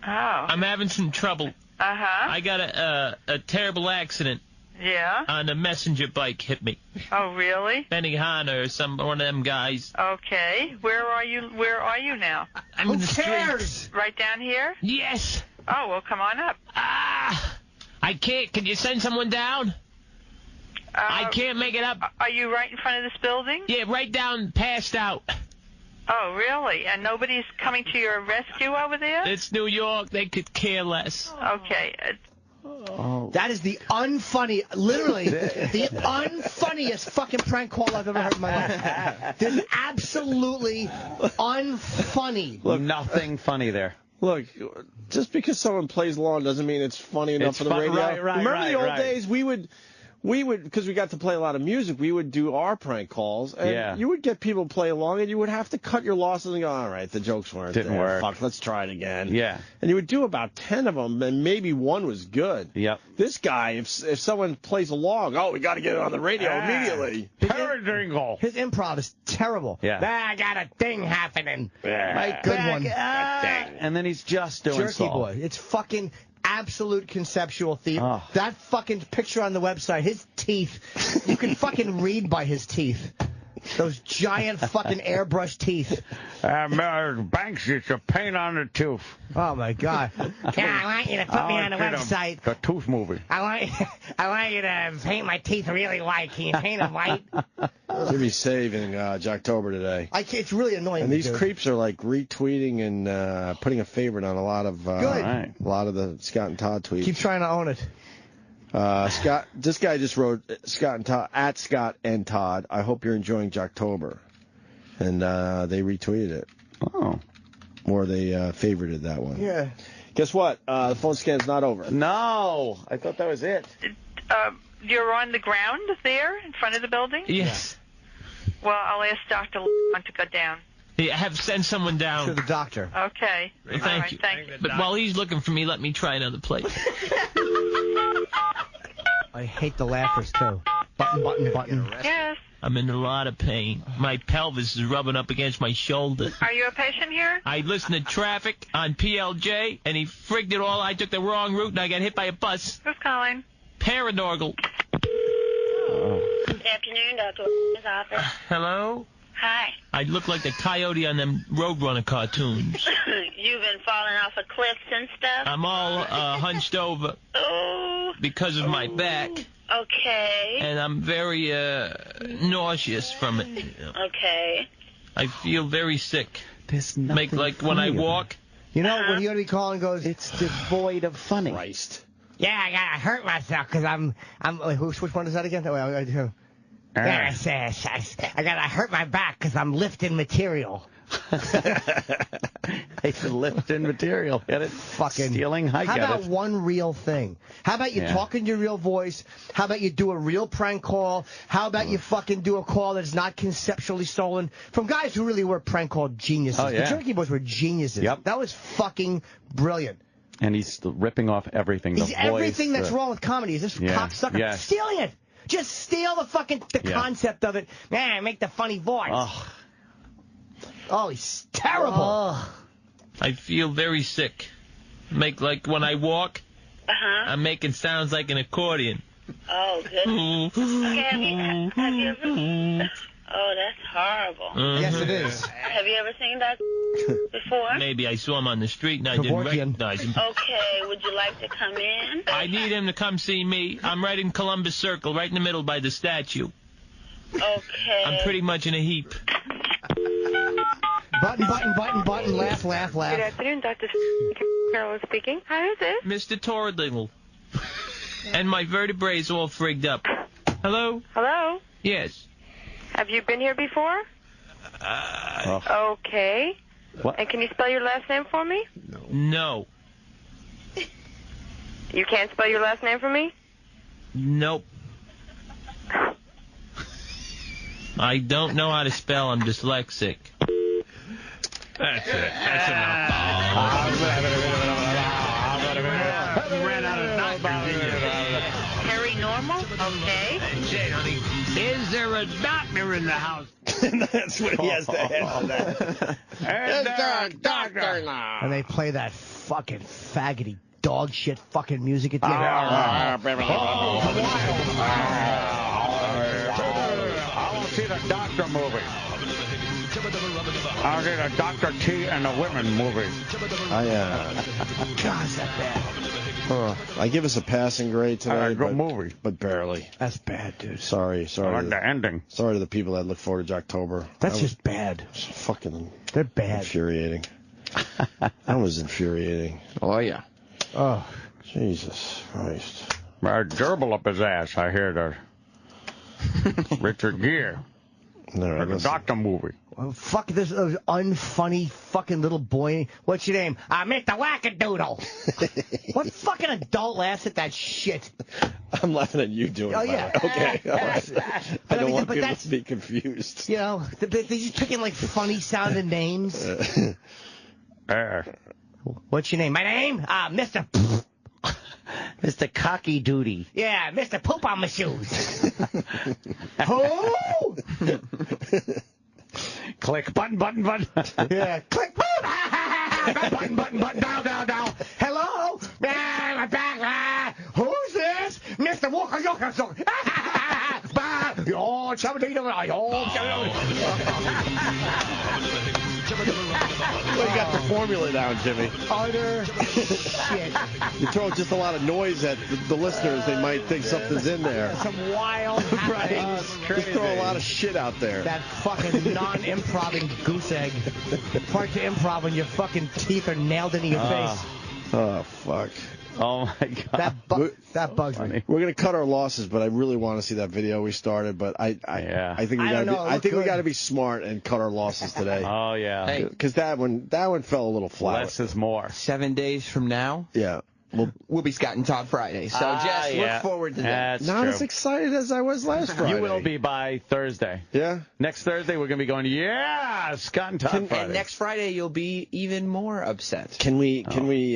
Oh. I'm having some trouble. Uh-huh. I got a terrible accident Yeah. on a messenger bike hit me. Oh, really? Benny Hanna or one of them guys. Okay. Where are you now? I'm Who in the cares? street. Right down here? Yes. Oh, well, come on up. I can't. Can you send someone down? I can't make it up. Are you right in front of this building? Yeah, right down, passed out. Oh, really? And nobody's coming to your rescue over there? It's New York. They could care less. Okay. That is the unfunny, literally, the unfunniest fucking prank call I've ever heard in my life. This is absolutely unfunny. Look, nothing funny there. Look, just because someone plays along doesn't mean it's funny enough It's for the fun- radio. right, Remember the old right. days? We would, because we got to play a lot of music, we would do our prank calls, and Yeah. you would get people to play along, and you would have to cut your losses and go, all right, the jokes weren't Didn't there. work. Fuck, let's try it again. Yeah. And you would do about 10 of them, and maybe one was good. Yep. This guy, if someone plays along, we got to get it on the radio immediately. Paradingle. His improv is terrible. Yeah. I got a thing happening. Right, Good one. And then he's just doing Jerky Saul. boy. It's fucking absolute conceptual thief. Oh. That fucking picture on the website, his teeth, you can fucking read by his teeth. Those giant fucking airbrush teeth. Banks, it's a pain on the tooth. Oh my God. Yeah, I want you to put me on the website. The tooth movie. I want you to paint my teeth really white. Can you paint them white? Jimmy's saving Jocktober today. It's really annoying. And these dude. creeps are like retweeting and putting a favorite on a lot of Good. a lot of the Scott and Todd tweets. Keep trying to own it. Scott, this guy just wrote Scott and Todd at Scott and Todd. I hope you're enjoying Jocktober, and they retweeted it. Oh, or they favorited that one. Yeah. Guess what? The phone scan's not over. No, I thought that was it. You're on the ground there in front of the building? Yes. Well, I'll ask Dr. to go down. Yeah, send someone down. To the doctor. Okay. Thank All right, you. Thank you. But while he's looking for me, let me try another place. I hate the laughers too. Button. Yes. I'm in a lot of pain. My pelvis is rubbing up against my shoulder. Are you a patient here? I listened to traffic on PLJ, and he frigged it all. I took the wrong route, and I got hit by a bus. Who's calling? Paradorgle. Good afternoon, Dr. office. Hello? Hi. I look like the coyote on them Roadrunner cartoons. You've been falling off of cliffs and stuff? I'm all hunched over because of my back. Okay. And I'm very nauseous from it. Okay. I feel very sick. There's nothing Make like when I funny about walk. You know, when you're going to be calling goes, it's devoid of funny. Christ. Yeah, I gotta hurt myself because I'm. Wait, which one is that again? Yeah, I gotta hurt my back because I'm lifting material. It's lifting material. Get it? Fucking stealing. I How get about it. one real thing? How about you Yeah. talk in your real voice? How about you do a real prank call? How about you fucking do a call that's not conceptually stolen from guys who really were prank call geniuses? Oh, yeah. The Jerky Boys were geniuses. Yep. That was fucking brilliant. And he's ripping off everything. The He's everything voice, that's the- wrong with comedy. Is this Yeah. cocksucker Yes. stealing it? Just steal the fucking Yeah. concept of it. Yeah, make the funny voice. Oh, he's terrible. I feel very sick. Make like when I walk. I'm making sounds like an accordion. Oh, goodness. Okay, have you ever... Oh, that's horrible. Yes, it is. Have you ever seen that before? Maybe I saw him on the street and I didn't recognize him. Okay, would you like to come in? I need him to come see me. I'm right in Columbus Circle, right in the middle by the statue. Okay. I'm pretty much in a heap. Button, laugh. Good afternoon, Dr. Carolyn speaking. Hi, who's this? Mr. Torridingle. And my vertebrae all frigged up. Hello? Hello? Yes. Have you been here before? Okay. What? And can you spell your last name for me? No. You can't spell your last name for me? Nope. I don't know how to spell. I'm dyslexic. That's it. That's enough. Ran out of doctors, didn't you? Paranormal? Okay. Say, honey, is there a doctor in the house? That's what he has to answer that. Is there a doctor now? And they play that fucking faggoty dog shit fucking music at the end. I want to see the doctor movie. I did a Dr. T and the Women movie. God, is that bad? I give us a passing grade today, good movie. but barely. That's bad, dude. Sorry. I like the ending. Sorry to the people that look forward to October. That's just bad. Fucking. They're bad. Infuriating. That was infuriating. Oh yeah. Oh, Jesus Christ. Gerbil up his ass. I hear the Richard Gere. No, the doctor movie. Oh, fuck this unfunny fucking little boy. What's your name? Mr. Wackadoodle. What fucking adult laughs at that shit? I'm laughing at you doing Oh, it. yeah. Okay. All right. I don't want but people that's- to be confused. You know, they're just picking like funny sounding names. What's your name? My name? Mr. Mr. Cocky Duty. Yeah, Mr. Poop on my shoes. Who? Click button. Yeah, click button, down. Hello? I'm back. Who's this? Mr. Walker Yoker. Oh, Well, you got the formula down, Jimmy. Utter shit. You throw just a lot of noise at the listeners, they might think something's in there. Some wild happenings. Just throw a lot of shit out there. That fucking non-improving goose egg. Part to improv when your fucking teeth are nailed into your face. Oh, fuck. Oh, my God. That bugs me. We're gonna cut our losses, but I really want to see that video we started. But I think we I don't gotta know, it I think we looked got to be smart and cut our losses today. Oh, yeah. Because that one fell a little flat. Less is more. 7 days from now, Yeah. we'll be Scott and Todd Friday. So just look forward to that. That's Not true. as excited as I was last Friday. You will be by Thursday. Yeah. Next Thursday, we're going to be going, yeah, Scott and Todd Friday. And next Friday, you'll be even more upset. Can we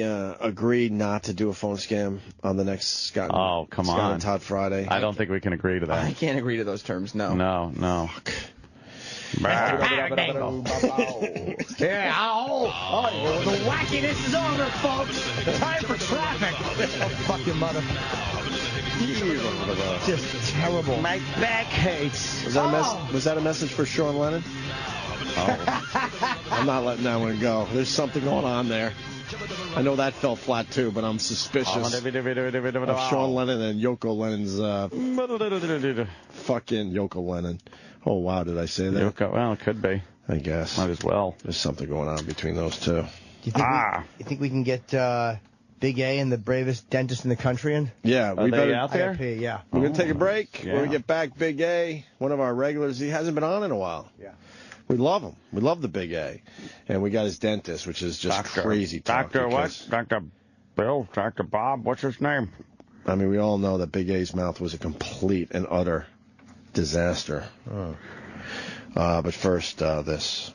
agree not to do a phone scam on the next Scott? Oh, come Scott on. and Todd Friday. I don't think we can agree to that. I can't agree to those terms, no. No. Yeah, the wackiness is over, folks. Time for traffic. Oh, fuck your mother. Just terrible. My back hurts. Was that a message for Sean Lennon? Oh. I'm not letting that one go. There's something going on there. I know that fell flat too, but I'm suspicious of Sean Lennon and Yoko Lennon's fucking Yoko Lennon. Oh, wow, did I say that? Well, it could be. I guess. Might as well. There's something going on between those two. Do you think we can get Big A and the bravest dentist in the country in? Yeah, we better out there. Yeah. We're going to take a break. Yeah. When we get back, Big A, one of our regulars, he hasn't been on in a while. Yeah. We love him. We love the Big A. And we got his dentist, which is just crazy talk. Dr. what? Dr. Bill? Dr. Bob? What's his name? I mean, we all know that Big A's mouth was a complete and utter disaster. But first, this.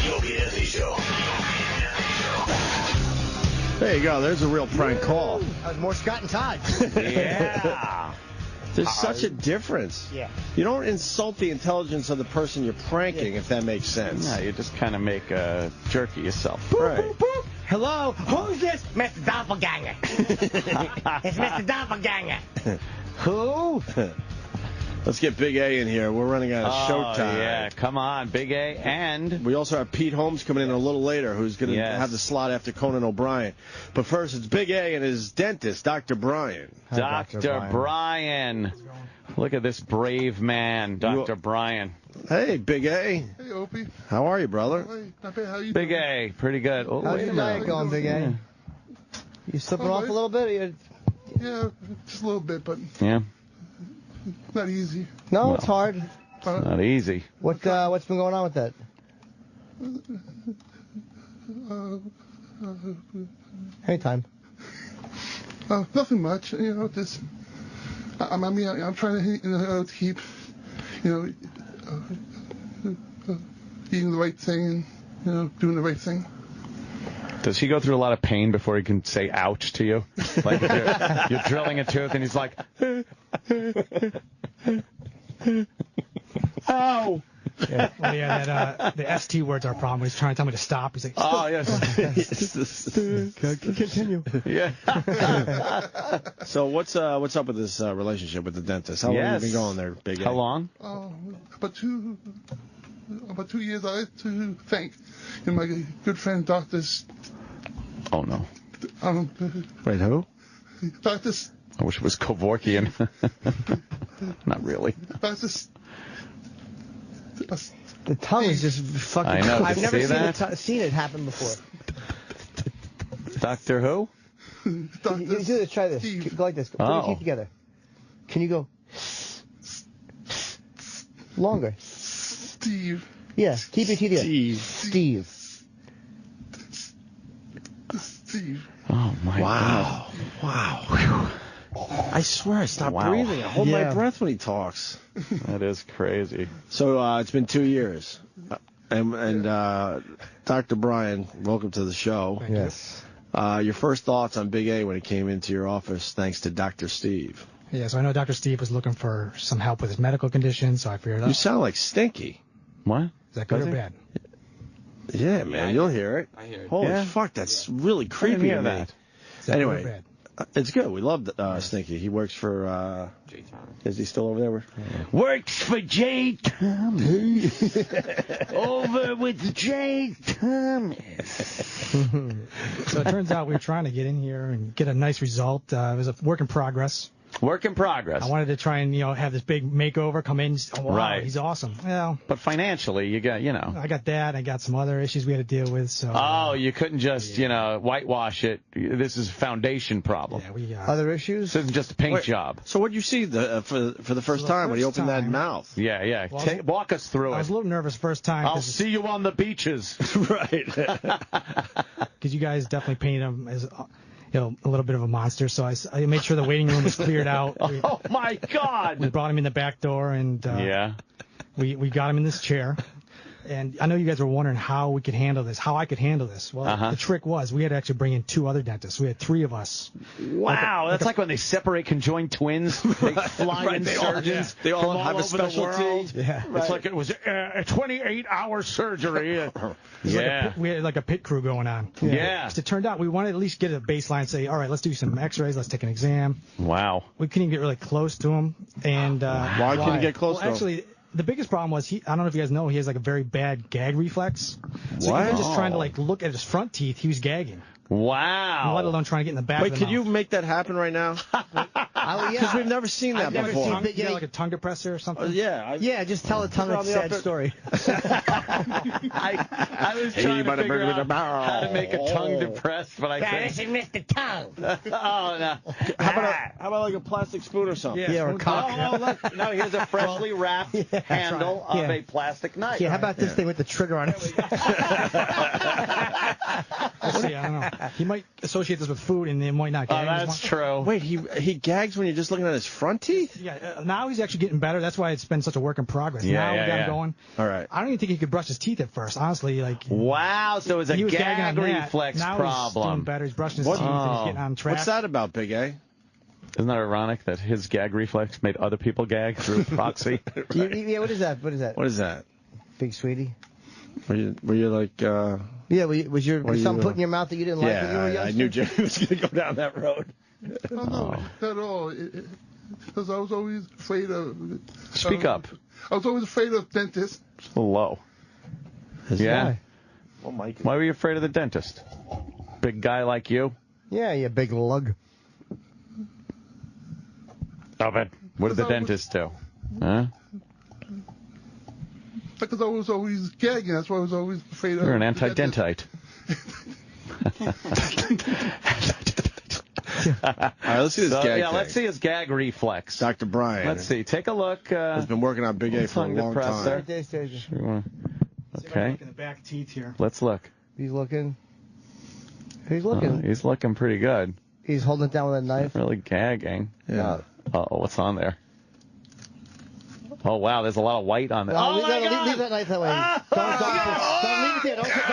The Opie and Anthony Show. There you go. There's a real prank call. That was more Scott and Todd. Yeah. There's such a difference. Yeah. You don't insult the intelligence of the person you're pranking, if that makes sense. No, you just kind of make a jerk of yourself. Right. Hello? Who's this? Mr. Doppelganger. It's Mr. Doppelganger. Who? Let's get Big A in here. We're running out of showtime. Yeah, come on, Big A. And we also have Pete Holmes coming in a little later, who's going to have the slot after Conan O'Brien. But first, it's Big A and his dentist, Dr. Brian. Dr. Brian. Look at this brave man, Dr. Brian. Hey, Big A. Hey, Opie. How are you, brother? Hey, not bad. How you Big doing? A, pretty good. Oh, How's wait your a diet minute. going, Big A? You slipping off a little bit? Yeah, just a little bit, but Yeah, not easy. No, it's hard. not easy. What's been going on with that? Anytime. Nothing much. You know, just I'm trying to keep, eating the right thing and doing the right thing. Does he go through a lot of pain before he can say ouch to you? Like if you're drilling a tooth and he's like, ow. Yeah, well, the ST word's our problem. He's trying to tell me to stop. He's like, oh, yes. Continue. Yeah. So what's up with this relationship with the dentist? How long have you been going there, Big A? How long? About 2 years. I like to thank my good friend, Doctors. Oh, no. Wait, who? Doctors. I wish it was Kevorkian. Not really. Doctors. The tongue is just fucking. I know. I've Did never you see seen it happen before. Doctor who? You do this. Try this. Go like this. Put your teeth together. Can you go longer? Steve. Yeah. Keep your teeth together. Steve. Oh my God. Wow. I swear I stopped breathing. I hold my breath when he talks. That is crazy. So it's been 2 years. And Dr. Brian, welcome to the show. Yes. Your first thoughts on Big A when he came into your office, thanks to Dr. Steve. yeah, so I know Dr. Steve was looking for some help with his medical condition, so I figured out. You sound like Stinky. What? Is that good Does or he? bad? Yeah, man, you'll hear it. I hear it. Holy fuck, that's really creepy to me. Is that good or Anyway, bad? it's good. We love Stinky. He works for. Is he still over there? Works for Jay Thomas. Over with Jay Thomas. So it turns out we were trying to get in here and get a nice result. It was a work in progress. Work in progress. I wanted to try and have this big makeover, come in. Oh, wow, Right. he's awesome. Well, But financially, you got, I got that. I got some other issues we had to deal with. So. Oh, you couldn't just, whitewash it. This is a foundation problem. Yeah, we. Other issues? This isn't just a paint job. So what did you see for the first time when he opened that mouth? Yeah, yeah. Well, Walk us through I was it. a little nervous first time. I'll see you on the beaches. Right. Because you guys definitely painted him as a little bit of a monster. So I made sure the waiting room was cleared out. Oh my God! We brought him in the back door and yeah, we got him in this chair. And I know you guys were wondering how we could handle this, how I could handle this. Well, the trick was we had to actually bring in 2 other dentists. We had 3 of us. Wow, that's like when they separate conjoined twins. They fly in surgeons. They all from have a over the specialty. world. Yeah. It's like it was a 28-hour surgery. We had like a pit crew going on. Yeah. So it turned out we wanted to at least get a baseline, say, all right, let's do some x-rays, let's take an exam. Wow. We couldn't even get really close to him. And Why couldn't you get close to him? Actually, the biggest problem was I don't know if you guys know, he has like a very bad gag reflex. So even just trying to like look at his front teeth, he was gagging. Wow. Let alone trying to get in the back Wait, of the could you make that happen right now? Because we've never seen that I've before. never seen like a tongue depressor or something. Yeah, just tell a tongue a sad story. I was trying to figure out how to make a tongue depressed, but I This couldn't. is Mr. Tongue. Oh, no. How about like a plastic spoon or something? Yeah, or a cock. Oh, look. No, here's a freshly wrapped handle of a plastic knife. Yeah, how about this thing with the trigger on it? Let's see, I don't know. He might associate this with food and it might not. Oh, that's true. Wait, he gags when you're just looking at his front teeth? Yeah, now he's actually getting better. That's why it's been such a work in progress. Yeah, now we yeah, got yeah. him going. All right. I don't even think he could brush his teeth at first, honestly. Like, Wow, so it's a he was gagging gag on that. reflex Now he's doing problem. better. He's brushing his teeth and he's getting on track. What's that about, Big A? Isn't that ironic that his gag reflex made other people gag through proxy? Yeah, what is that? What is that? What is that? Big sweetie? Were you like... Yeah, was something put in your mouth that you didn't like when you were Yeah, young? I knew Jimmy was going to go down that road. No, not at all. Because I was always afraid of... Speak up. I was always afraid of dentists. A little low. Yeah? Well, Why were you afraid of the dentist? Big guy like you? Yeah, you big lug. Oh, but what did the dentist do? Huh? Because I was always gagging. That's why I was always afraid of... You're an anti-dentite. All right, let's see this gag Yeah, thing. let's see his gag reflex. Dr. Brian. Let's see. Take a look. Has been working on Big A for a tongue long time. depressor. Okay. Look in the back teeth here. Let's look. He's looking. He's looking. He's looking pretty good. He's holding it down with a knife. Really gagging. Yeah. Uh-oh, what's on there? Oh, wow, there's a lot of white on there. No, Oh, leave my that, God! leave that knife that way. Don't leave it there. Don't throw it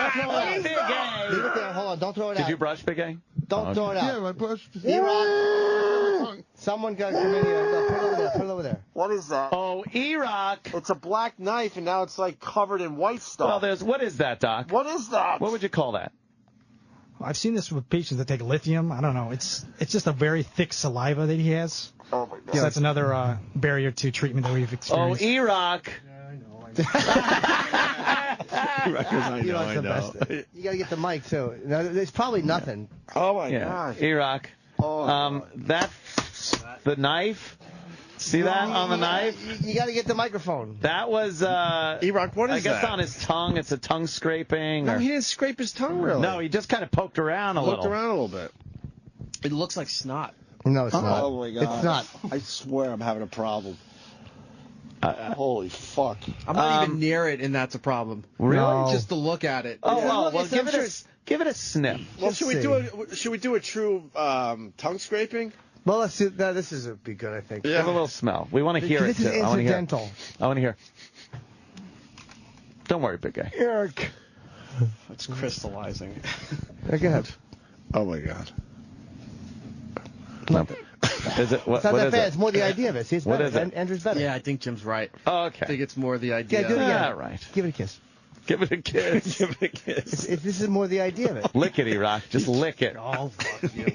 out. Leave it there. Hold on. Don't throw it out. Did you brush, Big A? Don't throw it out. Yeah, my brush... E-Rock. Someone got to come in here. No, put it over there. Put it over there. What is that? Oh, E-Rock. It's a black knife, and now it's like covered in white stuff. Well, what is that, Doc? What is that? What would you call that? I've seen this with patients that take lithium. I don't know. It's just a very thick saliva that he has. Oh, my God. So that's another barrier to treatment that we've Oh, experienced. E-Rock. I know. Best. You got to get the mic, too. No, there's probably nothing. Oh, my Yeah. gosh. E-Rock. That's the knife. See that on the knife? You got to get the microphone. That was, E-Rock, what is I guess that? on his tongue. It's a tongue scraping. No, or... he didn't scrape his tongue, really. No, he just kind of poked around a Looked little. around a little bit. It looks like snot. No, it's not. Oh, my God. It's not. I swear I'm having a problem. Holy fuck. I'm not even near it, and that's a problem. Really? No. Just to look at it. Oh, Yeah. well, Look, give it a sniff. Well, should we do a true tongue scraping? Well, let's see. No, this is be good, I think. Give a little smell. We want to hear it, This too. is I want to hear. incidental. I want to hear. Don't worry, big guy. Eric. It's crystallizing. Go ahead. Oh, my God. Is it? What, It's not what that is bad. it? It's more the idea of it. See, it's What better. is it? Andrew's better. Yeah, I think Jim's right. Oh, I okay. think it's more the idea. Yeah, do it again. All right. Give it a kiss. Give it a kiss. Give it a kiss. This is more the idea of it. Lickety rock. Just lick it. Oh, fuck you.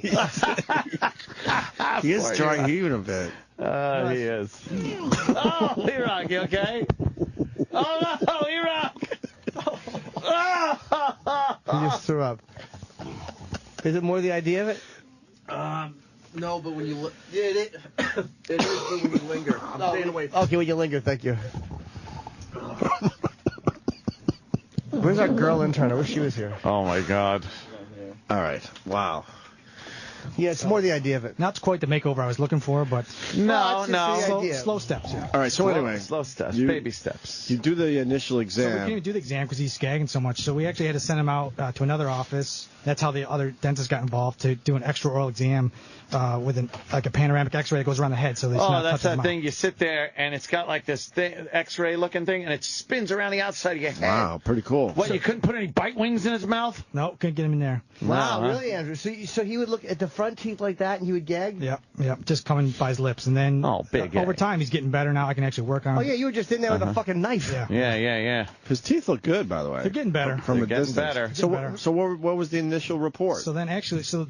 He is dry heaving a bit. He is. Oh, E-Rock, you okay? Oh, no, E-Rock. He just threw up. Is it more the idea of it? No, but when you look, it is. It is when you linger. I'm staying away. Okay, when you linger, thank you. Where's our girl intern? I wish she was here. Oh, my God. All right. Wow. Yeah, it's more the idea of it. Not quite the makeover I was looking for, but No, no. slow steps. Yeah. All right, so anyway. Slow steps, you- baby steps. You do the initial So we exam. couldn't even do the exam because he's gagging so much. So we actually had to send him out to another office. That's how the other dentist got involved, to do an extra oral exam with a panoramic X-ray that goes around the head. So they Oh, not that's touch his that mouth. thing. You sit there, and it's got like this X-ray looking thing, and it spins around the outside of your head. Wow, pretty cool. What, you couldn't put any bite wings in his mouth? No, couldn't get him in there. Wow, No, huh? really, Andrew? So he would look at the front teeth like that, and he would gag? Yep, just coming by his lips. And then big over gag. time, he's getting better now. I can actually work on Oh, him. yeah, you were just in there with a fucking knife. Yeah. His teeth look good, by the way. They're getting better. From a They're getting distance. better. So, Getting better. so what was the initial report? So then actually, so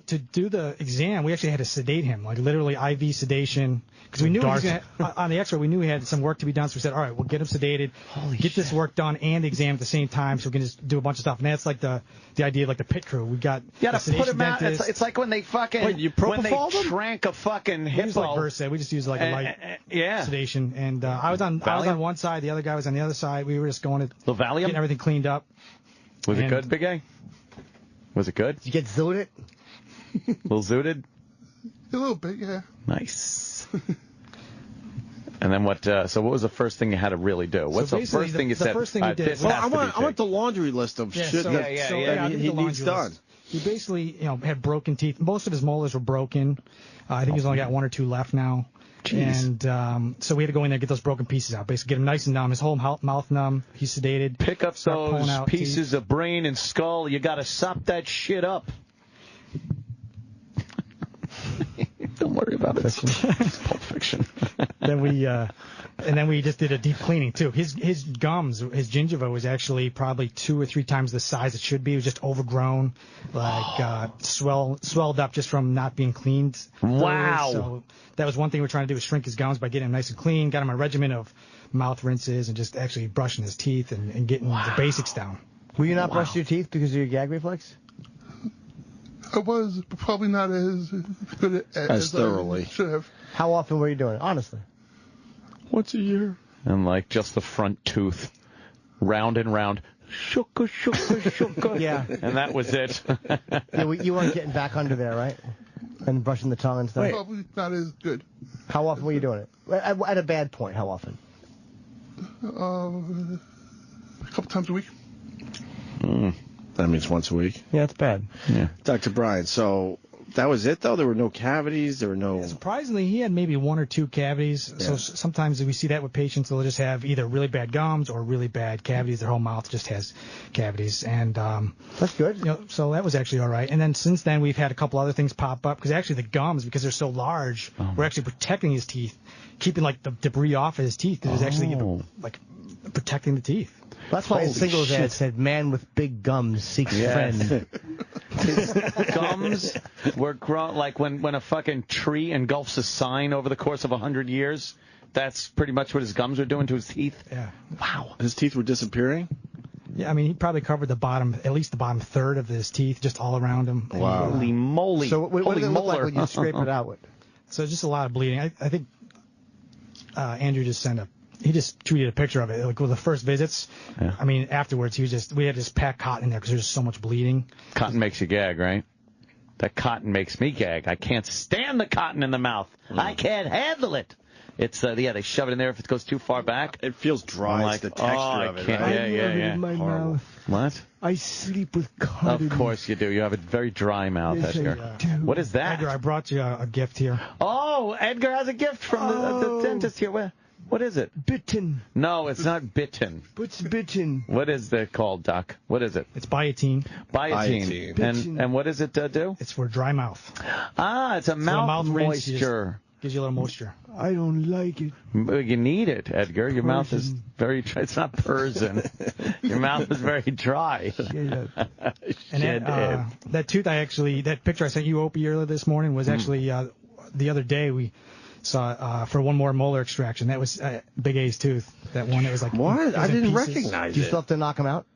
to do the exam, we actually had to sedate him, like literally IV sedation, because we knew he was gonna, on the X-ray we knew he had some work to be done. So we said, all right, we'll get him sedated, get this work done and the exam at the same time, so we can just do a bunch of stuff. And that's like the idea of like the pit crew. We got You a gotta put sedation him out. dentist. It's like when they fucking Wait, you when they propofol them? trank a fucking We use like hippo. Versed. We just use like a light yeah. sedation. And I was on one side, the other guy was on the other side. We were just going to The Valium? getting everything cleaned up. Was it And- good, Big A? Was it good? Did you get zooted? Little zooted? A little bit, yeah. Nice. And then what? So what was the first thing you had to really do? What's the basically, first thing you the said? first thing we "Alright, did- this Well, has I to be want fixed." the laundry list of shit so, that I did he the needs laundry done. list. He basically, had broken teeth. Most of his molars were broken. I think he's only got one or two left now. Jeez. And so we had to go in there and get those broken pieces out. Basically, get him nice and numb. His whole mouth numb. He's sedated. Pick up Start pulling those out pieces of brain and skull. You got to sop that shit up. Don't worry about it. It's Pulp Fiction. Then we just did a deep cleaning too. His gums, his gingiva was actually probably 2 or 3 times the size it should be. It was just overgrown, like swelled up just from not being cleaned. Wow. So that was one thing we're trying to do, is shrink his gums by getting him nice and clean. Got him a regimen of mouth rinses and just actually brushing his teeth and getting the basics down. Will you not brush your teeth because of your gag reflex? I was probably not as good as thoroughly. I should have. How often were you doing it? Honestly. Once a year. And like just the front tooth, round and round. Shooka, shooka, shooka. Yeah. And that was it. Yeah, you weren't getting back under there, right? And brushing the tongue and stuff. Probably not as good. How often were you doing it? At a bad point, how often? A couple times a week. That means once a week. Yeah, it's bad. Yeah. Dr. Brian, so that was it, though? There were no cavities? There were no... Surprisingly, he had maybe 1 or 2 cavities. Yeah. So sometimes we see that with patients. They'll just have either really bad gums or really bad cavities. Their whole mouth just has cavities. And that's good. So that was actually all right. And then since then, we've had a couple other things pop up, because actually the gums, because they're so large, we're actually protecting his teeth, keeping like the debris off of his teeth, because it's actually like protecting the teeth. That's why Holy his singles shit. ad said, "Man with big gums seeks Yes. friend." His gums were grown like when a fucking tree engulfs a sign over the course of 100 years. That's pretty much what his gums were doing to his teeth. Yeah. Wow. His teeth were disappearing? Yeah, I mean, he probably covered at least the bottom third of his teeth, just all around him. Wow. Holy moly. So what Holy does it look like molar. when you scrape it out with? So just a lot of bleeding. I think Andrew just he just tweeted a picture of it. Like with the first visits, Yeah. I mean, afterwards we had to just pack cotton in there because there's so much bleeding. Cotton makes you gag, right? That cotton makes me gag. I can't stand the cotton in the mouth. I can't handle it. It's they shove it in there if it goes too far back. It feels dry. I'm It's like, the texture I of it, can't- right? Yeah. in my Horrible. mouth. What? I sleep with cotton. Of course you do. You have a very dry mouth, Yes, I Edgar. do. What is that? Edgar, I brought you a gift here. Oh, Edgar has a gift from the dentist here. What is it? Bitten. No, it's not bitten. What's bitten? What is it called, Doc? What is it? It's Biotine. Biotine. Bitten. And what does it do? It's for dry mouth. Ah, it's a So mouth rinse, you just- moisture. Gives you a little moisture. I don't like it. You need it, Edgar. Your mouth is Persian. very dry. It's not Persian. Your mouth is very dry. And that tooth, that picture I sent you, Opie, earlier this morning was actually the other day we saw for one more molar extraction. That was Big A's tooth. That one that was like What? it was I in didn't pieces. recognize Do you it. still have to knock him out?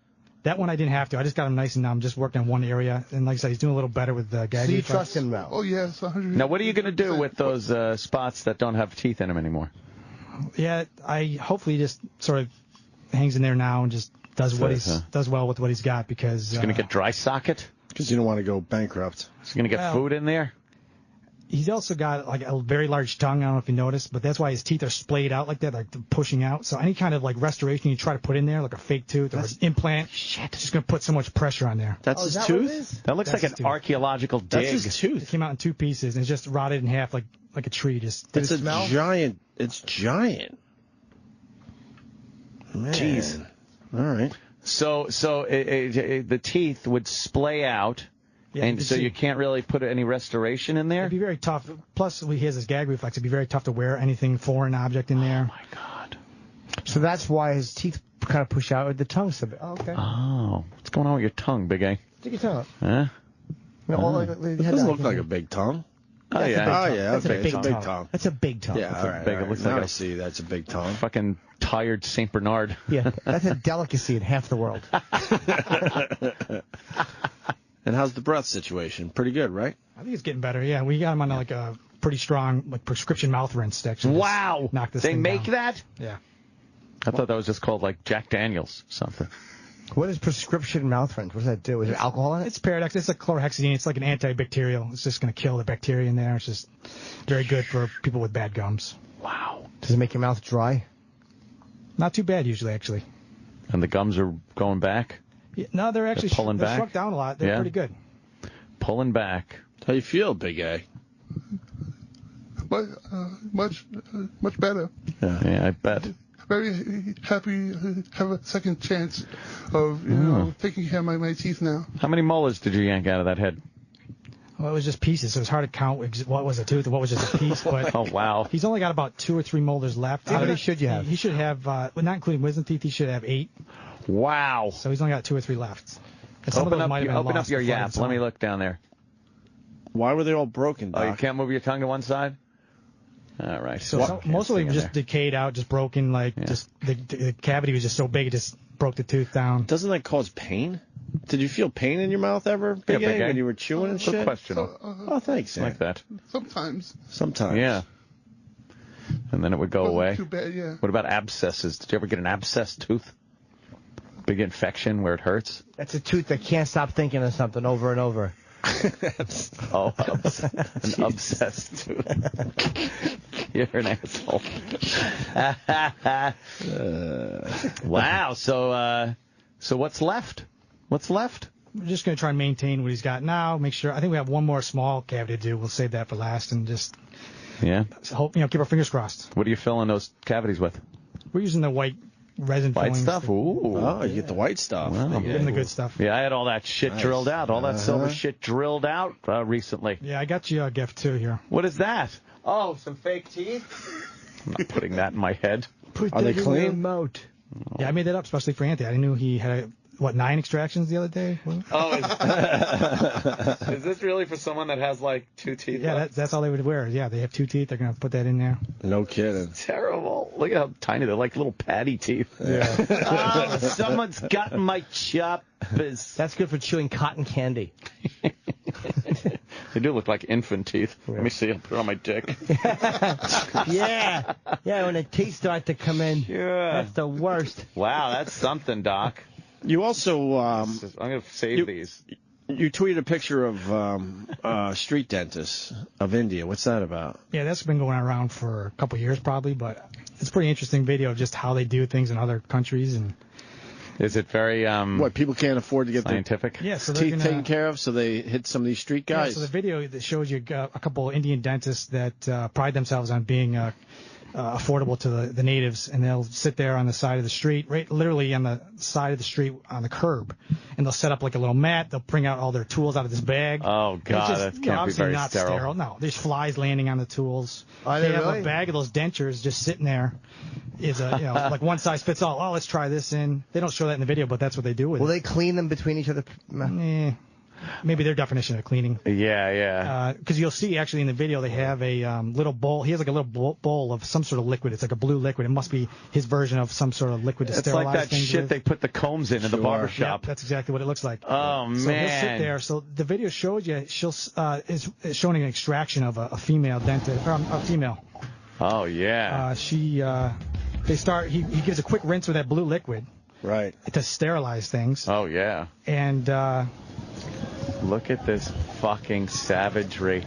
That one I didn't have to. I just got him nice and numb. Just worked on one area, and like I said, he's doing a little better with the gag So you reflex. trust him now? Oh, yes. 100%. Now, what are you going to do with those spots that don't have teeth in them anymore? Yeah, I hopefully just sort of hangs in there now and just does what Does, huh? does well with what he's got, because He's going to get dry socket? Because you don't want to go bankrupt. He's going to get food in there? He's also got like a very large tongue. I don't know if you noticed, but that's why his teeth are splayed out like that, like they're pushing out. So any kind of like restoration you try to put in there, like a fake tooth or an implant, it's just going to put so much pressure on there. That's his tooth? That looks like an archaeological dig. That's his tooth. It came out in 2 pieces and it's just rotted in half like a tree. Just It's a giant. It's giant. Man. Jeez. All right. So the teeth would splay out, and so you can't really put any restoration in there? It'd be very tough. Plus, he has his gag reflex. It'd be very tough to wear anything foreign object in there. Oh, my God. So that's why his teeth kind of push out with the tongue. So, okay. Oh, what's going on with your tongue, Big A? Stick your tongue out. Huh? It doesn't look like a big tongue. Oh, yeah. That's a big It's a big tongue. tongue. That's a big tongue. Yeah, That's all a right, big- all it right. looks Now like I a- see that's a big tongue. Fucking tired St. Bernard. Yeah, that's a delicacy in half the world. And how's the breath situation? Pretty good, right? I think it's getting better. Yeah, we got him on like a pretty strong like prescription mouth rinse to actually Wow. knock this They thing make down. that? Yeah. I thought that was just called like Jack Daniels or something. What is prescription mouth rinse? What does that do? Is there alcohol in it? It's Paradox. It's like chlorhexidine. It's like an antibacterial. It's just going to kill the bacteria in there. It's just very good for people with bad gums. Wow. Does it make your mouth dry? Not too bad usually, actually. And the gums are going back? Yeah, no, they're actually pulling back? shrunk down a lot. They're Yeah? pretty good. Pulling back. How you feel, Big A? But much better. Yeah, I bet. Very happy to have a second chance of taking care of my teeth now. How many molars did you yank out of that head? Well, it was just pieces, so it's hard to count what was a tooth and what was just a piece. But Oh, wow. he's only got about 2 or 3 molars left. How many should you have? He should have, well, not including wisdom teeth, he should have 8. Wow. So he's only got 2 or 3 left. And some of Open those up, might have been open up lost your before yap. it's Let me on. look down there. Why were they all broken, Doc? Oh, you can't move your tongue to one side? All right. So most of them just decayed out, just broken, just the cavity was just so big it just broke the tooth down. Doesn't that cause pain? Did you feel pain in your mouth ever, Big A, when you were chewing and Good shit? question. Oh, thanks, man. Like that. Sometimes. Sometimes. Yeah. And then it would go away. Too bad, yeah. What about abscesses? Did you ever get an abscess tooth? Big infection where it hurts? That's a tooth that can't stop thinking of something over and over. Oh, an obsessed tooth. You're an asshole. Wow. So what's left? What's left? We're just going to try and maintain what he's got now, make sure. I think we have one more small cavity to do. We'll save that for last and just Yeah. hope, keep our fingers crossed. What are you filling those cavities with? We're using the white resin White fillings. stuff? Ooh. Oh, you get the white stuff. Wow. Give him the good stuff. Yeah, I had all that shit Nice. drilled out, all that silver Uh-huh. shit drilled out recently. Yeah, I got you a gift too here. What is that? Oh, some fake teeth? I'm not putting that in my head. Put Are they that in your clean? mouth. Yeah, I made that up especially for Anthony. I knew he had 9 extractions the other day. Oh, is this really for someone that has like 2 teeth Yeah, left? that's all they would wear. Yeah, they have 2 teeth. They're gonna put that in there. No kidding. Terrible. Look at how tiny they're, like little patty teeth. Yeah. Oh, someone's gotten my choppers. That's good for chewing cotton candy. They do look like infant teeth. Let me see. I'll put it on my dick. Yeah, when the teeth start to come in, that's the worst. Wow, that's something, Doc. You also, I'm going to save these. You tweeted a picture of street dentists of India. What's that about? Yeah, that's been going around for a couple years probably, but it's a pretty interesting video of just how they do things in other countries. And Is it very what, people can't afford to get scientific? Yeah, so their they're teeth gonna- taken care of, so they hit some of these street guys? Yeah, so the video that shows you a couple of Indian dentists that pride themselves on being affordable to the natives, and they'll sit there on the side of the street, right, literally on the side of the street on the curb, and they'll set up like a little mat. They'll bring out all their tools out of this bag. Oh, And God, it's just, that can't be obviously very not sterile. No, there's flies landing on the tools. Are they they have really? a bag of those dentures just sitting there. Is like one size fits all. Oh, let's try this in. They don't show that in the video, but that's what they do with Will it. they clean them between each other? Maybe their definition of cleaning. Yeah. Because you'll see actually in the video they have a little bowl. He has like a little bowl of some sort of liquid. It's like a blue liquid. It must be his version of some sort of liquid to It's sterilize like that things shit with. they put the combs in the barber shop. Yep, that's exactly what it looks like. Oh, So he'll sit man. there. So the video shows you is showing an extraction of a female dentist, or a female. Oh, yeah. They start. He gives a quick rinse with that blue liquid. Right. To sterilize things. Oh, yeah. And Look at this fucking savagery.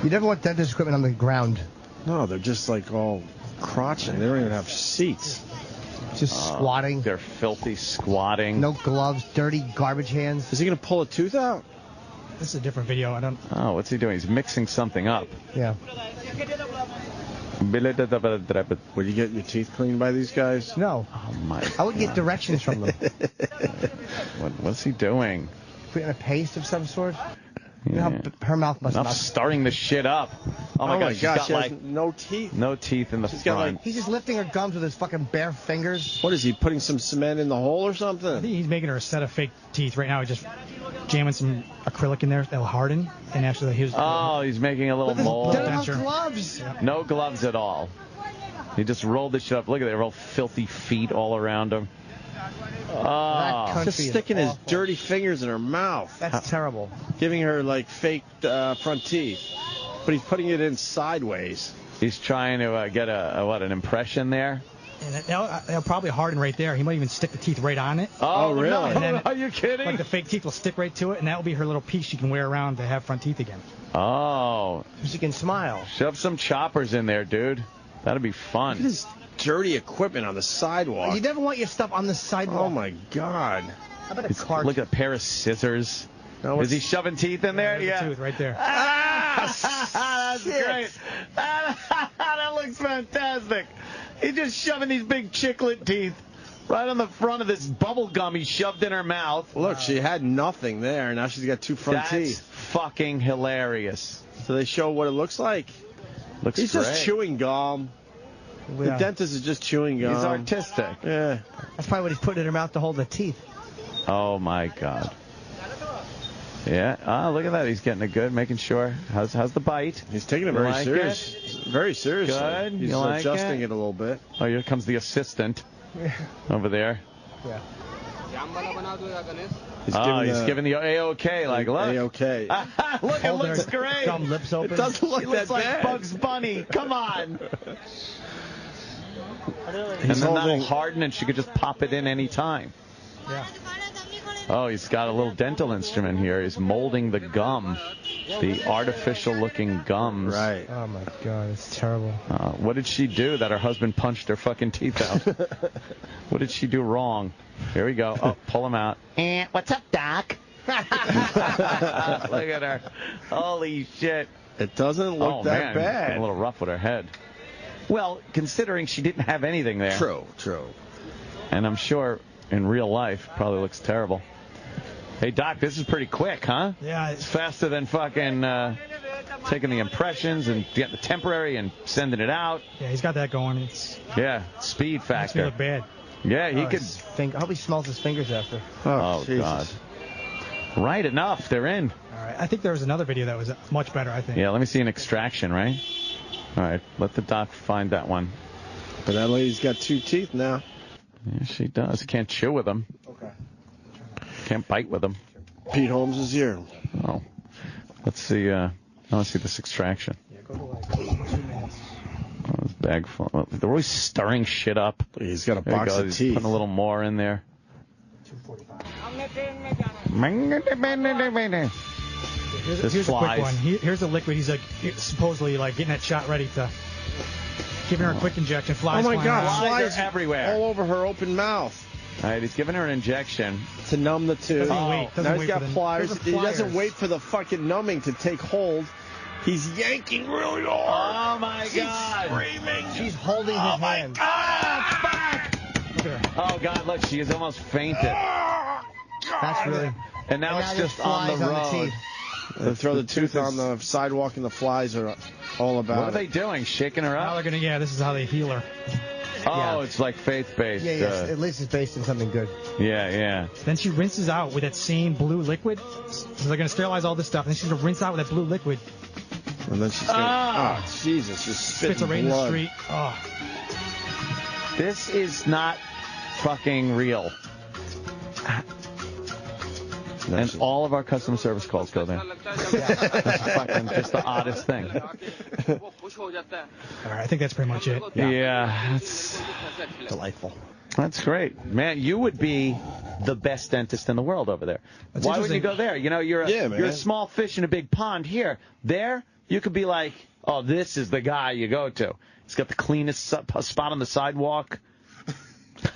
You never want dentist equipment on the ground. No, they're just like all crouching. They don't even have seats. Just squatting. They're filthy squatting. No gloves, dirty garbage hands. Is he going to pull a tooth out? This is a different video. I don't. Oh, what's he doing? He's mixing something up. Yeah. Would you get your teeth cleaned by these guys? No. Oh my! I would get directions from them. What's he doing? Putting a paste of some sort. You know how her mouth must Enough not. starting this shit up. Oh my gosh, she's got she has like no teeth. no teeth in the front. He's just lifting her gums with his fucking bare fingers. What is he, putting some cement in the hole or I something? think he's making her a set of fake teeth right now. He's just jamming some acrylic in there that'll harden, and actually he's. Oh, he's making a little mold. They don't have gloves. No gloves at all. He just rolled this shit up. Look at that, all filthy feet all around him. Oh, just sticking his dirty fingers in her mouth. That's terrible. Giving her like fake front teeth, but he's putting it in sideways. He's trying to get an impression there. And they'll probably harden right there. He might even stick the teeth right on it. Oh, really? And then, Are you kidding? Like the fake teeth will stick right to it, and that will be her little piece she can wear around to have front teeth again. Oh. She can smile. Shove some choppers in there, dude. That'd be fun. Look at this dirty equipment on the sidewalk. You never want your stuff on the sidewalk. Oh my God. How about a cart? Look at a pair of scissors. No, Is he shoving teeth in there? There's a tooth right there. That's great. That looks fantastic. He's just shoving these big chiclet teeth right on the front of this bubble gum he shoved in her mouth. Look, she had nothing there. Now she's got two front That's teeth. fucking hilarious. So they show what it looks like. Looks He's great. just chewing gum. The Yeah. dentist is just chewing gum. He's artistic. Yeah. That's probably what he's putting in her mouth to hold the teeth. Oh my God. Yeah. Oh, look at that. He's getting it good, making sure. How's the bite? He's taking it You very like serious. Very seriously. Good. He's You like adjusting it? it a little bit. Oh, here comes the assistant over there. Yeah. He's giving the A-OK, like, look. A-OK. Look, it looks great. Gum lips open. It doesn't look He that looks like bad. Bugs Bunny. Come on. And He's then that'll holding. harden and she could just pop it in any time. Yeah. Oh, he's got a little dental instrument here. He's molding the gum, the artificial-looking gums. Right. Oh my God, it's terrible. What did she do that her husband punched her fucking teeth out? What did she do wrong? Here we go. Oh, pull him out. What's up, Doc? Look at her. Holy shit. It doesn't look that bad. A little rough with her head. Well, considering she didn't have anything there. True. And I'm sure in real life probably looks terrible. Hey, Doc, this is pretty quick, huh? Yeah. It's faster than fucking taking the impressions and getting the temporary and sending it out. Yeah, he's got that going. It's Yeah, speed makes me factor. look bad. Yeah, he could. I hope he smells his fingers after. Oh, Jesus. God. Right, enough. They're in. All right. I think there was another video that was much better. I think. Yeah, let me see an extraction, right? All right, let the doc find that one. But that lady's got two teeth now. Yeah, she does. Can't chew with them. Okay. Can't bite with them. Pete Holmes is here. Oh, let's see. I want to see this extraction. Yeah, go to like 2 minutes. Oh, this bag full. Oh, they're always stirring shit up. He's got a There you box go. of He's teeth. putting a little more in there. Here's a quick one. Here's the liquid. He's like supposedly like getting that shot ready to giving her a quick injection. Flies. Oh my flying God! around. Flies are everywhere. all over her open mouth All right, he's giving her an injection. to numb the tooth. Doesn't wait. Doesn't Now he's wait got for the- pliers. there's a He doesn't pliers. wait for the fucking numbing to take hold. He's yanking really hard. Oh my She's God! screaming. She's holding his hand. Look at her. Oh God! Look, she has almost fainted. That's really. And now it's there's just on the flies road. teeth. They throw the tooth on the sidewalk, and the flies are all about What are it. they doing? Shaking her Now up? they're gonna. Yeah, this is how they heal her. Oh, Yeah. it's like faith-based. Yeah, yes. At least it's based in something good. Yeah. Then she rinses out with that same blue liquid. So they're gonna sterilize all this stuff, and then she's gonna rinse out with that blue liquid. And then she's gonna, oh Jesus, just Spits spitting it right in the blood. street. Oh, This is not fucking real. And all of our customer service calls go there. That's fucking just the oddest thing. All right, I think that's pretty much it. Yeah, that's delightful. That's great. Man, you would be the best dentist in the world over there. That's Why would you interesting. go there? You know, you're a small fish in a big pond here. There, you could be like, oh, this is the guy you go to. He's got the cleanest spot on the sidewalk.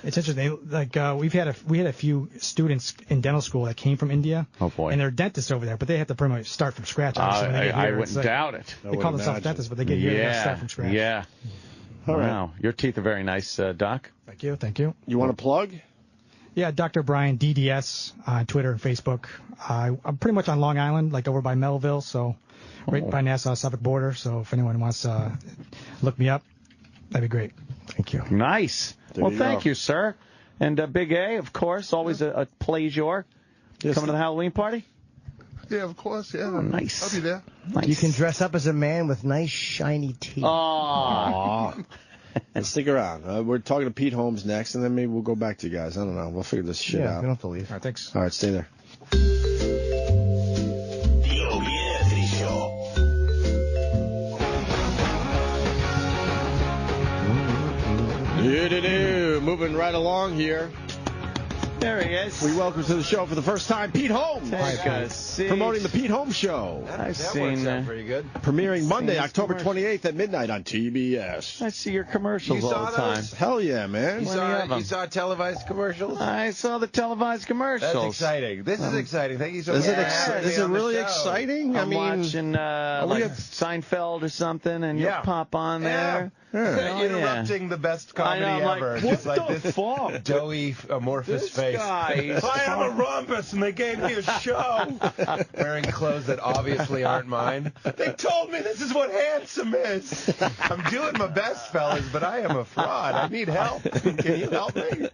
It's interesting. Like we had a few students in dental school that came from India. Oh boy. And they're dentists over there, but they have to pretty much start from scratch. Obviously, when they get I here. wouldn't It's like- doubt it. They call themselves dentists, but they get here and they have to start from scratch. Yeah. Wow. Your teeth are very nice, Doc. Thank you. Thank you. You want to plug? Yeah, Dr. Brian DDS on Twitter and Facebook. I'm pretty much on Long Island, like over by Melville, so right by Nassau Suffolk border. So if anyone wants to look me up, that'd be great. Thank you. Nice. There you Thank go. you, sir. And Big A, of course, always a pleasure. Yes. Coming to the Halloween party? Yeah, of course. Yeah. Oh, nice. I'll be there. You can dress up as a man with nice shiny teeth. Aww. And stick around. We're talking to Pete Holmes next, and then maybe we'll go back to you guys. I don't know. We'll figure this shit Yeah, out. we don't have to leave. All right, thanks. All right, stay there. Oh yeah, Eddie Show. Moving right along here. There he is. We welcome to the show for the first time Pete Holmes. Take a seat. Promoting the Pete Holmes Show. I've seen. pretty good. Premiering Monday, his October commercials. 28th at midnight on TBS. I see your commercials You all saw the time. those? Hell yeah, man. You saw televised commercials? I saw the televised commercials. That's exciting. This is exciting. Thank you so much. Is it really exciting? I'm watching we like have- Seinfeld or something, and Yeah. you'll pop on there. Yeah. Interrupting the best comedy I know, I'm ever. like, Just what like the this fuck? doughy amorphous This face. guy is I am a rhombus and they gave me a show. Wearing clothes that obviously aren't mine. They told me this is what handsome is. I'm doing my best, fellas, but I am a fraud. I need help. Can you help me?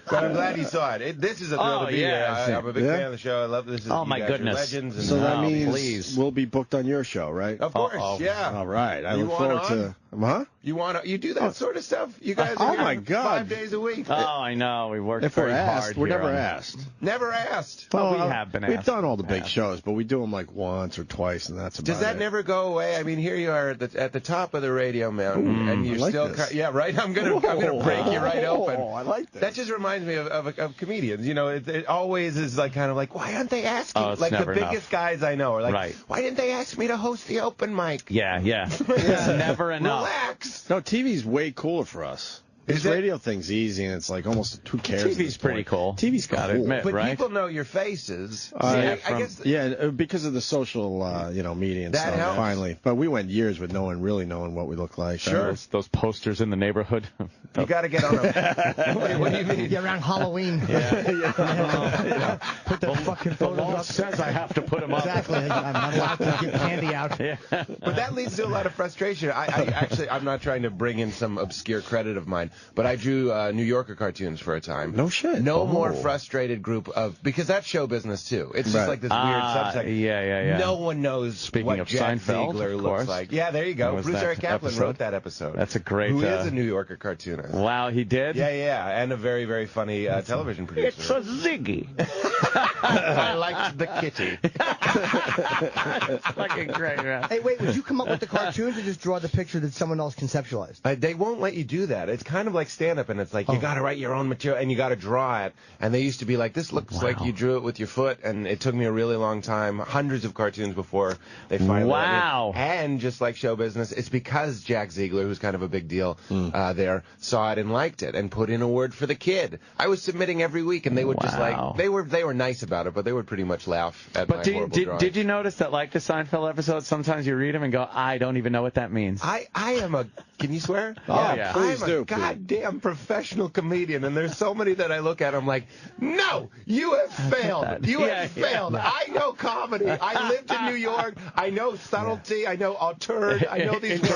But I'm glad you saw it. This is a thrill to be here. I'm a big fan of the show. I love this. Oh, You my guys are goodness. Legends and So that means please. we'll be booked on your show, right? Of course, yeah. All right. I You look want forward on? to. Huh? You do that sort of stuff? You guys Oh, are here my God. 5 days a week. Oh, I know. We work If we're very asked, hard we're here never on- asked. Never asked. Well, we have been We've asked. done all the big Yeah. shows, but we do them like once or twice, and that's about Does that it. never go away? I mean, here you are at the top of the radio mountain, and you're I like still, this. yeah, right. I'm gonna break you right open. I like this. That just reminds me of comedians. You know, it always is like kind of like, why aren't they asking? Oh, it's like the never biggest enough. guys I know are like, Right. why didn't they ask me to host the open mic? Yeah. It's never enough. Relax. No, TV's way cooler for us. This Is it? radio thing's easy, and it's like almost who cares? at TV's this pretty point. cool. TV's Gotta cool. admit. But Right. people know your faces. See, Yeah, I guess because of the social, media and That stuff. helps. Finally, but we went years with no one really knowing what we look like. Sure. Those posters in the neighborhood. you got to get on a. What do you mean? Yeah, around Halloween. Put the fucking photos up. says I have to put them up. Exactly. I'm not allowed to get candy out. But that leads to a lot of frustration. I'm not trying to bring in some obscure credit of mine, but I drew New Yorker cartoons for a time. No shit. No Oh. more frustrated group of, because that's show business too. It's just Right. like this weird subsect. Yeah. No one knows Speaking what of Jack Seinfeld, Ziegler of looks course. like. Yeah, there you What go. was Bruce that Eric Kaplan episode? wrote that episode. That's a great. Who is a New Yorker cartoonist? Wow, he did. Yeah, and a very, very funny television producer. It's a Ziggy. I liked the kitty. It's fucking great, man. Hey, wait, would you come up with the cartoons or just draw the picture that someone else conceptualized? They won't let you do that. It's kind of like stand-up, and it's like you got to write your own material, and you got to draw it. And they used to be like, this looks like you drew it with your foot, and it took me a really long time, hundreds of cartoons before they finally Wow. let me. And just like show business, it's because Jack Ziegler, who's kind of a big deal there, saw it and liked it and put in a word for the kid. I was submitting every week, and they would just Wow. like, they were nice about it, but they would pretty much laugh at But my did, horrible did, drawing. did you notice that, like the Seinfeld episodes, sometimes you read them and go, I don't even know what that means. I am a. Can you swear? Oh, yeah. Please I'm do, a please. goddamn professional comedian, and there's so many that I look at. I'm like, no, you have failed. You have failed. I know comedy. I lived in New York. I know subtlety. I know auteur. I know these words.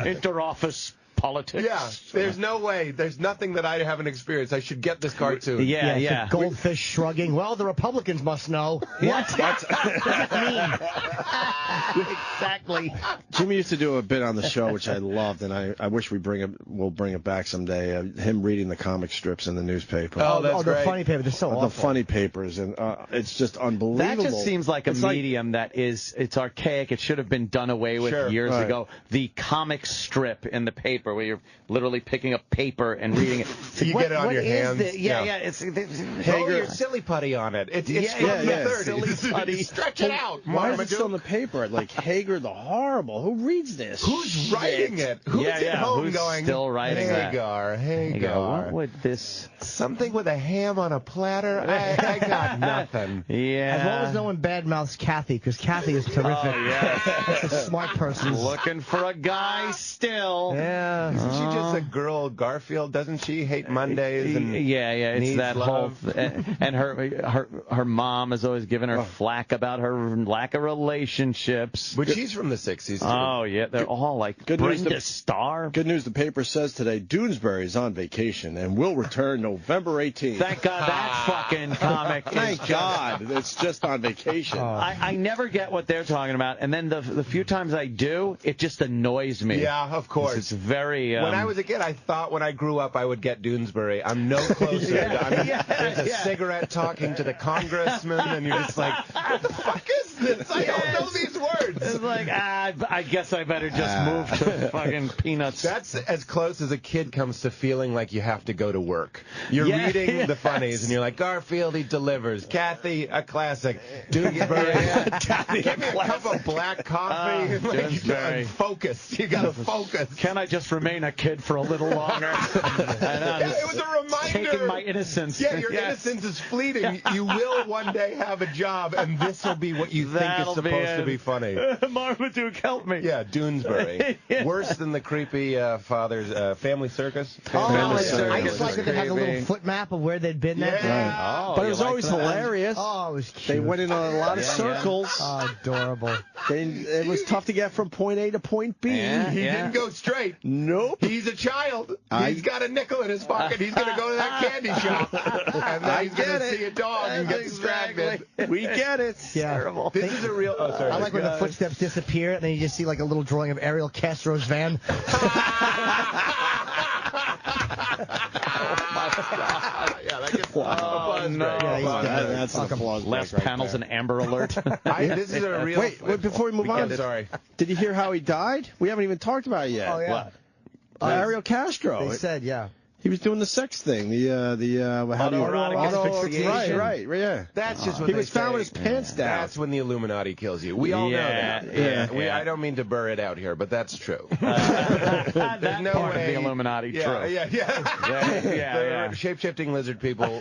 Interoffice politics. Yeah, there's no way. There's nothing that I haven't experienced. I should get this cartoon. Yeah. The goldfish shrugging. Well, the Republicans must know. What? What does that mean? Exactly. Jimmy used to do a bit on the show, which I loved, and I wish we'll bring it back someday. Him reading the comic strips in the newspaper. Oh, the funny paper. They're so awful. The funny papers, and it's just unbelievable. That just seems like a medium that it's archaic. It should have been done away with years ago. The comic strip in the paper, where you're literally picking up paper and reading it. You get it on your hands. Throw your silly putty on it. It's from the 30s. Silly putty. Stretch it out. Why is it still in the paper? Like Hager the Horrible. Who reads this? Who's writing it? Who's at home Who's going? still writing Hagar, Hagar. What would this? Something with a ham on a platter? I got nothing. Yeah. As long as no one badmouths Kathy, because Kathy is terrific. Oh, yeah. She's a smart person. Looking for a guy still. Yeah. Isn't she just a girl, Garfield? Doesn't she hate Mondays? And It's that love? whole and her mom is always giving her flack about her lack of relationships. But she's from the 60s, too. Oh, yeah. They're all like Brenda Starr. Good news, the paper says today, Doonesbury is on vacation and will return November 18th. Thank God that fucking comic Thank God. It's just on vacation. I never get what they're talking about, and then the few times I do, it just annoys me. Yeah, of course. It's very... when I was a kid, I thought when I grew up I would get Doonesbury. I'm no closer. There's a cigarette talking to the congressman, and you're just like, what the fuck is this? I don't know these words. It's like, I guess I better just move to fucking Peanuts. That's as close as a kid comes to feeling like you have to go to work. You're reading the funnies, and you're like, Garfield, he delivers. Kathy, a classic. Doonesbury, give me a cup of black coffee. Doonesbury. Focus. You got to focus. Can I just remain a kid for a little longer? It was a reminder. Taking my innocence. Yeah, your innocence is fleeting. You will one day have a job, and this will be what you think is supposed to be funny. Marmaduke, help me. Yeah, Doonesbury. Worse than the creepy father's Family Circus. I just like that they had a little foot map of where they'd been that day. Oh, but it was always hilarious. Oh, it was cute. They went in on a lot of circles. Oh, adorable. It was tough to get from point A to point B. He didn't go straight. Nope. He's a child. He's got a nickel in his pocket. He's going to go to that candy shop. And then he's going to see a dog and get distracted. We get it. Yeah. Terrible. This is a real... Oh, sorry. I like when the footsteps disappear, and then you just see like a little drawing of Ariel Castro's van. Oh, no. That's an applause. Last panel's an Amber Alert. This is a real... Wait, before we move on. Sorry. Did you hear how he died? We haven't even talked about it yet. Oh, yeah. What? Ariel Castro. They said, yeah. He was doing the sex thing, Autoerotic asphyxiation. Right, yeah. That's just what he they was found say. with his pants down. That's when the Illuminati kills you. We all know that. Yeah. I don't mean to burr it out here, but that's true. That no part way. of the Illuminati, true. Yeah. Shape-shifting lizard people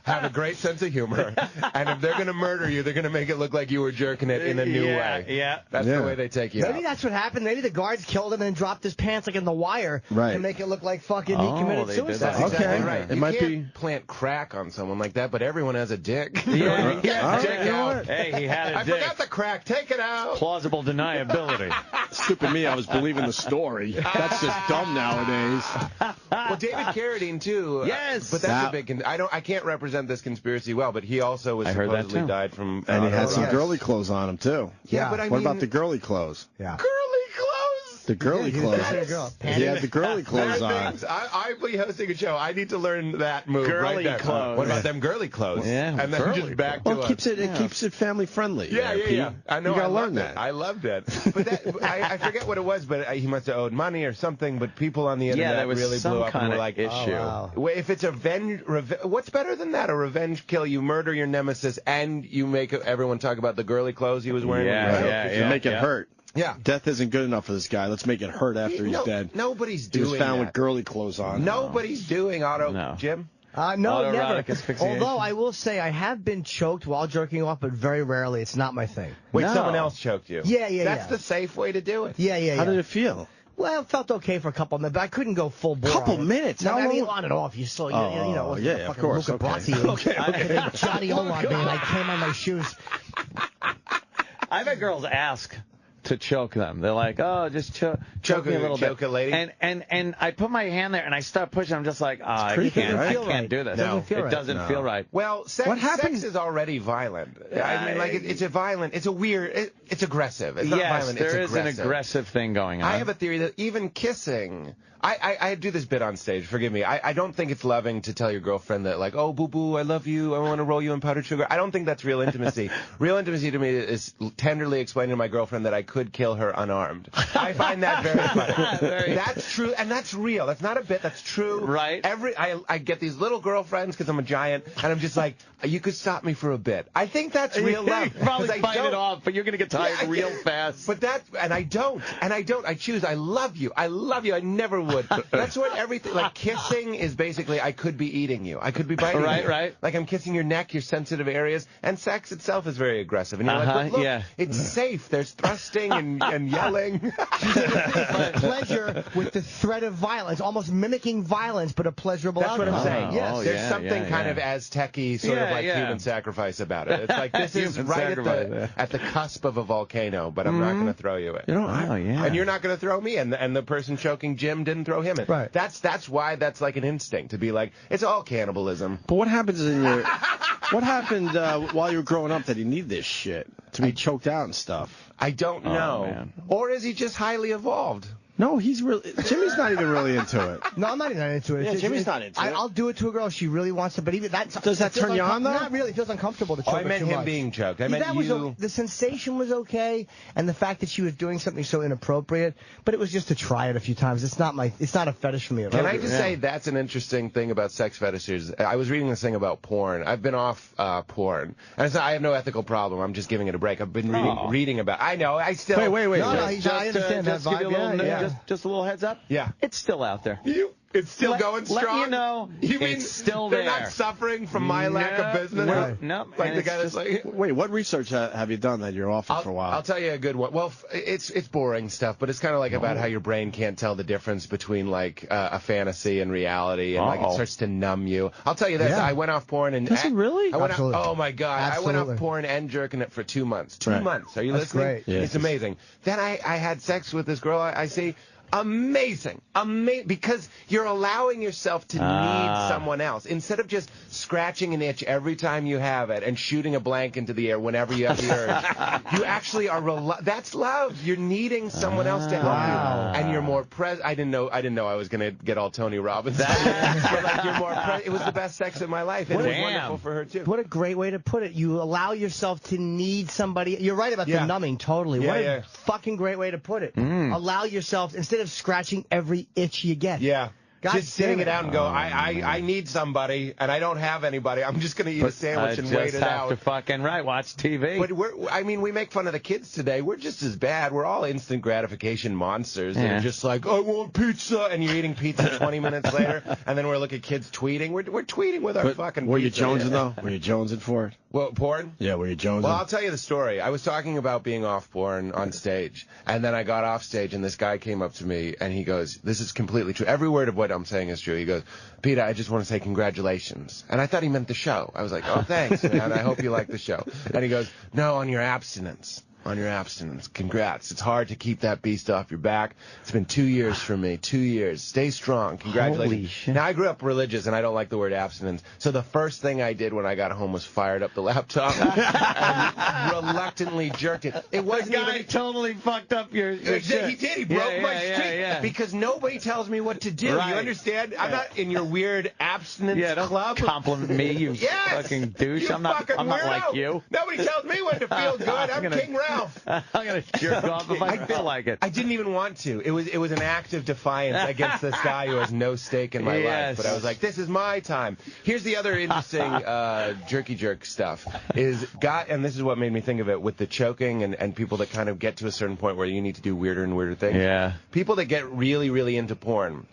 have a great sense of humor, and if they're going to murder you, they're going to make it look like you were jerking it in a new way. Yeah. That's the way they take you Maybe out. that's what happened. Maybe the guards killed him and dropped his pants like in The Wire to make it look like fucking he committed suicide. That's exactly right. It You might can't plant crack on someone like that, but everyone has a dick. Dick out. Hey, he had a dick. I forgot the crack. Take it out. Plausible deniability. Stupid me, I was believing the story. That's just dumb nowadays. Well, David Carradine too. Yes, but that's a big. I can't represent this conspiracy well, but he also was supposedly died from. And he had some girly clothes on him too. Yeah, but I what mean, about the girly clothes? Yeah. Girly clothes. The girly clothes. He had the girly clothes on. I'll be hosting a show. I need to learn that move girly right there. Clothes. What about them girly clothes? Yeah, and then just back to it keeps it family friendly. Yeah. I know. You gotta I learn that. I loved it. But I forget what it was, but he must have owed money or something. But people on the internet really blew up and were like, issue. Oh, wow. If it's a what's better than that? A revenge kill? You murder your nemesis and you make everyone talk about the girly clothes he was wearing. You make it hurt. Yeah. Death isn't good enough for this guy. Let's make it hurt after he's dead. Nobody's doing that. He was found with girly clothes on. Nobody's doing Jim? No, never. Asphyxiation. Although I will say I have been choked while jerking off, but very rarely. It's not my thing. Wait, someone else choked you? Yeah. That's the safe way to do it. Yeah. How did it feel? Well, it felt okay for a couple of minutes, but I couldn't go full bore. Couple minutes? No, I mean on and off. You saw, you know, yeah, of course. Luca Brasi. Okay. Johnny O on me, and I came on my shoes. I've had girls ask to choke them. They're like, oh, just choke me a little bit. Choke a lady. And I put my hand there and I start pushing. I'm just like, oh, I creepy, can't right? do this. No. It doesn't feel right. Well, sex is already violent. I mean, like it's aggressive. It's not violent. There it's is an aggressive thing going on. I have a theory that even kissing. I do this bit on stage. Forgive me. I don't think it's loving to tell your girlfriend that, like, oh, boo boo, I love you. I want to roll you in powdered sugar. I don't think that's real intimacy. Real intimacy to me is tenderly explaining to my girlfriend that I could kill her unarmed. I find that very funny. That's true, and that's real. That's not a bit. That's true. Right. I get these little girlfriends because I'm a giant, and I'm just like, you could stop me for a bit. I think that's real love. You probably fight it off, but you're gonna get tired real fast. But I don't. I choose. I love you. I never would. That's what everything, like kissing is basically, I could be eating you. I could be biting you. Right. Like I'm kissing your neck, your sensitive areas, and sex itself is very aggressive. And you're like, but look, it's safe. There's thrusting and yelling. Pleasure with the threat of violence, almost mimicking violence, but a pleasurable That's what I'm saying. Yes. There's something kind of Aztec-y, sort of like human sacrifice about it. It's like, this is right at the cusp of a volcano, but I'm not going to throw you in. And you're not going to throw me in. And the person choking Jim didn't throw him in. Right. That's why that's like an instinct to be like, it's all cannibalism. But what happens what happened while you were growing up that you need this shit to be choked out and stuff? I don't know. Man. Or is he just highly evolved? No, Jimmy's not even really into it. No, I'm not even into it. Yeah, Jimmy's not into it. I'll do it to a girl if she really wants to, but even that. Does that turn you on, though? Not really. It feels uncomfortable to choke her I meant too him much. being choked. I meant you. The sensation was okay, and the fact that she was doing something so inappropriate, but it was just to try it a few times. It's not a fetish for me at all. Can I just say that's an interesting thing about sex fetishes? I was reading this thing about porn. I've been off porn, and I have no ethical problem. I'm just giving it a break. I've been reading about. I know. I still. Wait. No, I understand that vibe. Just a little heads up. Yeah. It's still out there. It's still going strong? Let you know. You mean it's still they're there. not suffering from my lack of business? No. Like the guy that's like... Wait, what research have you done that you're off it for a while? I'll tell you a good one. Well, it's boring stuff, but it's kind of like about how your brain can't tell the difference between like a fantasy and reality, and like it starts to numb you. I'll tell you this. I went off porn and... Does it really? I went Absolutely. oh, my God. Absolutely. I went off porn and jerking it for 2 months. 2 months. Are you That's listening? great. It's amazing. Then I had sex with this girl I see. Amazing, because you're allowing yourself to need someone else instead of just scratching an itch every time you have it and shooting a blank into the air whenever you have the urge. You actually are. That's love. You're needing someone else to help you, and you're more present. I didn't know I was gonna get all Tony Robbins. But like you're more present. It was the best sex of my life, and it was wonderful for her too. What a great way to put it. You allow yourself to need somebody. You're right about the numbing, totally. What a fucking great way to put it. Allow yourself, instead of scratching every itch you get. Yeah. God just sitting it out and go, I need somebody, and I don't have anybody. I'm just going to eat a sandwich and wait it out. To fucking watch TV. But we make fun of the kids today. We're just as bad. We're all instant gratification monsters. They're just like, I want pizza, and you're eating pizza 20 minutes later, and then we're looking at kids tweeting. We're tweeting with our fucking Were you pizza. jonesing, though? Were you jonesing for it? Well, porn? Yeah, were you jonesing? Well, I'll tell you the story. I was talking about being off porn on stage, and then I got off stage, and this guy came up to me, and he goes, this is completely true. Every word of what I'm saying is true. He goes, Peter, I just want to say congratulations. And I thought he meant the show. I was like, oh, thanks, man. I hope you like the show. And he goes, no, on your abstinence. On your abstinence. Congrats. It's hard to keep that beast off your back. It's been 2 years for me. 2 years. Stay strong. Congratulations. Holy shit. Now, I grew up religious, and I don't like the word abstinence. So the first thing I did when I got home was fired up the laptop and reluctantly jerked it. It wasn't the guy even... totally fucked up your shit. He did. He broke my streak because nobody tells me what to do. Right. You understand? I'm not in your weird abstinence don't club. Compliment me, you fucking douche. I'm not like you. Nobody tells me when to feel good. I'm King Ralph. I'm gonna jerk off if I feel like it. I didn't even want to. It was an act of defiance against this guy who has no stake in my life. But I was like, this is my time. Here's the other interesting jerky jerk stuff and this is what made me think of it with the choking and people that kind of get to a certain point where you need to do weirder and weirder things. Yeah. People that get really, really into porn.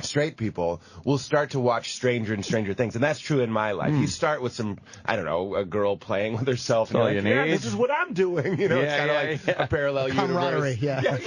straight people will start to watch Stranger and Stranger Things, and that's true in my life. You start with some, I don't know, a girl playing with herself, and All you're like, you yeah, need. this is what I'm doing. You know, it's kind of like a parallel Camaraderie, universe. yeah.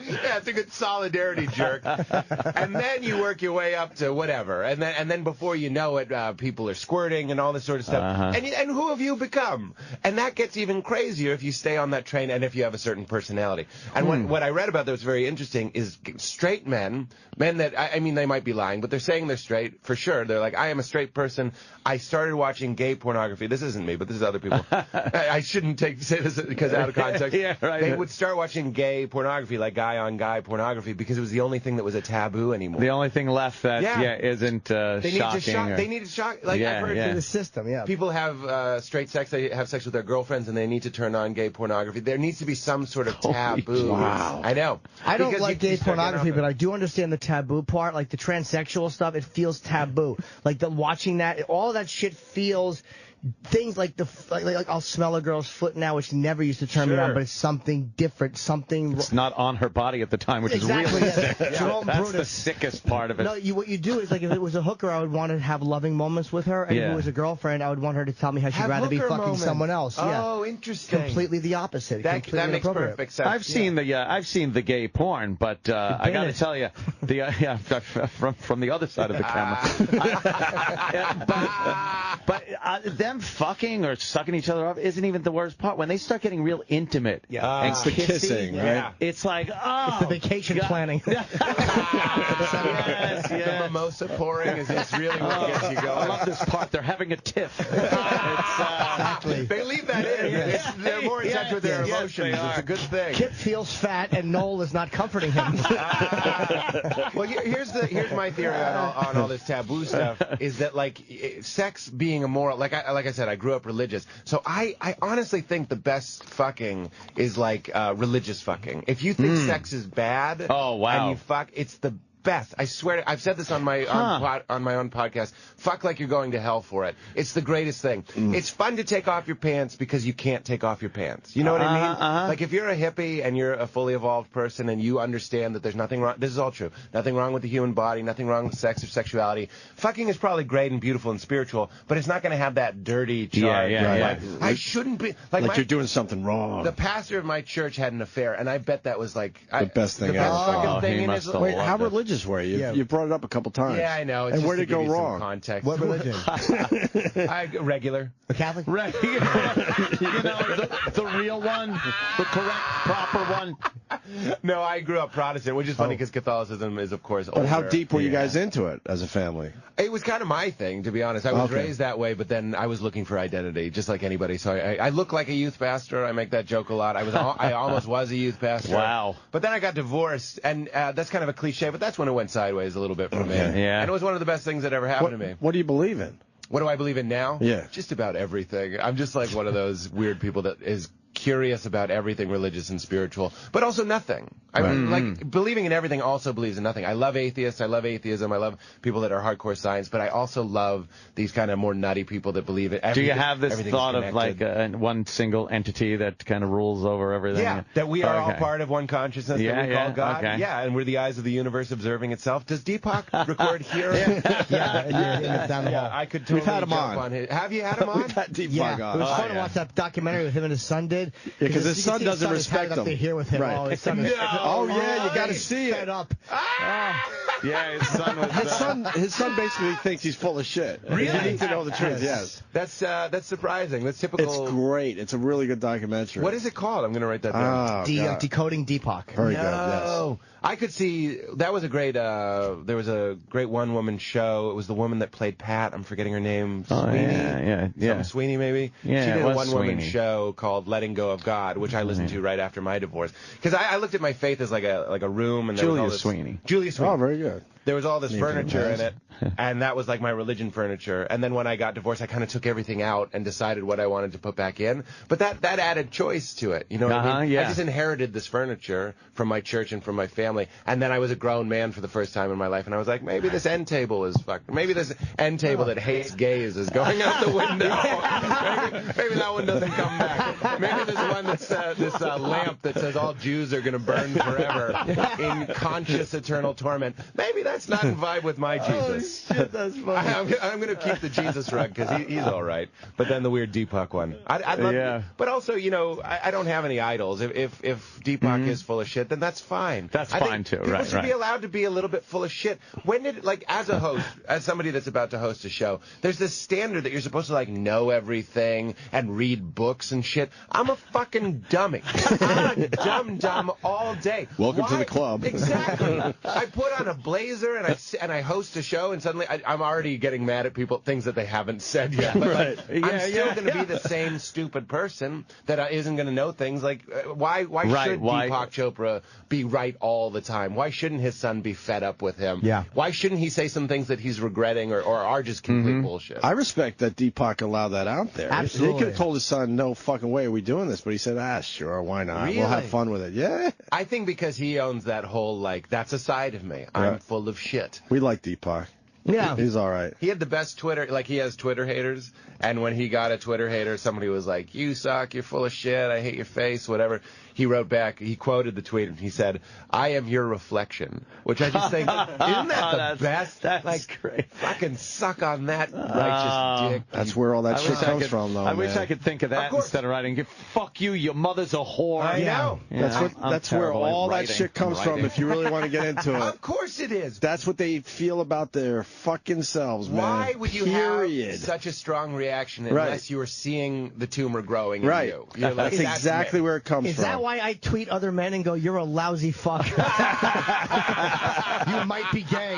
Yeah, it's a good solidarity jerk. And then you work your way up to whatever, and then before you know it, people are squirting and all this sort of stuff. And who have you become? And that gets even crazier if you stay on that train and if you have a certain personality. And what I read about that was very interesting is straight men that, I mean, they might be lying, but they're saying they're straight for sure. They're like, I am a straight person. I started watching gay pornography. This isn't me, but this is other people. I shouldn't say this because out of context. Yeah, right. They would start watching gay pornography, like guy-on-guy pornography, because it was the only thing that was a taboo anymore. The only thing left that isn't They need to shocking. shock. They need to shock. Like I've heard To the system, yeah. people have straight sex. They have sex with their girlfriends, and they need to turn on gay pornography. There needs to be some sort of taboo. Wow. I know. I don't Because like you gay start getting pornography, off but it. I do understand the taboo part. Like the transsexual stuff, it feels taboo. Like watching that, all that shit feels. Things like like I'll smell a girl's foot now, which never used to turn me on, but it's something different, something. It's not on her body at the time, which Exactly, is really yeah. Jerome that's Brutus. the sickest part of it. No, what you do is, like, if it was a hooker, I would want to have loving moments with her, and if Yeah. it was a girlfriend, I would want her to tell me how she'd Have rather be hooker fucking moments. someone else. Yeah. Oh, interesting. Completely the opposite. That Completely makes inappropriate. perfect sense. I've seen the gay porn, but I got to tell you, from the other side of the camera. But them fucking or sucking each other off isn't even the worst part. When they start getting real intimate and It's the kissing, right? it's like, oh, It's the vacation planning. The mimosa pouring is just really what gets you I going. love this part. They're having a tiff. Exactly. They leave that in. They're more in touch with their emotions. It's a good thing. Kip feels fat, and Noel is not comforting him. Well, here's my theory on all this taboo stuff is that like sex being immoral. Like I said, I grew up religious, so I honestly think the best fucking is like religious fucking. If you think sex is bad, and you fuck, it's the best. I swear, I've said this on my on my own podcast. Fuck like you're going to hell for it. It's the greatest thing. It's fun to take off your pants because you can't take off your pants. You know what I mean? Like if you're a hippie and you're a fully evolved person and you understand that there's nothing wrong. This is all true. Nothing wrong with the human body. Nothing wrong with sex or sexuality. Fucking is probably great and beautiful and spiritual, but it's not going to have that dirty charge. Like, I shouldn't be like you're doing something wrong. The pastor of my church had an affair, and I bet that was like the best thing the ever. best fucking thing in his life. Wait, how religious were you? You brought it up a couple times. Yeah, I know. It's And just where to did it go give you some wrong? Context. What religion? Regular. A Catholic? Right. You know, the real one, the correct, proper one. No, I grew up Protestant, which is funny because Catholicism is, of course, older. But how deep were you guys into it as a family? It was kind of my thing, to be honest. I was raised that way, but then I was looking for identity, just like anybody. So I look like a youth pastor. I make that joke a lot. I almost was a youth pastor. Wow. But then I got divorced, and that's kind of a cliche, but that's when it went sideways a little bit for me. Yeah. And it was one of the best things that ever happened to me. What do you believe in? What do I believe in now? Yeah. Just about everything. I'm just like one of those weird people that is curious about everything religious and spiritual, but also nothing. I mean, like, believing in everything also believes in nothing. I love atheists. I love atheism. I love people that are hardcore science, but I also love these kind of more nutty people that believe it. Do you have this thought of like one single entity that kind of rules over everything? Yeah, that we are all part of one consciousness that we call God. Okay. Yeah, and we're the eyes of the universe observing itself. Does Deepak record here? Down the hall. I could totally We've had him jump on. his. Have you had him on? We've had Deepak Yeah, on. it was fun to watch that documentary with him and his son did. Yeah, because his son doesn't is respect up him. there here with him. Right. Oh, his son is, Oh, yeah, you got to see it. up. Yeah, his son was. His son basically thinks he's full of shit. Really? You need to know the truth. Yes. That's surprising. That's typical. It's great. It's a really good documentary. What is it called? I'm going to write that down. Oh, God. Decoding Deepak. Very good. Yes. No. I could see that was a great. There was a great one-woman show. It was the woman that played Pat. I'm forgetting her name. Sweeney. Yeah. Something Sweeney, maybe. Yeah, she did it a was one-woman Sweeney. show called "Letting Go of God," which I listened to right after my divorce. Because I looked at my faith as like a room, and there was all Julia this, Sweeney. Julia Sweeney. Oh, very good. good. There was all this Maybe furniture it in it, and that was like my religion furniture. And then when I got divorced, I kind of took everything out and decided what I wanted to put back in. But that added choice to it. You know what I mean? Yeah. I just inherited this furniture from my church and from my family. And then I was a grown man for the first time in my life, and I was like, maybe this end table is fucked. Maybe this end table that hates gays is going out the window. maybe that one doesn't come back. Maybe this one that's this lamp that says all Jews are going to burn forever in conscious eternal torment. Maybe that's not in vibe with my Jesus. Oh, shit, that's funny. I'm going to keep the Jesus rug because he's all right. But then the weird Deepak one. I'd love but also, you know, I don't have any idols. If Deepak is full of shit, then that's fine. That's I think fine, too. People Right, should be allowed to be a little bit full of shit. When did, like, as a host, as somebody that's about to host a show, there's this standard that you're supposed to, like, know everything and read books and shit. I'm a fucking dummy. I'm a dumb all day. Welcome to Why? the club. Exactly. I put on a blazer and I host a show, and suddenly I'm already getting mad at people, things that they haven't said yet. But like, I'm still going to be the same stupid person that isn't going to know things. Like, why should Deepak Chopra be right all the time? Why shouldn't his son be fed up with him? Yeah. Why shouldn't he say some things that he's regretting or are just complete bullshit? I respect that Deepak allowed that out there. Absolutely. He could have told his son, no fucking way are we doing this. But he said, sure, why not? We'll have fun with it. Yeah. I think because he owns that whole, like, that's a side of me. I'm full of shit. We like Deepak. Yeah. He's all right. He had the best Twitter, like he has Twitter haters, and when he got a Twitter hater, somebody was like, you suck, you're full of shit, I hate your face, whatever. He wrote back, he quoted the tweet, and he said, I am your reflection, which I just think, isn't that the best? That's like, great. Fucking suck on that righteous dick. That's where all that shit comes from, though, I wish I could think of that instead of writing, fuck you, your mother's a whore. I know. That's where all that shit comes from, if you really want to get into it. Of course it is. That's what they feel about their fucking selves, man. Why would you have such a strong reaction unless you were seeing the tumor growing in you? You're like, that's exactly where it comes from. Is that why I tweet other men and go, you're a lousy fuck? You might be gay.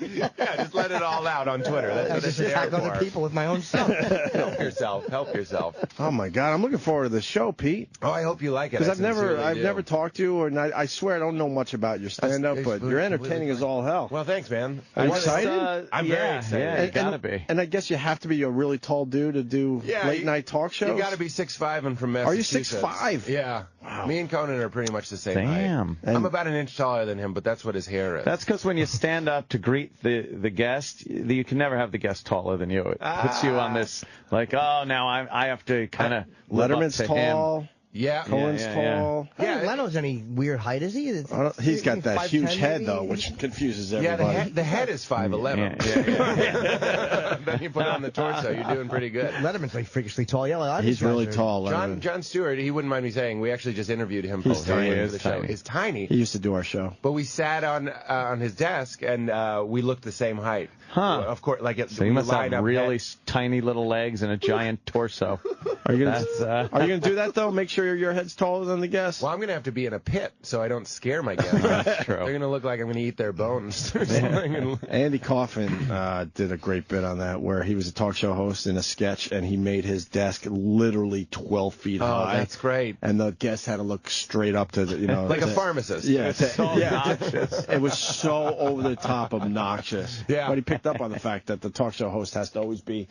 Yeah, just let it all out on Twitter. That's what just it's there attack other for. people with my own stuff. Help yourself. Oh my God, I'm looking forward to the show, Pete. Oh, I hope you like it. Because I I've never talked to you, and I swear I don't know much about your stand-up, but you're entertaining as all hell. Well, thanks, man. Are you excited? I'm very excited. Yeah, you gotta be. And I guess you have to be a really tall dude to do late night talk shows. You got to be 6'5" and from Are you Massachusetts. 6'5"? Yeah. Wow. Me and Conan are pretty much the same Damn. height. I'm about an inch taller than him, but that's what his hair is. That's because when you stand up to greet the guest, you can never have the guest taller than you. It puts you on this, like, oh, now I have to kind of Letterman's live up to tall. him. Yeah. Cohen's tall. I don't think Leno's any weird height, is he? He's got that 5'10" huge head, maybe? though, which confuses Yeah, everybody. the head is 5'11". Then you put on the torso, you're doing pretty good. Letterman's like freakishly tall. Yeah, like, He's really tall. Jon Stewart, he wouldn't mind me saying, we actually just interviewed him He's for tiny. the show. He's tiny. He used to do our show. But we sat on his desk, and we looked the same height. Huh. Of course, like So you must have really tiny little legs and a giant torso. Are you gonna do that though? Make sure your head's taller than the guest. Well, I'm gonna have to be in a pit so I don't scare my guests. That's true. They're gonna look like I'm gonna eat their bones or something. Andy Kaufman did a great bit on that, where he was a talk show host in a sketch, and he made his desk literally 12 feet high. Oh, that's great. And the guest had to look straight up to the, like a pharmacist. Yeah, It's so obnoxious. It was so over the top obnoxious. Yeah. But he picked up on the fact that the talk show host has to always be,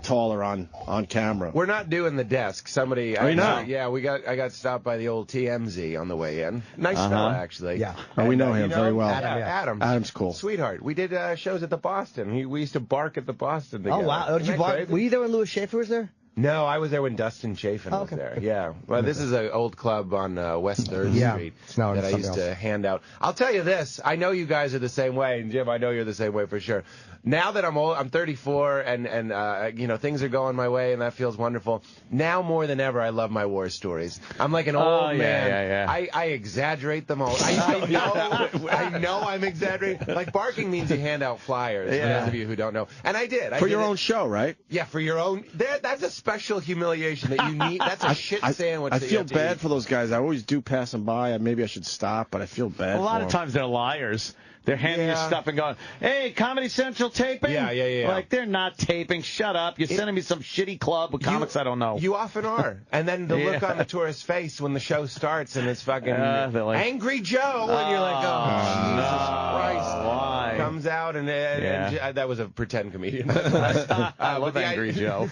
taller on camera. We're not doing the desk. Somebody. Are you not? Yeah, I got stopped by the old TMZ on the way in. Nice fella, actually. Yeah. Oh, we know him very well. Adam. Adam's cool. Sweetheart. We did shows at the Boston. We used to bark at the Boston together. Oh, wow. Did you bark? Were you there when Louis Schaefer was there? No, I was there when Dustin Chafin was there. Yeah. Well, this is an old club on West 3rd Street that I used to hand out. I'll tell you this. I know you guys are the same way, and Jim, I know you're the same way for sure. Now that I'm old, I'm 34, and things are going my way, and that feels wonderful. Now more than ever, I love my war stories. I'm like an old man. I exaggerate them all. I know I'm exaggerating. Like, barking means you hand out flyers, for those of you who don't know. And I did. For your own show, right? Yeah, for your own. That's a special humiliation that you need. That's a shit sandwich. I that you feel have to bad eat. for those guys. I always do pass them by. Maybe I should stop, but I feel bad. A lot for of them. times they're liars. They're handing you stuff and going, hey, Comedy Central taping? Yeah. Like, they're not taping. Shut up. You're sending me some shitty club with comics I don't know. You often are. And then the look on the tourist's face when the show starts and it's fucking they're like, Angry Joe, and you're like, Jesus Christ. Why? Comes out, and that was a pretend comedian. I love Angry Joe.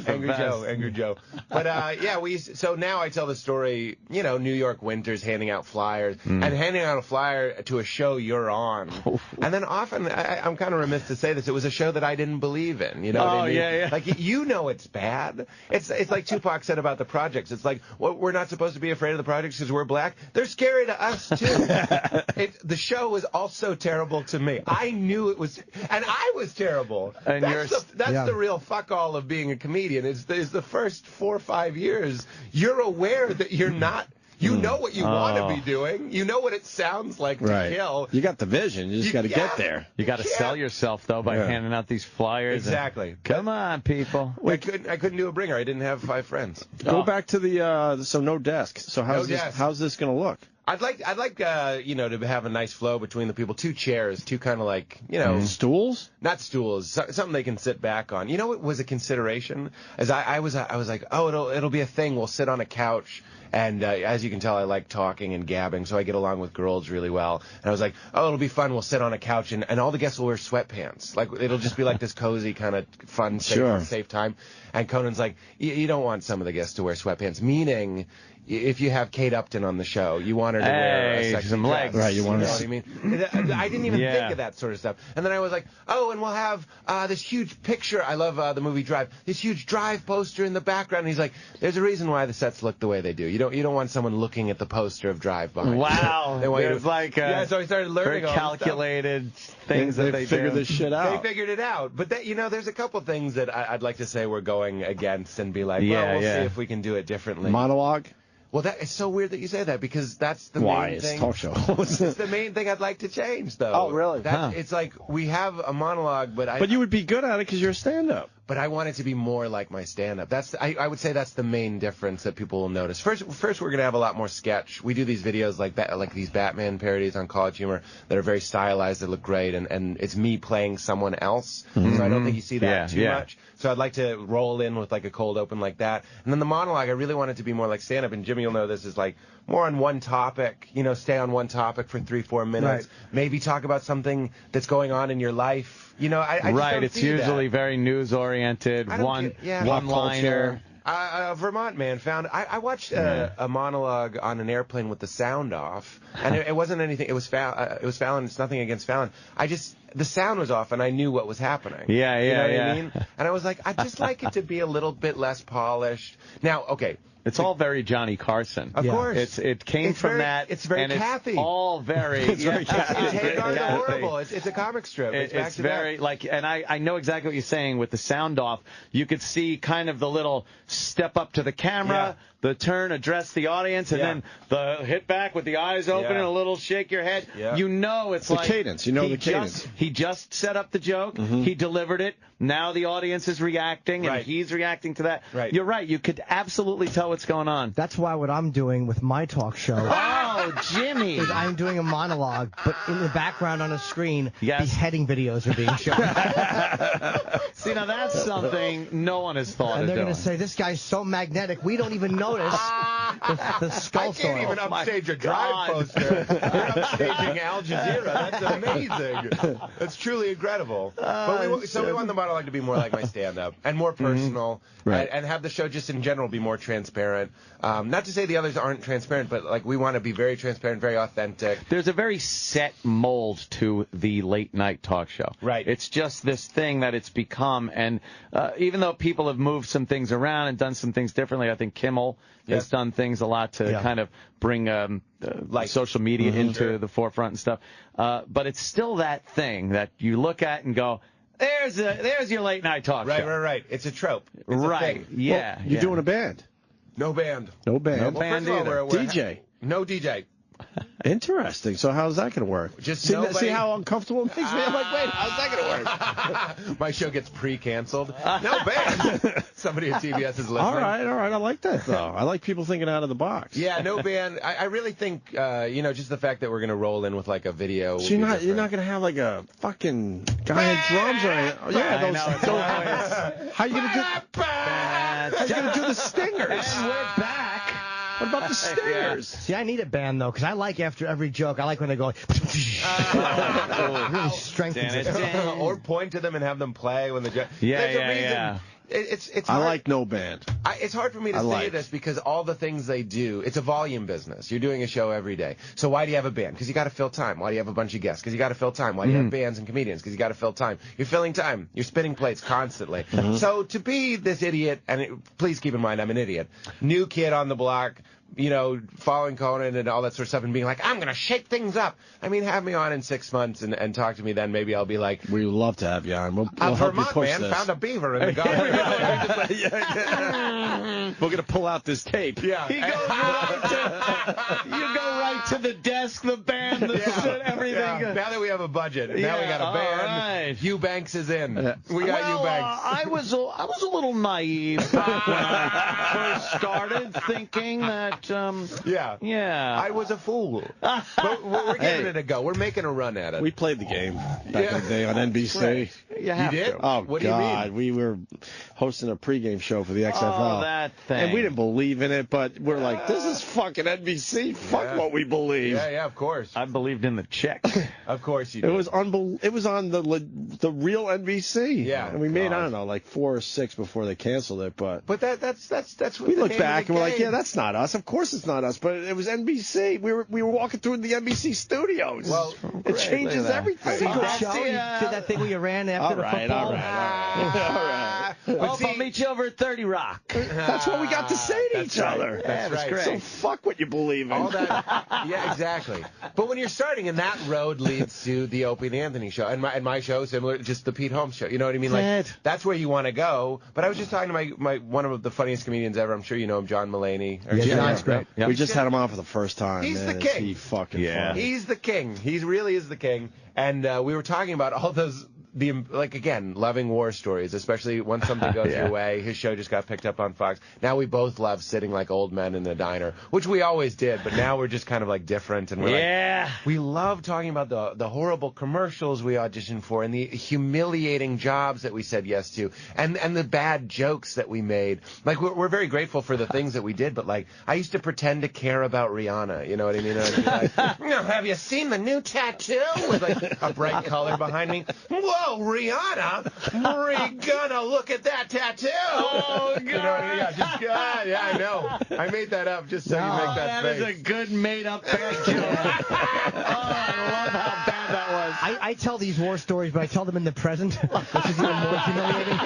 Angry Joe. But so now I tell the story, New York winters, handing out flyers, and handing out a flyer to a show you're on. And then often, I'm kind of remiss to say this, it was a show that I didn't believe in. You know what I mean? Yeah. Like, it's bad. It's like Tupac said about the projects. It's like, we're not supposed to be afraid of the projects because we're black. They're scary to us, too. The show was also terrible to me. I knew it was, and I was terrible. And that's the real fuck all of being a comedian. Is the first 4 or 5 years, you're aware that you're not. You know what you want to be doing. You know what it sounds like to kill. You got the vision. You just got to get there. You got to sell yourself, though, by handing out these flyers. Exactly. Come on, people. I couldn't do a bringer. I didn't have 5 friends. Go back to the so no desk. So how's this going to look? I'd like to have a nice flow between the people. 2 chairs, 2 kind of like, stools? Not stools, something they can sit back on. You know what was a consideration? As I was like, oh, it'll be a thing. We'll sit on a couch. And as you can tell, I like talking and gabbing, so I get along with girls really well. And I was like, oh, it'll be fun. We'll sit on a couch, and all the guests will wear sweatpants. Like, it'll just be like this cozy kind of fun, safe time. And Conan's like, you don't want some of the guests to wear sweatpants, meaning if you have Kate Upton on the show, you want her to wear a sexy some dress. legs. Right, you want know what I mean? I didn't even think of that sort of stuff. And then I was like, oh, and we'll have this huge picture. I love the movie Drive. This huge Drive poster in the background. And he's like, there's a reason why the sets look the way they do. You don't want someone looking at the poster of Drive behind you. Wow. There's so I started learning very all calculated things that they figured do. this shit out. They figured it out. But there's a couple things that I'd like to say we're going against and be like, we'll see if we can do it differently. Monologue? Well, it's so weird that you say that because that's the Why? main thing. It's talk show. It's the main thing I'd like to change, though. Oh, really? It's like we have a monologue, but you would be good at it because you're a stand-up. But I want it to be more like my stand-up. I would say that's the main difference that people will notice. First, we're gonna have a lot more sketch. We do these videos like these Batman parodies on College Humor that are very stylized, that look great, and it's me playing someone else. Mm-hmm. So I don't think you see that too much. So I'd like to roll in with like a cold open like that. And then the monologue, I really want it to be more like stand-up. And Jimmy, you'll know this is like more on one topic. Stay on one topic for 3-4 minutes. Right. Maybe talk about something that's going on in your life. I just don't it's see usually that. very news-oriented, one-liner. Vermont man found I watched a monologue on an airplane with the sound off, and it wasn't anything. It was Fallon. It's nothing against Fallon. The sound was off, and I knew what was happening. You know what I mean? And I was like, I'd just like it to be a little bit less polished. Now, okay. It's all very Johnny Carson. Of course. It came from that. It's very and Kathy. It's all very. It's very Kathy. It's Hagar the Horrible. It's a comic strip. It's very and I know exactly what you're saying with the sound off. You could see kind of the little step up to the camera, the turn, address the audience, and then the hit back with the eyes open and a little shake your head. Yeah. It's the like cadence. The cadence. He just set up the joke. Mm-hmm. He delivered it. Now the audience is reacting, and he's reacting to that. Right. You're right. You could absolutely tell what's going on. That's why what I'm doing with my talk show. Oh, Jimmy! Is I'm doing a monologue, but in the background on a screen, beheading videos are being shown. See, now that's something no one has thought of doing. And they're going to say, this guy's so magnetic, we don't even notice the skull I can't even upstage a Drive poster. You're upstaging Al Jazeera. That's amazing. That's truly incredible. But we want the monologue to be more like my stand-up and more personal, and have the show just in general be more transparent. Not to say the others aren't transparent, but like we want to be very transparent, very authentic. There's a very set mold to the late night talk show. Right. It's just this thing that it's become, and even though people have moved some things around and done some things differently, I think Kimmel has done things a lot to kind of bring social media into the forefront and stuff. But it's still that thing that you look at and go, there's your late night talk show. Right. It's a trope. It's right. A thing. Yeah. Well, you're doing a band. No band. No band. No band either. We're DJ. No DJ. Interesting. So how's that going to work? Just see, nobody- see how uncomfortable it makes me? I'm like, wait, how's that going to work? My show gets pre-canceled. No band. Somebody at TBS is listening. All right. I like that, though. I like people thinking out of the box. Yeah, no band. I really think, just the fact that we're going to roll in with like a video. So you're not going to have like a fucking guy at drums or anything. Yeah, how you going to do? How you going to do the stingers? And we're back. What about the stingers? See, I need a band, though, because I like after every joke, I like when they go, really strengthens it. Or point to them and have them play when the joke. Yeah, There's a yeah, reason. yeah. It's I hard. like no band. It's hard for me to say this because all the things they do, it's a volume business. You're doing a show every day. So why do you have a band? Because you got to fill time. Why do you have a bunch of guests? Because you got to fill time. Why do you have bands and comedians? Because you got to fill time. You're filling time. You're spinning plates constantly. So to be this idiot, and please keep in mind I'm an idiot, new kid on the block, following Conan and all that sort of stuff and being like, I'm going to shake things up. I mean, have me on in 6 months and talk to me then. Maybe I'll be like, we would love to have you on. We'll help Vermont you push man this. found a beaver in the garden. We're going to pull out this tape. Yeah. You go right to the desk, the band, the shit, everything. Yeah. Now that we have a budget, now we got a band. Right. Hugh Banks is in. We got Hugh Banks. I was a little naive back when I first started thinking that. Yeah. I was a fool. But we're giving it a go. We're making a run at it. We played the game back in the day on NBC. Right. You have did? to. Oh, What God. do you mean? We were hosting a pregame show for the XFL. Oh, that thing. And we didn't believe in it, but we're like, this is fucking NBC. Fuck what we believe. Yeah, of course. I believed in the check. Of course you It did. was It was on the real NBC. Yeah. And we made, I don't know, like 4 or 6 before they canceled it. But that's what we the look name back of the and we're like, game. yeah, that's not us. Of course it's not us. But it was NBC. We were walking through the NBC studios. Well, it changes everything. Secret show? You did that thing where you ran after the football? All right. I'll meet you over at 30 Rock. That's what we got to say to each other. That's right. So fuck what you believe in. All that, yeah, exactly. But when you're starting, and that road leads to the Opie and Anthony show, and my show, similar, just the Pete Holmes show. You know what I mean? Like that's where you want to go. But I was just talking to my one of the funniest comedians ever. I'm sure you know him, John Mulaney. John's great. Yep. We just had him on for the first time. He's man. the king. He fucking funny. He's the king. He really is the king. And we were talking about all those. Again, loving war stories, especially when something goes your way. His show just got picked up on Fox. Now we both love sitting like old men in a diner, which we always did, but now we're just kind of like different. And we're like, we love talking about the horrible commercials we auditioned for and the humiliating jobs that we said yes to and the bad jokes that we made. Like, we're very grateful for the things that we did, but like, I used to pretend to care about Rihanna. You know what I mean? I'd be like, have you seen the new tattoo? With like a bright color behind me. Whoa, Rihanna! We're gonna look at that tattoo! Oh, God! You know, I know. I made that up just so you make that face. That is a good made-up bad joke. I love how bad that was. I tell these war stories, but I tell them in the present, which is even more humiliating.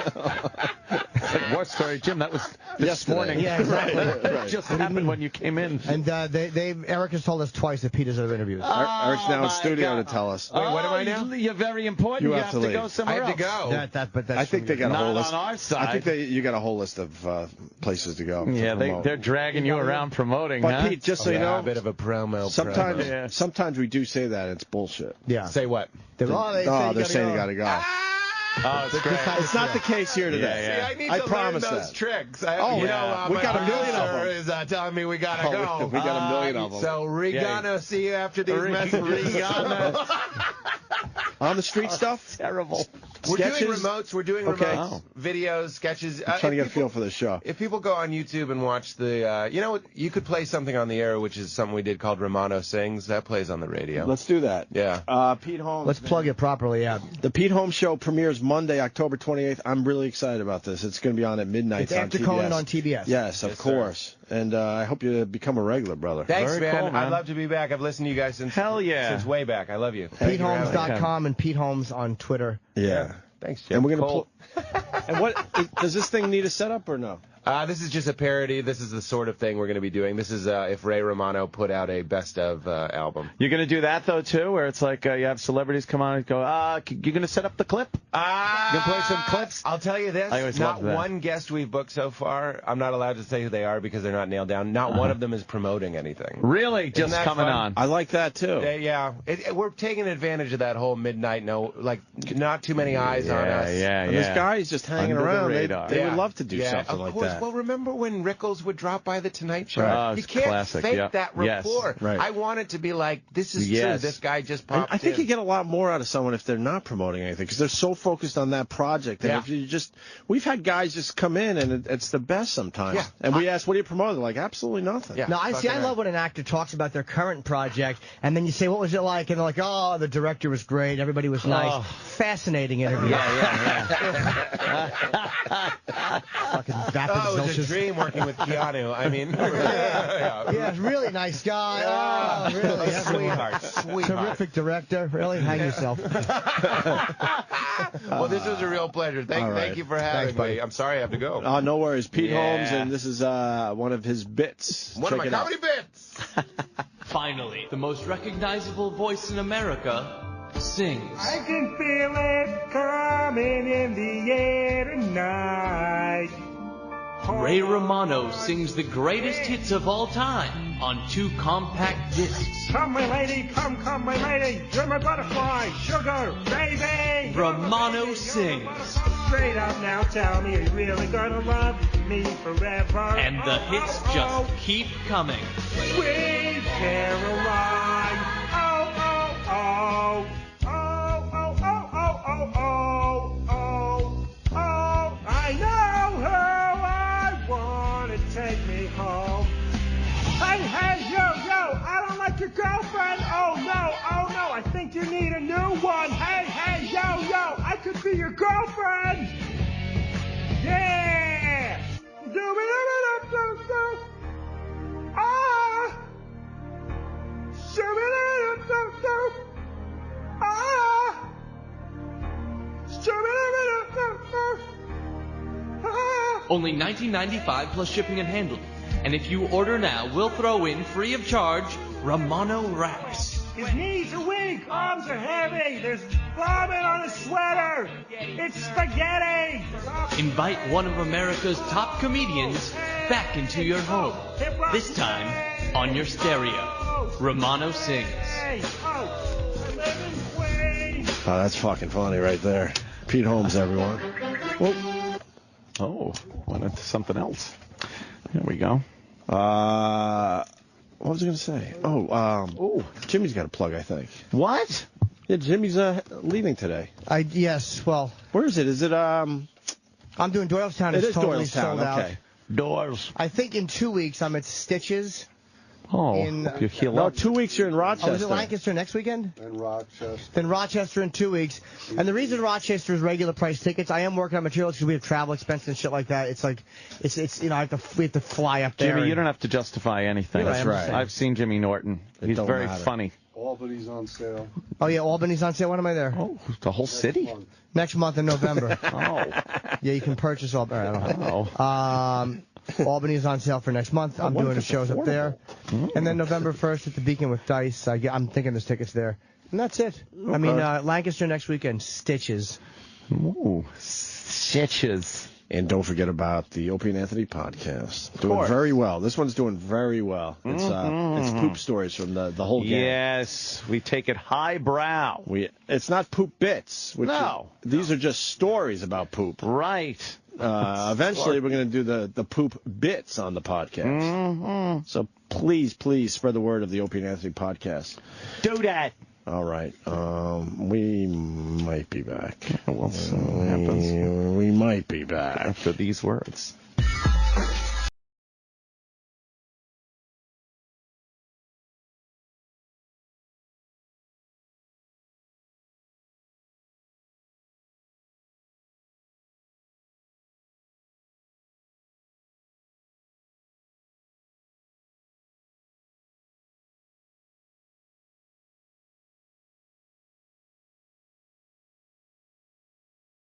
War story, Jim. That was this morning. Yeah, exactly. It just happened when you came in. And Eric has told us twice that Pete has other interviews. Eric's now in studio to tell us. Wait, what am I now? You're very important. You have to go somewhere I have to else. go. But that's I think they got a whole Not list. on our side. I think you got a whole list of places to go. Yeah, they're dragging you around promoting, But huh? Pete, just so you know, a bit of a promo. sometimes we do say that it's bullshit. Yeah. Say what? They're saying you gotta go. Oh, it's great. It's not the case here today. See, I need to promise learn those that. tricks. We my got a million of them. Is telling me we gotta go. We got a million of them. So we're gonna see you after these messages. On the street stuff? Terrible. We're doing Sketches? remotes. We're doing Okay. remotes, videos, sketches. I'm trying to get a feel for this show. If people go on YouTube and watch the, you could play something on the air, which is something we did called Romano Sings. That plays on the radio. Let's do that. Yeah. Pete Holmes. Let's plug it properly, yeah. The Pete Holmes Show premieres Monday, October 28th. I'm really excited about this. It's going to be on at midnight It's on after TBS. Conan on TBS. Yes, of course. And I hope you become a regular, brother. Thanks, Very man. cool, man. I'd love to be back. I've listened to you guys since since way back. I love you. PeteHolmes.com and Pete Holmes on Twitter. Yeah. Thanks, Jim. And we're going to and what does this thing need a setup or no? This is just a parody. This is the sort of thing we're going to be doing. This is if Ray Romano put out a best of album. You're going to do that, though, too, where it's like you have celebrities come on and go, you're going to set up the clip? You going to play some clips? I'll tell you this. I always Not loved that. one guest we've booked so far, I'm not allowed to say who they are because they're not nailed down. Not one of them is promoting anything. Really? Isn't Just that coming fun? on. I like that, too. Yeah. We're taking advantage of that whole midnight, not too many eyes on us. And this guy is just hanging Under the around. radar. They Yeah. would love to do something of like course. that. Well, remember when Rickles would drop by the Tonight Show? Right. Oh, You it's can't classic, fake yeah. that Yes, rapport. right. I want it to be like, this is true. Yes. This guy just And popped I think in. you get a lot more out of someone if they're not promoting anything because they're so focused on that project. And Yeah. if you we've had guys just come in and it's the best sometimes. Yeah. And we ask, what are you promoting? They're like, absolutely nothing. No, I love when an actor talks about their current project, and then you say, what was it like? And they're like, oh, the director was great, everybody was nice. Oh. Fascinating interview. Fucking vapid Oh, it was a Zelchus. dream working with Keanu. I mean, Yeah, really nice guy. Oh, really? Sweetheart, sweetheart. Terrific director. Really? Hang yourself. Well, this was a real pleasure. All Thank right. you for having Thanks, buddy. me. I'm sorry I have to go. Oh, no worries. Pete Yeah. Holmes, and this is one of his bits. One of Check my it out. comedy bits. Finally, the most recognizable voice in America sings. I can feel it coming in the air tonight. Ray Romano sings the greatest hits of all time on 2 compact discs. Come, my lady, come, my lady. You're my butterfly, sugar, baby. Romano sings. Straight up now, tell me, are you really gonna love me forever? And the hits just keep coming. Sweet Caroline. Oh, oh, oh. Oh, oh, oh, oh, oh, oh, oh, oh. I know who I want to take me home. Hey, hey, yo, I don't like your girlfriend. Oh, no, I think you need a new one. Hey, hey, yo, I could be your girlfriend. Yeah. Do-be-do-be-do-do-do. Ah. Shoo-be-do-do-do-do. Ah. Shoo-be-do-be-do-do-do. Ah. Only $19.95 plus shipping and handling. And if you order now, we'll throw in free of charge Romano wraps. His knees are weak, arms are heavy, there's vomit on his sweater. It's spaghetti. Invite one of America's top comedians back into your home. This time on your stereo. Romano sings. Oh, that's fucking funny right there. Pete Holmes, everyone. Oh, went into something else. Here we go. What was I going to say? Jimmy's got a plug, I think. What? Yeah, Jimmy's leaving today. Yes, well. Where is it? Is it, I'm doing Doylestown. It It's is totally Doylestown, sold out. okay. Doors. I think in 2 weeks I'm at Stitches. Oh, you heal No, up. 2 weeks you're in Rochester. Oh, is it Lancaster next weekend? In Rochester. Then Rochester in 2 weeks. And the reason Rochester is regular price tickets, I am working on materials because we have travel expenses and shit like that. It's like, it's we have to fly up there. Jimmy, you don't have to justify anything. That's right. I've seen Jimmy Norton. He's don't very matter. funny. Albany's on sale. Oh, yeah, Albany's on sale. When am I there? Oh, the whole city? Next month in November. Oh. Yeah, you can purchase Albany. I don't know. Albany's on sale for next month. I'm doing the shows up there. And then November 1st at the Beacon with Dice. I'm thinking there's tickets there. And that's it. I mean, Lancaster next weekend, Stitches. Ooh, Stitches. And don't forget about the Opie and Anthony podcast. Doing very well. This one's doing very well. It's poop stories from the whole gang. Yes, we take it highbrow. It's not poop bits. No. These are just stories about poop. Right. Eventually, we're going to do the poop bits on the podcast. So please spread the word of the Opie and Anthony podcast. Do that. All right. We might be back. We'll see what happens. We might be back after these words.